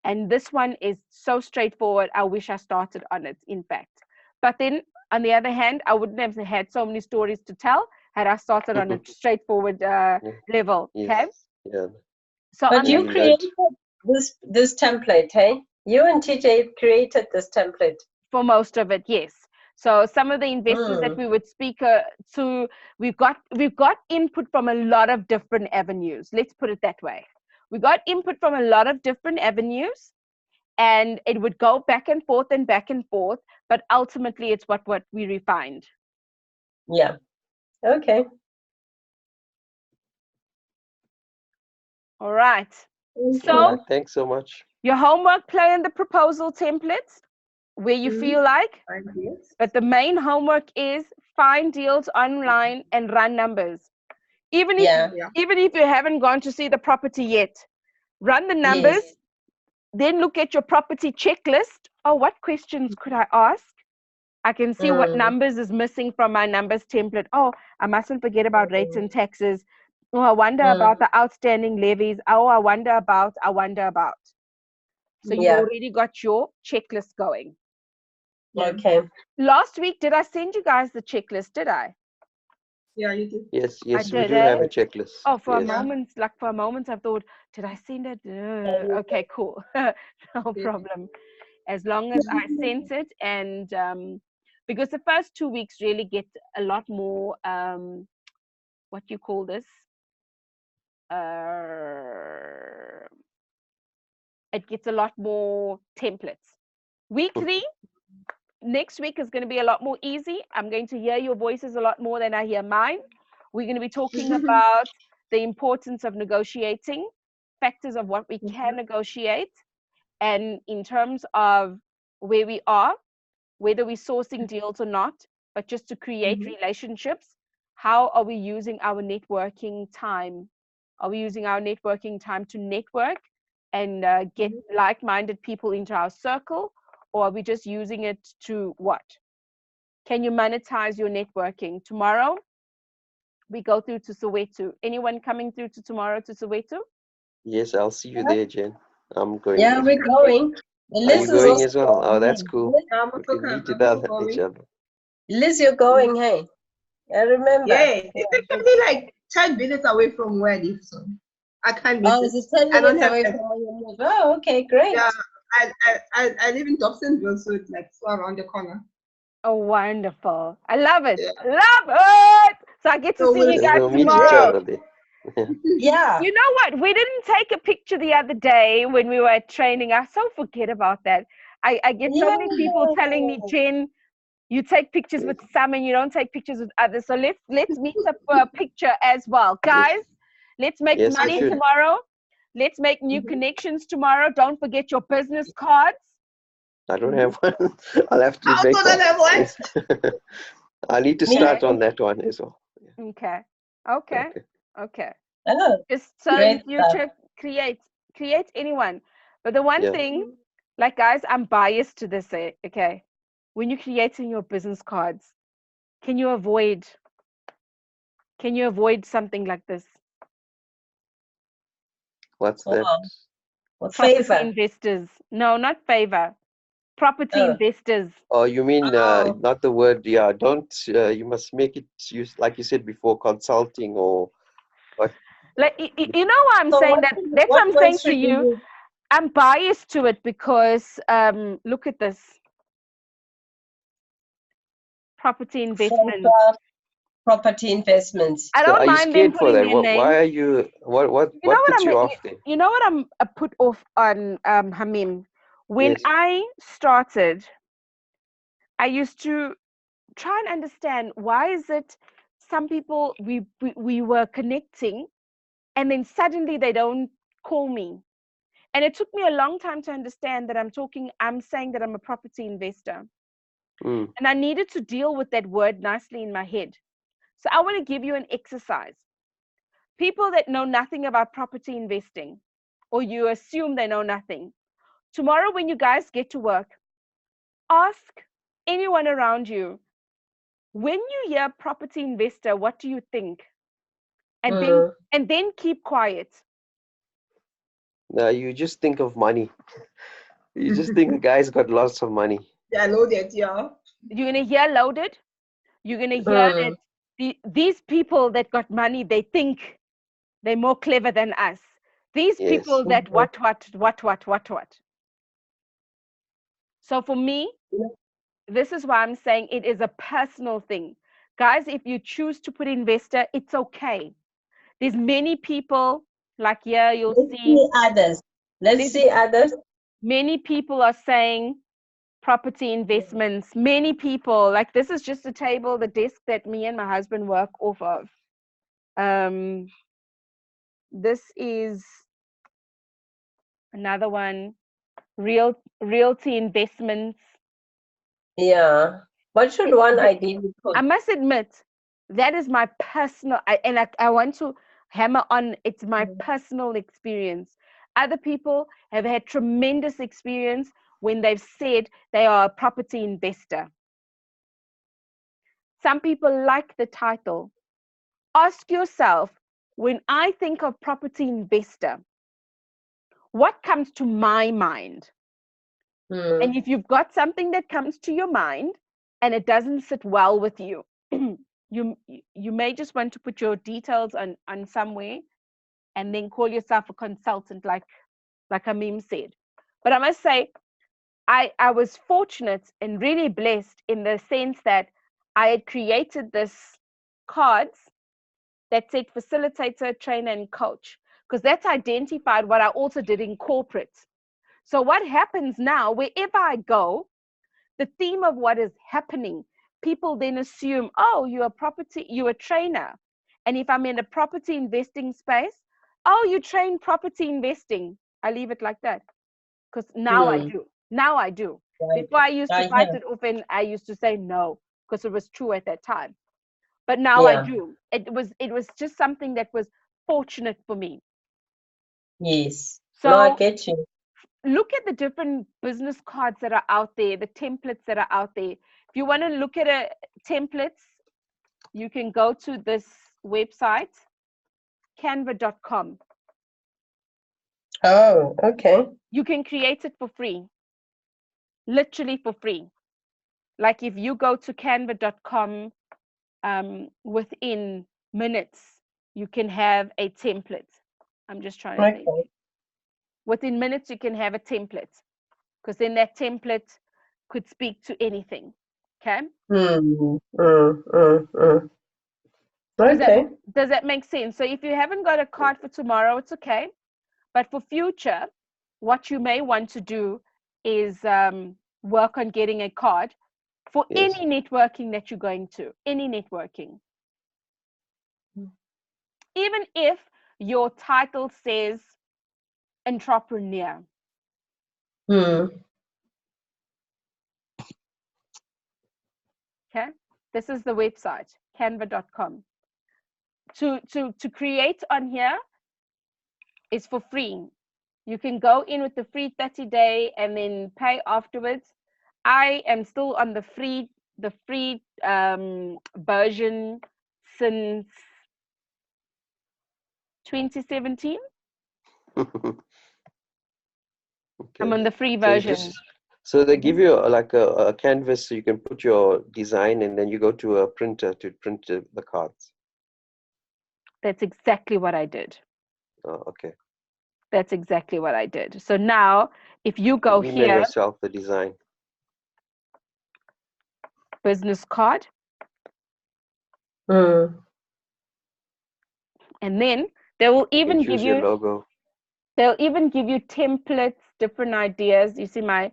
And this one is so straightforward. I wish I started on it, in fact. But then, on the other hand, I wouldn't have had so many stories to tell had I started on a straightforward level. Okay? Yeah. So but you created this template, hey? You and TJ created this template. For most of it, yes. So some of the investors that we would speak to, we've got input from a lot of different avenues. Let's put it that way. We got input from a lot of different avenues, and it would go back and forth, but ultimately it's what we refined. Yeah. Okay. All right. So thanks so much. Your homework, play in the proposal templates where you feel like, but the main homework is find deals online and run numbers. Even if you haven't gone to see the property yet, run the numbers, then look at your property checklist. Oh, what questions could I ask? I can see what numbers is missing from my numbers template. Oh, I mustn't forget about rates and taxes. Oh, I wonder about the outstanding levies. Oh, I wonder about. So you already got your checklist going. Okay. Last week, did I send you guys the checklist? Did I? Yeah, you did. Yes, I we did do have a checklist. Oh, for a Yes. moment, I thought, did I send it? Okay, cool. No problem. As long as I sent it, and because the first 2 weeks really get a lot more, what you call this? It gets a lot more templates. Week 3, next week is going to be a lot more easy. I'm going to hear your voices a lot more than I hear mine. We're going to be talking about the importance of negotiating, factors of what we can negotiate, and in terms of where we are, whether we're sourcing deals or not, but just to create relationships. How are we using our networking time? Are we using our networking time to network and get like-minded people into our circle? Or are we just using it to what? Can you monetize your networking? Tomorrow, we go through to Soweto. Anyone coming through to tomorrow to Soweto? Yes, I'll see you there, Jen. I'm going. Yeah, we're going. Are you going as well? Oh, that's cool. I'm We also can meet each other. Liz, you're going, hey? I remember. Yeah, it's actually like 10 minutes away from where I live, so I can't miss Oh, it. it's 10 I don't minutes have away that. from where you live. Oh, okay, great. Yeah, I live in Dobsonville, so it's like so around the corner. Oh, wonderful. I love it. Yeah. Love it. So I get to see you guys We'll meet each tomorrow. other there. Yeah. You know what? We didn't take a picture the other day when we were at training. I so forget about that. I get so many people telling me, Jen, you take pictures with some and you don't take pictures with others. So let's meet up for a picture as well. Guys, let's make money tomorrow. Let's make new connections tomorrow. Don't forget your business cards. I don't have one. I'll have to make one. Have one. I need to start on that one as well. Okay. Oh, Just so in future, create anyone. But the one thing, like guys, I'm biased to this. Okay, when you're creating your business cards, can you avoid something like this? What's that? Property investors. No, not favor. Property investors. Oh, you mean not the word? Yeah, don't. You must make it use, like you said before, consulting or what? Like you know why I'm saying that? That's what I'm saying to you. I'm biased to it because look at this. Property investments. Property investments. I don't mind them putting their name. Why are you? What puts you off there? You know what I'm put off on, Hamim? When I started, I used to try and understand why is it some people we were connecting and then suddenly they don't call me. And it took me a long time to understand that I'm saying that I'm a property investor. And I needed to deal with that word nicely in my head. So I want to give you an exercise. People that know nothing about property investing, or you assume they know nothing, tomorrow when you guys get to work, ask anyone around you, when you hear property investor, what do you think? And then keep quiet. No, you just think of money. You just think the guy's got lots of money. Yeah, loaded, yeah. You're going to hear loaded. You're going to hear that these people that got money, they think they're more clever than us. These people that what. So for me, this is why I'm saying it is a personal thing. Guys, if you choose to put investor, it's okay. There's many people like here, you'll see others. Let's see others. Many people are saying property investments. Many people, like this is just a table, the desk that me and my husband work off of. This is another one, realty investments. Yeah. What should one ideally put? I must admit, that is my personal, I want to hammer on, it's my personal experience. Other people have had tremendous experience when they've said they are a property investor. Some people like the title. Ask yourself, when I think of property investor, what comes to my mind? And if you've got something that comes to your mind and it doesn't sit well with you, you may just want to put your details on somewhere and then call yourself a consultant, like Amim said. But I must say, I was fortunate and really blessed in the sense that I had created this cards that said facilitator, trainer, and coach, because that's identified what I also did in corporate. So what happens now, wherever I go, the theme of what is happening, people then assume, oh, you're a trainer. And if I'm in a property investing space, oh, you train property investing. I leave it like that. Because now I do. Now I do. Right. Before I used to fight it off, and I used to say no, because it was true at that time. But now I do. It was just something that was fortunate for me. Yes. So no, I get you. Look at the different business cards that are out there, the templates that are out there. If you want to look at templates, you can go to this website, canva.com. Oh, okay. You can create it for free, literally for free. Like if you go to canva.com, within minutes, you can have a template. I'm just trying to think. Within minutes, you can have a template, because then that template could speak to anything. Okay? Okay. Does that make sense? So if you haven't got a card for tomorrow, it's okay. But for future, what you may want to do is work on getting a card for any networking that you're going to, any networking. Even if your title says entrepreneur. Okay, this is the website, canva.com. To create on here is for free. You can go in with the free 30-day and then pay afterwards. I am still on the free version since 2017. Okay. I'm on the free version. So they give you like a canvas so you can put your design, and then you go to a printer to print the cards. That's exactly what I did. Oh, okay. That's exactly what I did. So now, if you go email here, yourself the design. Business card. And then they will even give you your logo. They'll even give you templates, different ideas. You see, my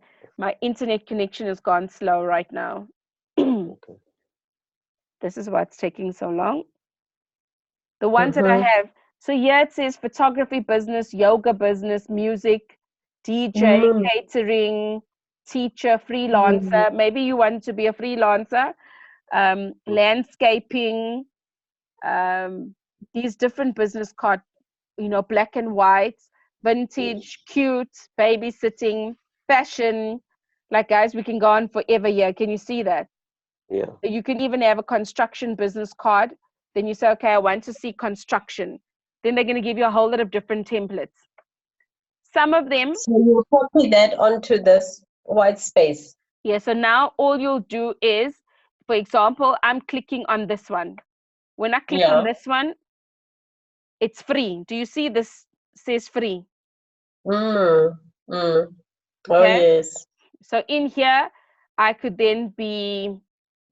internet connection has gone slow right now. Okay. This is why it's taking so long. The ones that I have. So here it says photography business, yoga business, music, DJ, catering, teacher, freelancer. Maybe you want to be a freelancer. Landscaping, these different business cards, black and white, vintage, cute, babysitting, fashion. Like, guys, we can go on forever here. Can you see that? Yeah. You can even have a construction business card. Then you say, okay, I want to see construction. Then they're going to give you a whole lot of different templates. Some of them. So you copy that onto this white space. Yeah, so now all you'll do is, for example, I'm clicking on this one. When I click on this one, it's free. Do you see this says free? Oh, yes. So in here, I could then be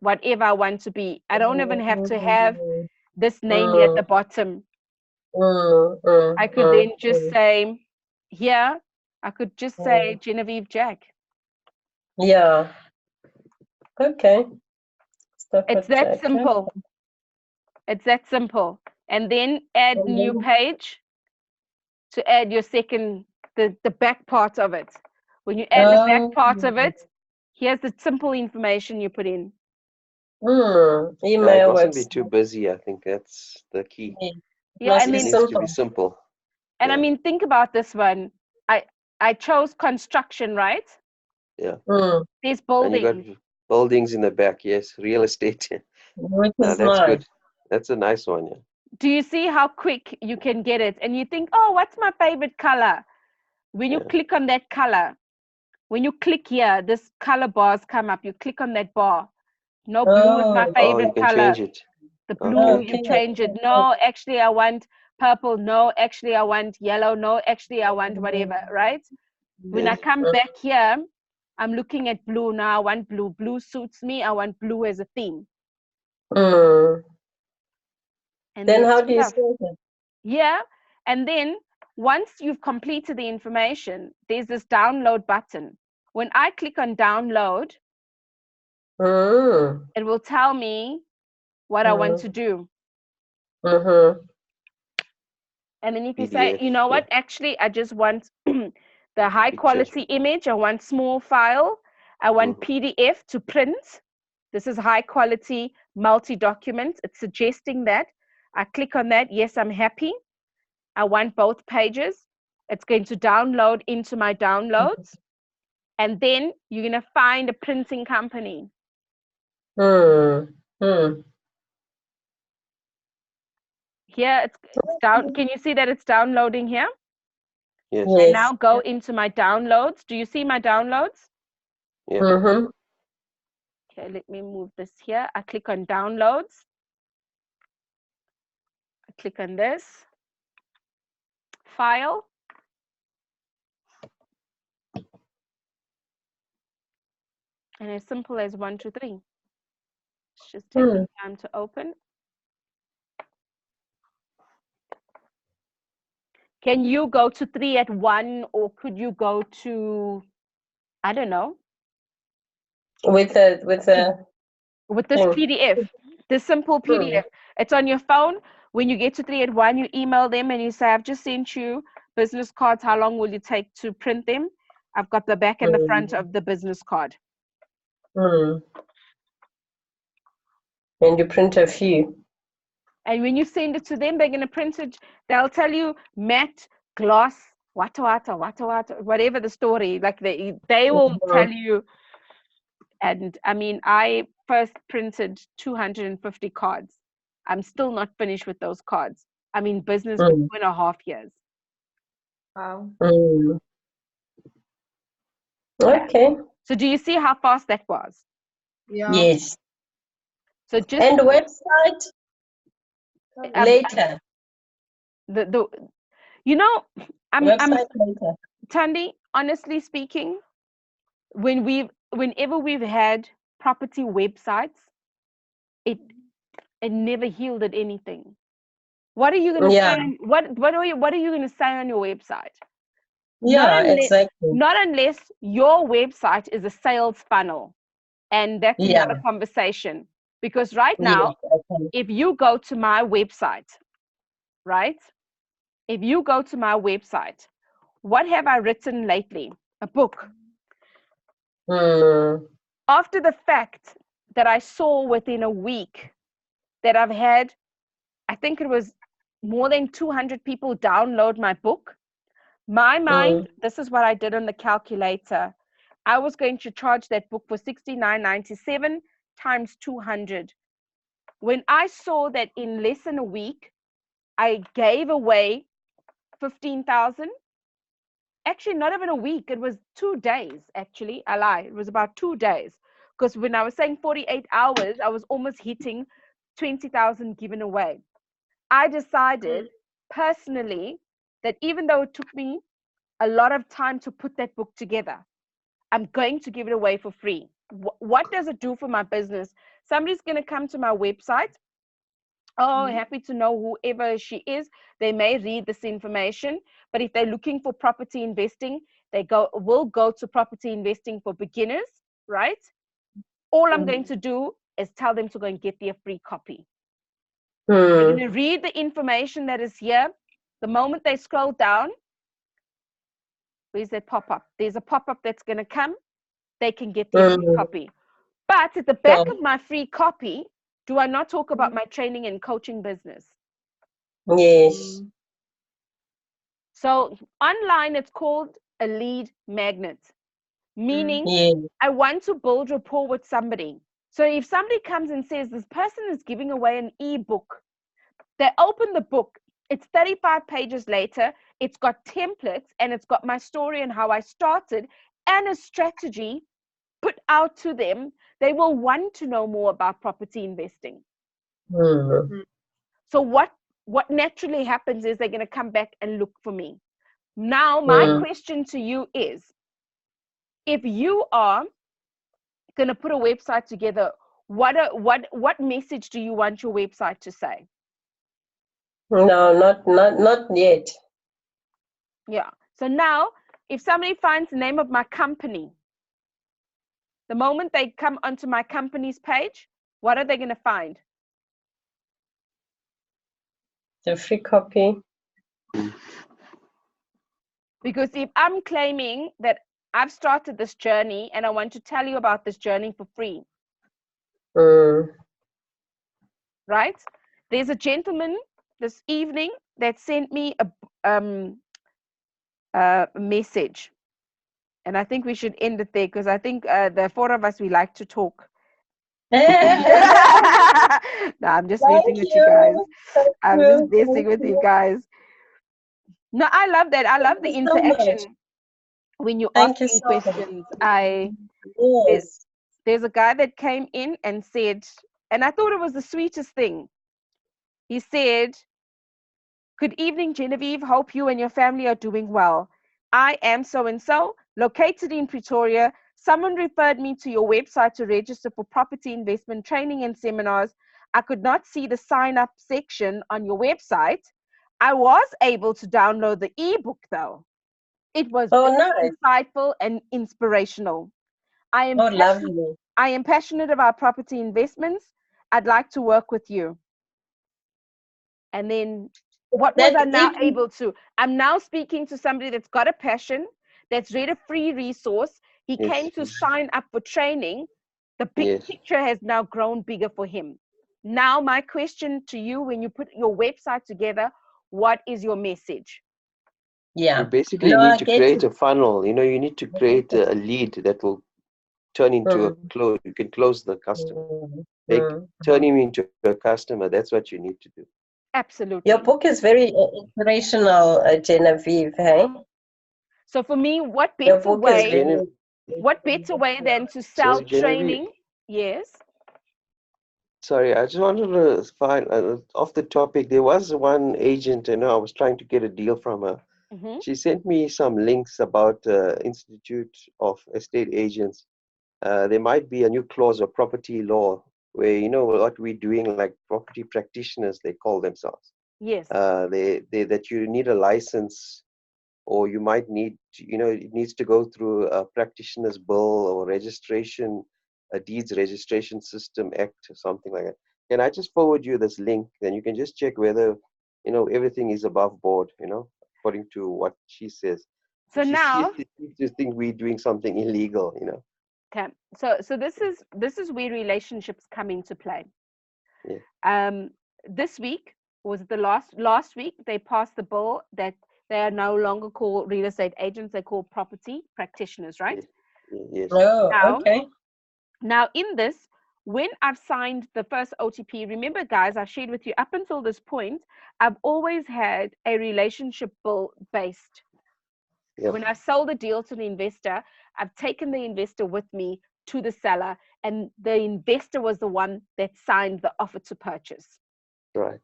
whatever I want to be. I don't even have to have this name here at the bottom. I could then just say, here, I could just say Genevieve Jack. Yeah. Okay. It's that simple. It's that simple. And then add new page to add your second, the back part of it. When you add the back part of it, here's the simple information you put in. Email. It mustn't be too busy. I think that's the key. Yeah, it needs to be simple. And I mean, think about this one. I chose construction, right? Yeah. There's buildings. And you got buildings in the back. Yes, real estate. Which No, is that's nice. good. That's a nice one, yeah. Do you see how quick you can get it? And you think, oh, what's my favorite color? When you click on that color, when you click here, this color bars come up. You click on that bar. No, blue is my Oh, favorite you can color. change it. The blue, you Okay. change it. No, actually, I want purple. No, actually, I want yellow. No, actually, I want whatever, right? When I come back here, I'm looking at blue now. I want blue. Blue suits me. I want blue as a theme. And Then how do you save it? Yeah. And then once you've completed the information, there's this download button. When I click on download, it will tell me what I want to do. And then if you say, PDF, you know what, actually, I just want the high quality image. I want small file. I want PDF to print. This is high quality multi-document. It's suggesting that. I click on that. Yes, I'm happy. I want both pages. It's going to download into my downloads. And then you're going to find a printing company. Here it's down. Can you see that it's downloading here? Yes. I now go into my downloads. Do you see my downloads? Yeah. Okay, let me move this here. I click on downloads. I click on this. File. And as simple as 1, 2, 3. It's just taking time to open. Can you go to 3 at 1, or could you go to, I don't know, with this PDF, this simple PDF? It's on your phone. When you get to 3 at 1, you email them and you say, I've just sent you business cards. How long will you take to print them? I've got the back and the front of the business card. And you print a few. And when you send it to them, they're going to print it. They'll tell you matte, gloss, whatever the story. Like they will tell you. And I mean, I first printed 250 cards. I'm still not finished with those cards. I'm in business for 2.5 years. Wow. Okay. So do you see how fast that was? Yeah. Yes. So just and website later. You know, I'm later. Thandi, honestly speaking, whenever we've had property websites, it never yielded anything. What are you going to say? What are you going to say on your website? Exactly. Not unless your website is a sales funnel, and that's another conversation. Because right now, if you go to my website, right? If you go to my website, what have I written lately? A book. After the fact that I saw within a week that I've had, I think it was more than 200 people download my book. My mind, this is what I did on the calculator. I was going to charge that book for $69.97 times 200. When I saw that in less than a week, I gave away 15,000. Actually, not even a week. It was 2 days, actually. I lied. It was about 2 days. Because when I was saying 48 hours, I was almost hitting 20,000 given away. I decided personally that even though it took me a lot of time to put that book together, I'm going to give it away for free. What does it do for my business? Somebody's going to come to my website. Oh, happy to know whoever she is. They may read this information, but if they're looking for property investing, they will go to property investing for beginners, right? All I'm going to do is tell them to go and get their free copy. They're going to read the information that is here. The moment they scroll down, where's that pop-up? There's a pop-up that's going to come. They can get their free copy. But at the back of my free copy, do I not talk about my training and coaching business? Yes. So online, it's called a lead magnet, meaning I want to build rapport with somebody. So if somebody comes and says this person is giving away an ebook, they open the book, it's 35 pages later, it's got templates and it's got my story and how I started and a strategy put out to them. They will want to know more about property investing. So what naturally happens is they're going to come back and look for me. Now, my question to you is, if you are going to put a website together, what message do you want your website to say? No, not yet. Yeah. So now, if somebody finds the name of my company, the moment they come onto my company's page, what are they going to find? The free copy. Because if I'm claiming that I've started this journey and I want to tell you about this journey for free, right? There's a gentleman this evening that sent me a message, and I think we should end it there because I think the four of us, we like to talk. No, I'm just messing with you guys. I'm just messing with you guys. No, I love that. I love the interaction when you ask me questions. There's a guy that came in and said, and I thought it was the sweetest thing. He said, "Good evening, Genevieve. Hope you and your family are doing well. I am so-and-so, located in Pretoria. Someone referred me to your website to register for property investment training and seminars. I could not see the sign-up section on your website. I was able to download the ebook, though. It was very insightful and inspirational. I am passionate about property investments. I'd like to work with you." And then what was I now able to? I'm now speaking to somebody that's got a passion, that's read a free resource. He came to sign up for training. The big picture has now grown bigger for him. Now, my question to you, when you put your website together, what is your message? Yeah. You basically need to create a funnel. You know, you need to create a lead that will turn into a close. You can close the customer. Turn him into a customer. That's what you need to do. Absolutely. Your book is very inspirational, Genevieve, hey? So for me, what better way than to sell training? Yes. Sorry, I just wanted to find off the topic. There was one agent, I was trying to get a deal from her. She sent me some links about Institute of Estate Agents. There might be a new clause of property law where, you know, what we're doing, like property practitioners, they call themselves. Yes. That you need a license, or you might need, you know, it needs to go through a practitioner's bill or registration, a deeds registration system act or something like that. Can I just forward you this link? Then you can just check whether, you know, everything is above board, you know, according to what she says. So now she just think we're doing something illegal, you know. Okay. So this is where relationships come into play. Yeah. This week was the last week they passed the bill that they are no longer called real estate agents, they're called property practitioners, right? Yes. Oh, okay. Now in this, when I've signed the first OTP, remember guys, I've shared with you up until this point, I've always had a relationship bill based. Yep. When I sold a deal to the investor, I've taken the investor with me to the seller, and the investor was the one that signed the offer to purchase. Right.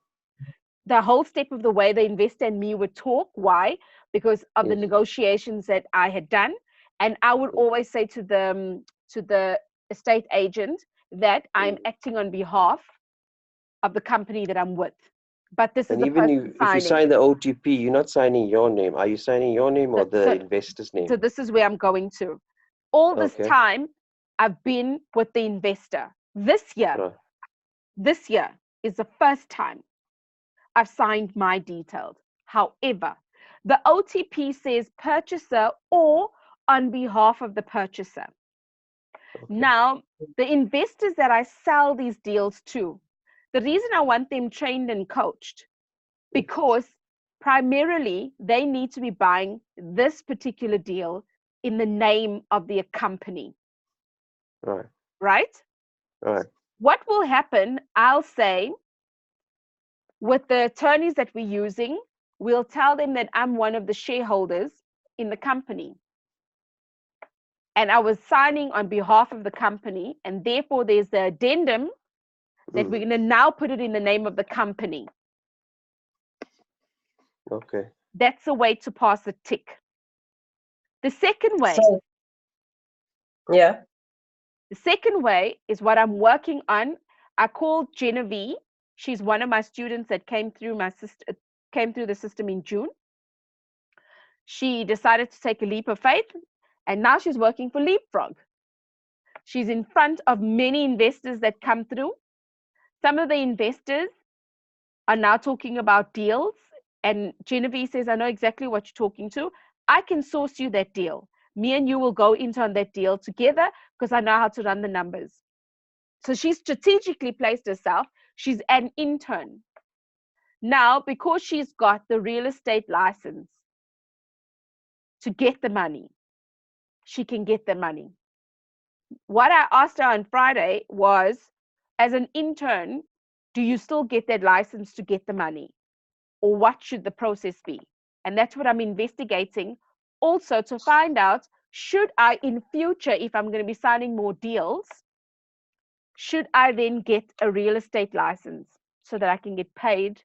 The whole step of the way, the investor and me would talk. Why? Because of the negotiations that I had done. And I would always say to the estate agent that I'm acting on behalf of the company that I'm with. But this is even if you sign the OTP, you're not signing your name. Are you signing your name or the investor's name? So this is where I'm going to. All this time, I've been with the investor. This year is the first time I've signed my details. However, the OTP says purchaser or on behalf of the purchaser. Now, the investors that I sell these deals to, the reason I want them trained and coached, because primarily they need to be buying this particular deal in the name of their company. Right. Right? Right. What will happen, I'll say, with the attorneys that we're using, we'll tell them that I'm one of the shareholders in the company. And I was signing on behalf of the company, and therefore there's the addendum that we're going to now put it in the name of the company. Okay. That's a way to pass a tick. The second way, yeah. The second way is what I'm working on. I called Genevieve. She's one of my students that came through the system in June. She decided to take a leap of faith, and now she's working for Leapfrog. She's in front of many investors that come through. Some of the investors are now talking about deals, and Genevieve says, I know exactly what you're talking to. I can source you that deal. Me and you will go into on that deal together because I know how to run the numbers. So she's strategically placed herself. She's an intern. Now, because she's got the real estate license to get the money, she can get the money. What I asked her on Friday was, as an intern, do you still get that license to get the money? Or what should the process be? And that's what I'm investigating also to find out, should I in future, if I'm going to be signing more deals, should I then get a real estate license so that I can get paid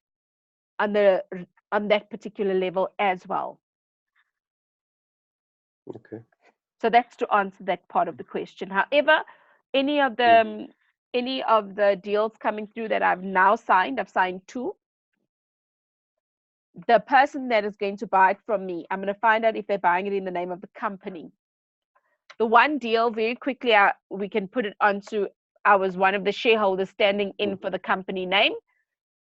on that particular level as well? Okay. So that's to answer that part of the question. However, any of the deals coming through that I've now signed, I've signed 2. The person that is going to buy it from me, I'm going to find out if they're buying it in the name of the company. The one deal, very quickly, we can put it onto, I was one of the shareholders standing in for the company name.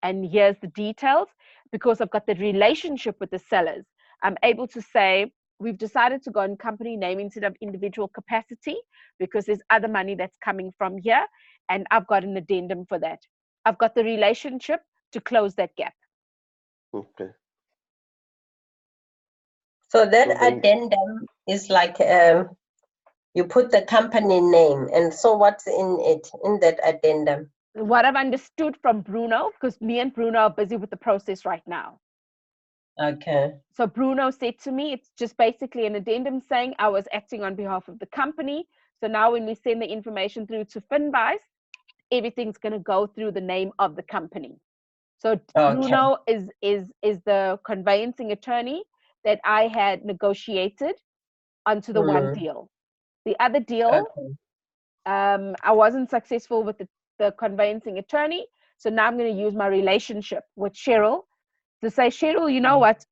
And here's the details. Because I've got the relationship with the sellers, I'm able to say, we've decided to go in company name instead of individual capacity because there's other money that's coming from here. And I've got an addendum for that. I've got the relationship to close that gap. Okay. So that addendum is like you put the company name, and so what's in it, in that addendum? What I've understood from Bruno, because me and Bruno are busy with the process right now. Okay. So Bruno said to me, it's just basically an addendum saying I was acting on behalf of the company. So now when we send the information through to Finvice, everything's going to go through the name of the company. So okay. Bruno is the conveyancing attorney that I had negotiated onto the one deal. The other deal, I wasn't successful with the conveyancing attorney. So now I'm going to use my relationship with Cheryl to say, Cheryl, you know what?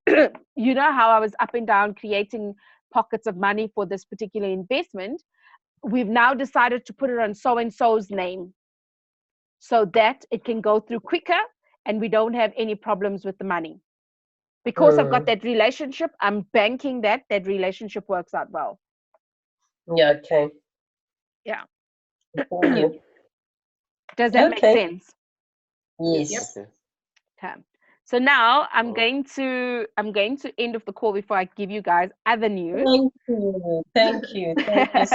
You know how I was up and down creating pockets of money for this particular investment. We've now decided to put it on so-and-so's name so that it can go through quicker and we don't have any problems with the money. Because I've got that relationship, I'm banking that relationship works out well. Yeah, okay. Yeah. You. Does that make sense? Yes. Okay. So now I'm going to end of the call before I give you guys other news. Thank you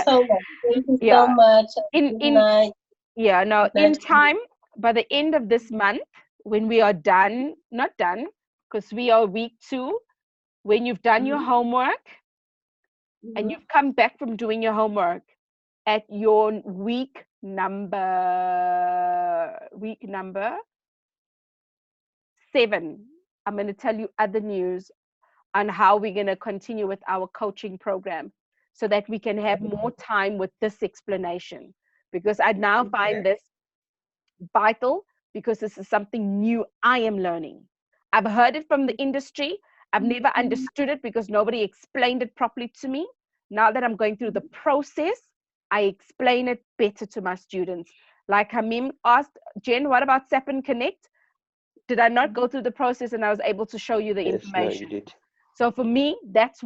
so much. Thank you so much. In time, by the end of this month, when we are done, not done, because we are week 2, when you've done your homework and you've come back from doing your homework at your week number 7, I'm going to tell you other news on how we're going to continue with our coaching program so that we can have more time with this explanation, because I now find this vital because this is something new I am learning. I've heard it from the industry. I've never understood it because nobody explained it properly to me. Now that I'm going through the process, I explain it better to my students. Like Hamim asked, Jen, what about SAP and Connect? Did I not go through the process and I was able to show you the information? No, you did. So for me, that's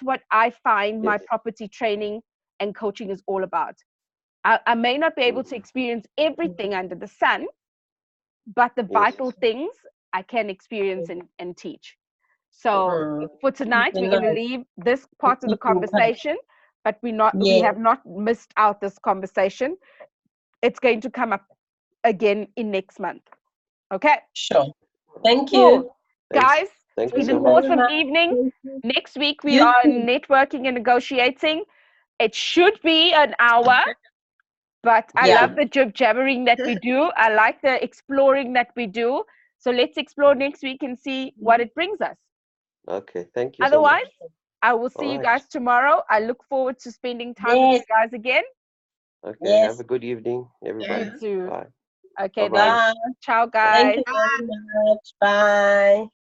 what I find my property training and coaching is all about. I may not be able to experience everything under the sun, but the vital things I can experience and teach. So for tonight, we're going to leave this part of the conversation, but we have not missed out this conversation. it's going to come up again in next month. Okay. Sure. Thank Cool. you. Guys, Thank it's you been so an much. awesome evening. Next week we You are too. networking and negotiating. It should be an hour, but I Yeah. love the jabbering that we do. I like the exploring that we do. So let's explore next week and see what it brings us. Okay, thank you so Otherwise, much. I will see All you right. guys tomorrow. I look forward to spending time with you guys again. Okay, Yes. have a good evening, everybody. You too. Bye. Okay, Bye-bye. then. Ciao, guys. Thank you very much. Bye.